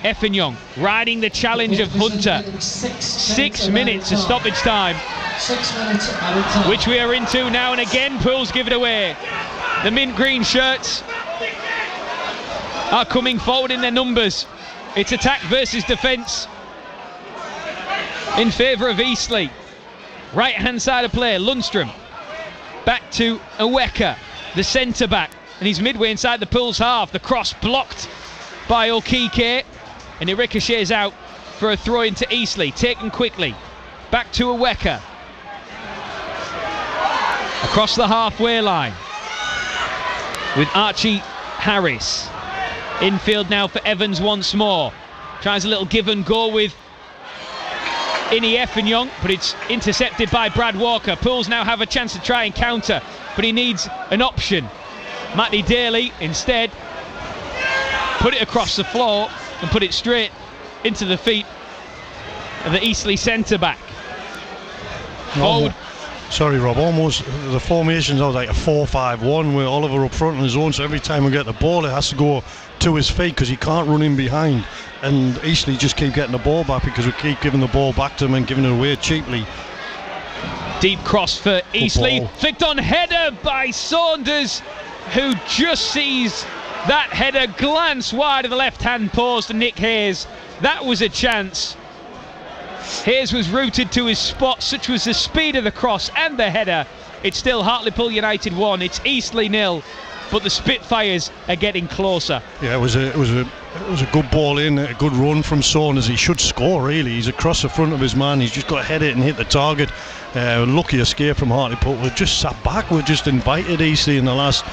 Effenyoung riding the challenge of Hunter. 6 minutes of stoppage time, 6 minutes added time, which we are into now, and again Pools give it away. The mint green shirts are coming forward in their numbers. It's attack versus defence in favour of Eastleigh. Right hand side of play, Lundstrom back to Aweka, the centre back, and he's midway inside the Pools half. The cross blocked by Okike, and it ricochets out for a throw into Eastleigh, taken quickly. Back to Aweka, across the halfway line with Archie Harris. Infield now for Evans once more. Tries a little give and go with Ini Effenyoung, but it's intercepted by Brad Walker. Pools now have a chance to try and counter, but he needs an option. Matty Daly instead put it across the floor and put it straight into the feet of the Eastleigh centre-back. Forward. Sorry, Rob, almost the formations are like a 4-5-1 with Oliver up front on his own, so every time we get the ball it has to go to his feet because he can't run in behind, and Eastleigh just keep getting the ball back because we keep giving the ball back to him and giving it away cheaply. Deep cross for Eastleigh, flicked on header by Saunders, who just sees that header glance wide of the left hand post, and Nick Hayes. That was a chance. Hayes was rooted to his spot, such was the speed of the cross and the header. It's still Hartlepool United 1, it's Eastleigh 0, but the Spitfires are getting closer. Yeah, it was a good ball in, a good run from Saunders. He should score really. He's across the front of his man. He's just got to head it and hit the target. Lucky escape from Hartlepool. We've just sat back. We've just invited Eastleigh in the last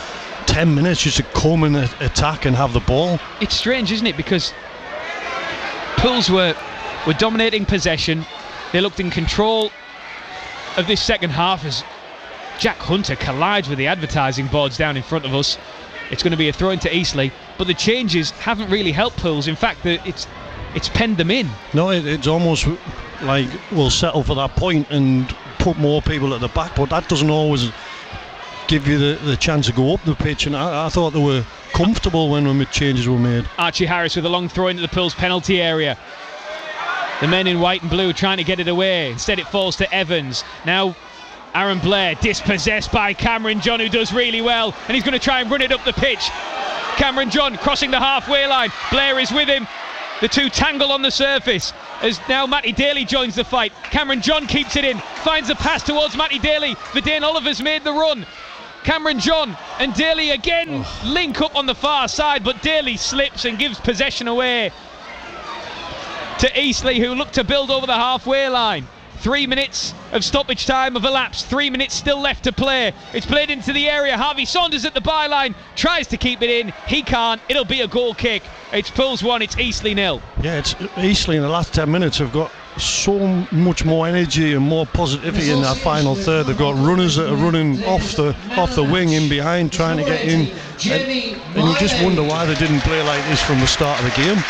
10 minutes just to come and attack and have the ball. It's strange, isn't it? Because Pools were dominating possession. They looked in control of this second half as Jack Hunter collides with the advertising boards down in front of us. It's going to be a throw into Eastleigh, but the changes haven't really helped Pools. In fact, it's penned them in. No, it's almost like we'll settle for that point and put more people at the back, but that doesn't always give you the chance to go up the pitch, and I thought they were comfortable when the changes were made. Archie Harris with a long throw into the Pools penalty area. The men in white and blue trying to get it away. Instead it falls to Evans. Now Aaron Blair dispossessed by Cameron John, who does really well, and he's going to try and run it up the pitch. Cameron John crossing the halfway line. Blair is with him. The two tangle on the surface as now Matty Daly joins the fight. Cameron John keeps it in, finds a pass towards Matty Daly. Verdane Oliver's made the run. Cameron John and Daly again link up on the far side, but Daly slips and gives possession away to Eastleigh, who look to build over the halfway line. 3 minutes of stoppage time have elapsed. 3 minutes still left to play. It's played into the area. Harvey Saunders at the byline tries to keep it in. He can't. It'll be a goal kick. It's Pools 1, it's Eastleigh 0. Yeah, it's Eastleigh in the last 10 minutes have got so much more energy and more positivity in that final third. They've got runners that are running off the wing in behind, trying to get in, and you just wonder why they didn't play like this from the start of the game.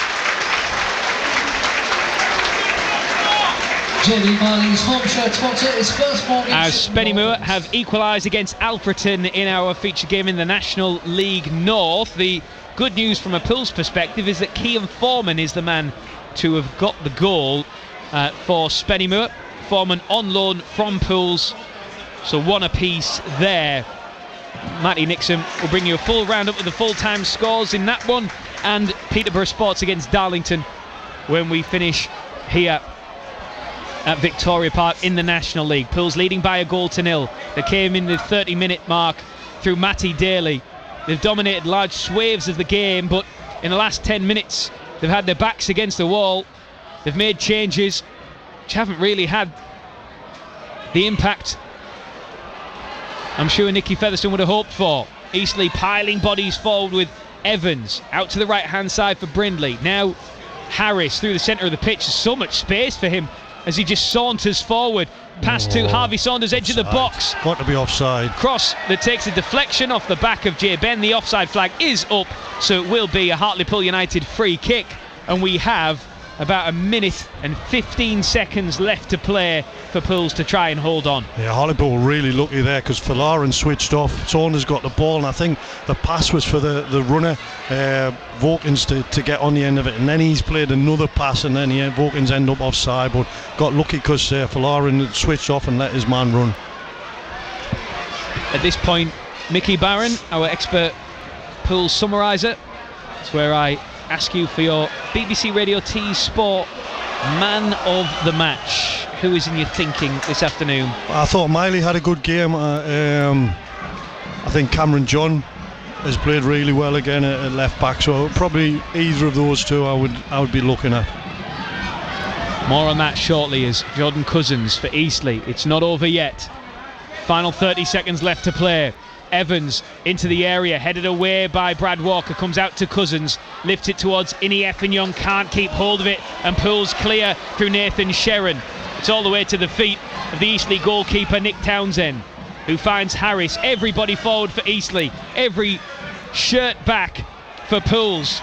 As Spennymoor have equalised against Alfreton in our feature game in the National League North, the good news from a Pools perspective is that Cian Foreman is the man to have got the goal for Spennymoor. Foreman on loan from Pools, so one apiece there. Matty Nixon will bring you a full roundup of the full-time scores in that one, and Peterborough Sports against Darlington when we finish here at Victoria Park in the National League. Pools leading by 1-0. They came in the 30-minute mark through Matty Daly. They've dominated large swathes of the game, but in the last 10 minutes they've had their backs against the wall. They've made changes which haven't really had the impact I'm sure Nicky Featherstone would have hoped for. Eastleigh piling bodies forward with Evans out to the right hand side for Brindley. Now Harris through the centre of the pitch. There's so much space for him as he just saunters forward. Pass to Harvey Saunders, edge of the box. Got to be offside. Cross that takes a deflection off the back of Jay Ben. The offside flag is up, so it will be a Hartlepool United free kick. And we have about 1 minute and 15 seconds left to play for Pools to try and hold on. Yeah, Hartlepool really lucky there because Falarin switched off. Saunders got the ball, and I think the pass was for the runner, Vokins, to get on the end of it, and then he's played another pass, and then Vokins end up offside, but got lucky because Falarin switched off and let his man run. At this point, Mickey Barron, our expert Pools summariser, It's where I ask you for your BBC Radio T Sport man of the match. Who is in your thinking this afternoon? I thought Miley had a good game. I think Cameron John has played really well again at left back, so probably either of those two I would be looking at. More on that shortly as Jordan Cousins for Eastleigh. It's not over yet. Final 30 seconds left to play. Evans into the area, headed away by Brad Walker, comes out to Cousins, lifts it towards Innie Effinyoung, can't keep hold of it and pulls clear through Nathan Sherrin. It's all the way to the feet of the Eastleigh goalkeeper Nick Townsend, who finds Harris. Everybody forward for Eastleigh, every shirt back for Pools.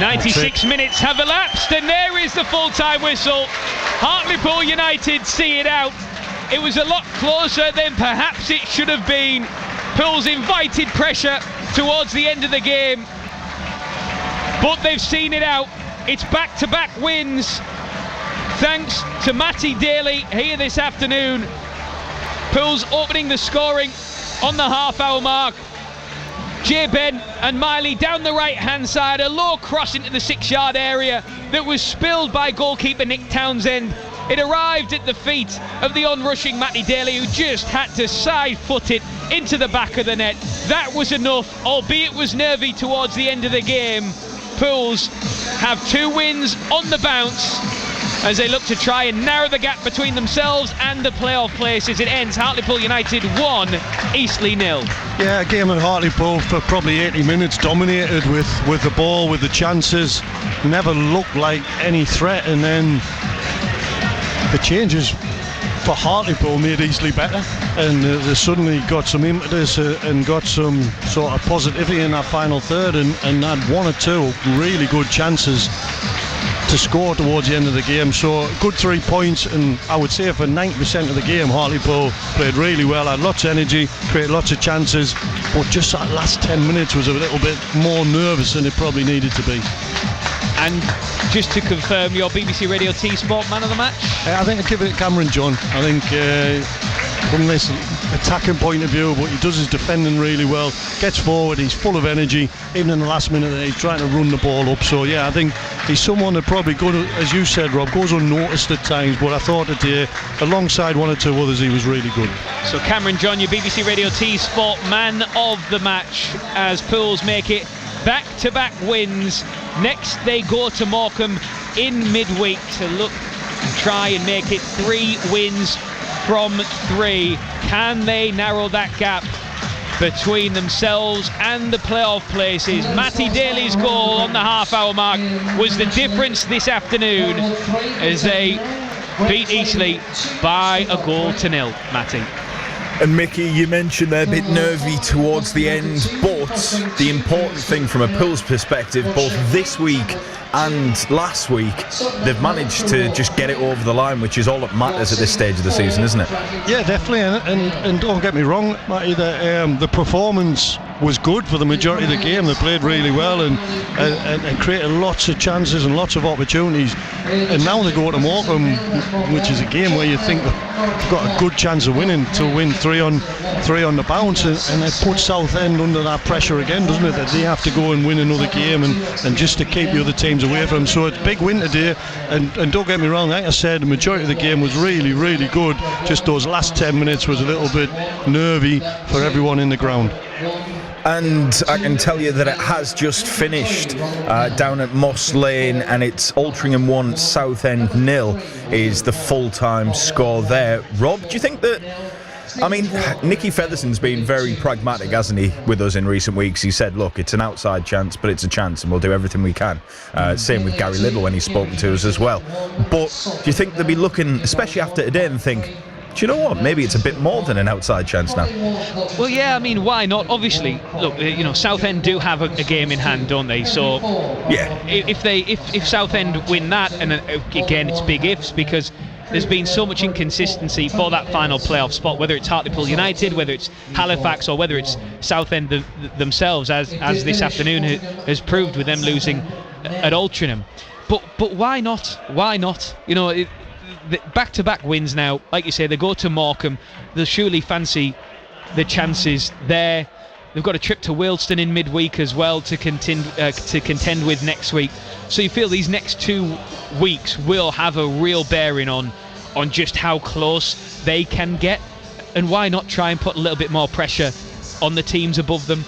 96 minutes have elapsed and there is the full-time whistle. Hartlepool United see it out. It was a lot closer than perhaps it should have been. Pools invited pressure towards the end of the game, but they've seen it out. It's back-to-back wins thanks to Matty Daly here this afternoon. Pools opening the scoring on the half-hour mark. Jay Ben and Miley down the right-hand side, a low cross into the 6-yard area that was spilled by goalkeeper Nick Townsend. It arrived at the feet of the onrushing Matty Daly, who just had to side-foot it into the back of the net. That was enough, albeit was nervy towards the end of the game. Pools have 2 wins on the bounce as they look to try and narrow the gap between themselves and the playoff places. It ends Hartlepool United 1, Eastleigh 0. Yeah, a game at Hartlepool for probably 80 minutes, dominated with the ball, with the chances, never looked like any threat, and then the changes for Hartlepool made Eastleigh better, and they suddenly got some impetus and got some sort of positivity in that final third, and had 1 or 2 really good chances to score towards the end of the game. So good 3 points, and I would say for 90% of the game Hartlepool played really well, had lots of energy, created lots of chances, but just that last 10 minutes was a little bit more nervous than it probably needed to be. And just to confirm, your BBC Radio T Sport man of the match? I think I'd give it to Cameron John. I think from this attacking point of view, what he does is defending really well, gets forward, he's full of energy, even in the last minute he's trying to run the ball up. So yeah, I think he's someone that probably, as you said, Rob, goes unnoticed at times, but I thought that alongside 1 or 2 others he was really good. So Cameron John, your BBC Radio T Sport man of the match, as Pools make it back-to-back wins. Next they go to Morecambe in midweek to look and try and make it 3 wins from 3. Can they narrow that gap between themselves and the playoff places? Matty Daly's goal on the half-hour mark was the difference this afternoon as they beat Eastleigh by a 1-0. Matty. And Mickey, you mentioned they're a bit nervy towards the end, but the important thing from a Pools perspective, both this week and last week, they've managed to just get it over the line, which is all that matters at this stage of the season, isn't it? Yeah, definitely, and don't get me wrong, Matty, the performance was good for the majority of the game. They played really well and created lots of chances and lots of opportunities, and now they go to Morecambe, which is a game where you think they've got a good chance of winning, to win 3 on the bounce, and it puts Southend under that pressure again, doesn't it, that they have to go and win another game and just to keep the other teams away from them. So it's a big win today, and don't get me wrong, like I said, the majority of the game was really, really good. Just those last 10 minutes was a little bit nervy for everyone in the ground. And I can tell you that it has just finished down at Moss Lane, and it's Altrincham 1, Southend 0 is the full-time score there. Rob, do you think that, I mean, Nicky Featherston's been very pragmatic, hasn't he, with us in recent weeks? He said, look, it's an outside chance, but it's a chance, and we'll do everything we can. Same with Gary Little when he's spoken to us as well. But do you think they'll be looking, especially after today, and think, do you know what? Maybe it's a bit more than an outside chance now. Well, yeah, I mean, why not? Obviously, look, Southend do have a game in hand, don't they? So, yeah, if Southend win that, and again, it's big ifs, because there's been so much inconsistency for that final playoff spot, whether it's Hartlepool United, whether it's Halifax, or whether it's Southend themselves, as this afternoon has proved with them losing at Altrincham. But why not? Why not? Back-to-back wins now, like you say, they go to Morecambe, they'll surely fancy the chances there. They've got a trip to Wealdstone in midweek as well to contend with next week. So you feel these next 2 weeks will have a real bearing on just how close they can get, and why not try and put a little bit more pressure on the teams above them,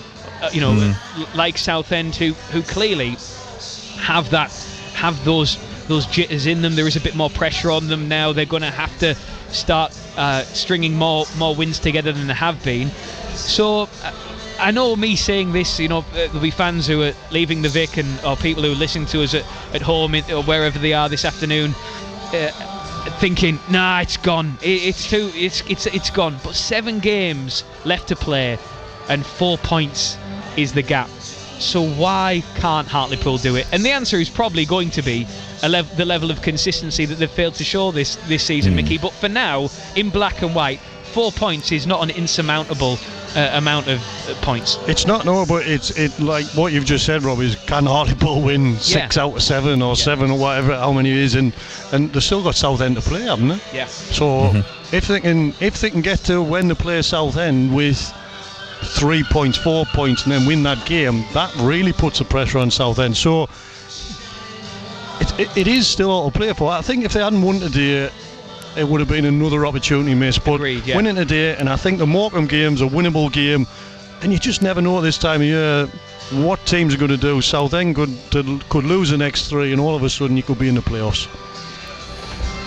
like Southend, who clearly have those jitters in them. There is a bit more pressure on them now. They're going to have to start stringing more wins together than they have been. So I know me saying this, there'll be fans who are leaving the Vic or people who are listening to us at home or wherever they are this afternoon, thinking, nah, it's gone. It's gone. But 7 games left to play, and 4 points is the gap. So why can't Hartlepool do it? And the answer is probably going to be the level of consistency that they've failed to show this season, Mickey. But for now, in black and white, 4 points is not an insurmountable amount of points. It's not, no, but it like what you've just said, Rob, is can Hartlepool win 6 out of 7 or 7 or whatever, how many it is, and they've still got Southend to play, haven't they? Yeah. So if they can get to when they play Southend with 3 points, 4 points, and then win that game, that really puts the pressure on Southend. So it is still all to play for. I think if they hadn't won today, it would have been another opportunity missed. But winning today, and I think the Morecambe game's a winnable game, and you just never know at this time of year what teams are going to do. Southend could lose the next 3, and all of a sudden you could be in the playoffs.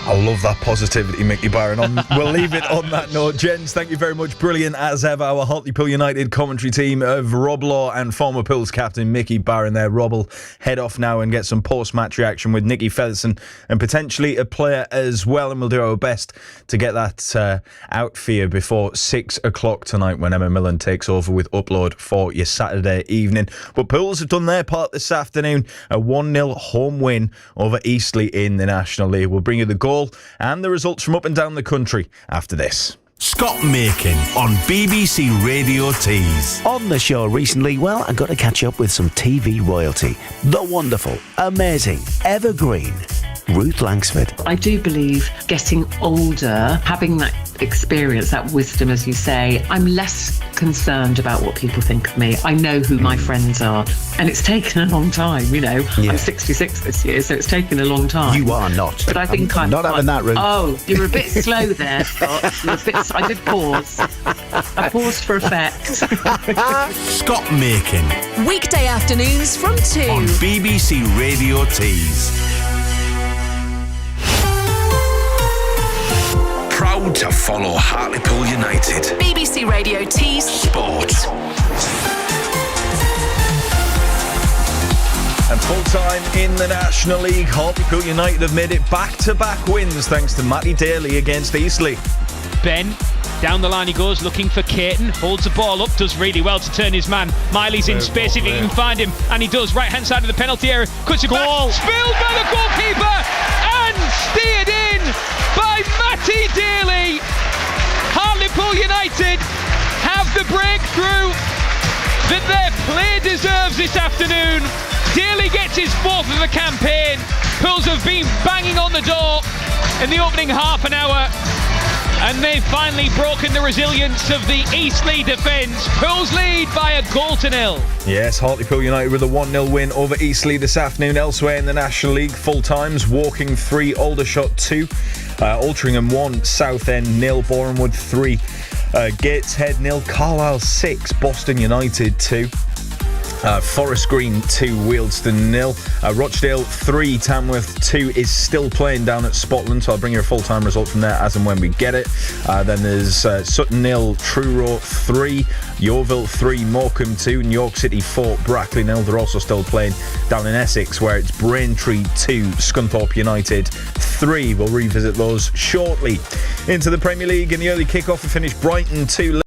I love that positivity, Mickey Byron. We'll leave it on that note. Gents, thank you very much. Brilliant as ever. Our Hartlepool United commentary team of Rob Law and former Pools captain Mickey Byron there. Rob will head off now and get some post-match reaction with Nicky Featherson and potentially a player as well. And we'll do our best to get that out for you before 6 o'clock tonight when Emma Millen takes over with Upload for your Saturday evening. But Pools have done their part this afternoon. A 1-0 home win over Eastleigh in the National League. We'll bring you the goal and the results from up and down the country after this. Scott Makin on BBC Radio Tees. On the show recently, well, I got to catch up with some TV royalty. The wonderful, amazing, evergreen Ruth Langsford. I do believe getting older, having that experience, that wisdom, as you say, I'm less concerned about what people think of me. I know who my friends are, and it's taken a long time, I'm 66 this year, so it's taken a long time. You are not. But I think I'm not having that, Ruth. Oh, you're a bit slow there, Scott. I did pause. I paused for effect. Scott Makin. Weekday afternoons from 2 on BBC Radio Tees. Proud to follow Hartlepool United. BBC Radio Tees Sport. And full-time in the National League, Hartlepool United have made it back-to-back wins thanks to Matty Daly against Eastleigh. Ben, down the line he goes, looking for Caton, holds the ball up, does really well to turn his man. Miley's in space if he can find him, and he does. Right-hand side of the penalty area, cuts it back, spilled by the goalkeeper, and steered in by Matty Daly. Hartlepool United have the breakthrough that their play deserves this afternoon. Daly gets his 4th of the campaign. Pools have been banging on the door in the opening half an hour, and they've finally broken the resilience of the Eastleigh defence. Pools lead by a 1-0. Yes, Hartlepool United with a 1-0 win over Eastleigh this afternoon. Elsewhere in the National League, full times, Woking 3, Aldershot 2, Altrincham 1, Southend 0, Bournemouth 3, Gateshead 0, Carlisle 6, Boston United 2. Forest Green 2, Wealdstone 0. Rochdale 3, Tamworth 2 is still playing down at Spotland, so I'll bring you a full-time result from there as and when we get it. Then there's Sutton 0, Truro 3, Yeovil 3, Morecambe 2, New York City 4, Brackley 0. They're also still playing down in Essex, where it's Braintree 2, Scunthorpe United 3. We'll revisit those shortly. Into the Premier League in the early kick-off, we finished Brighton 2.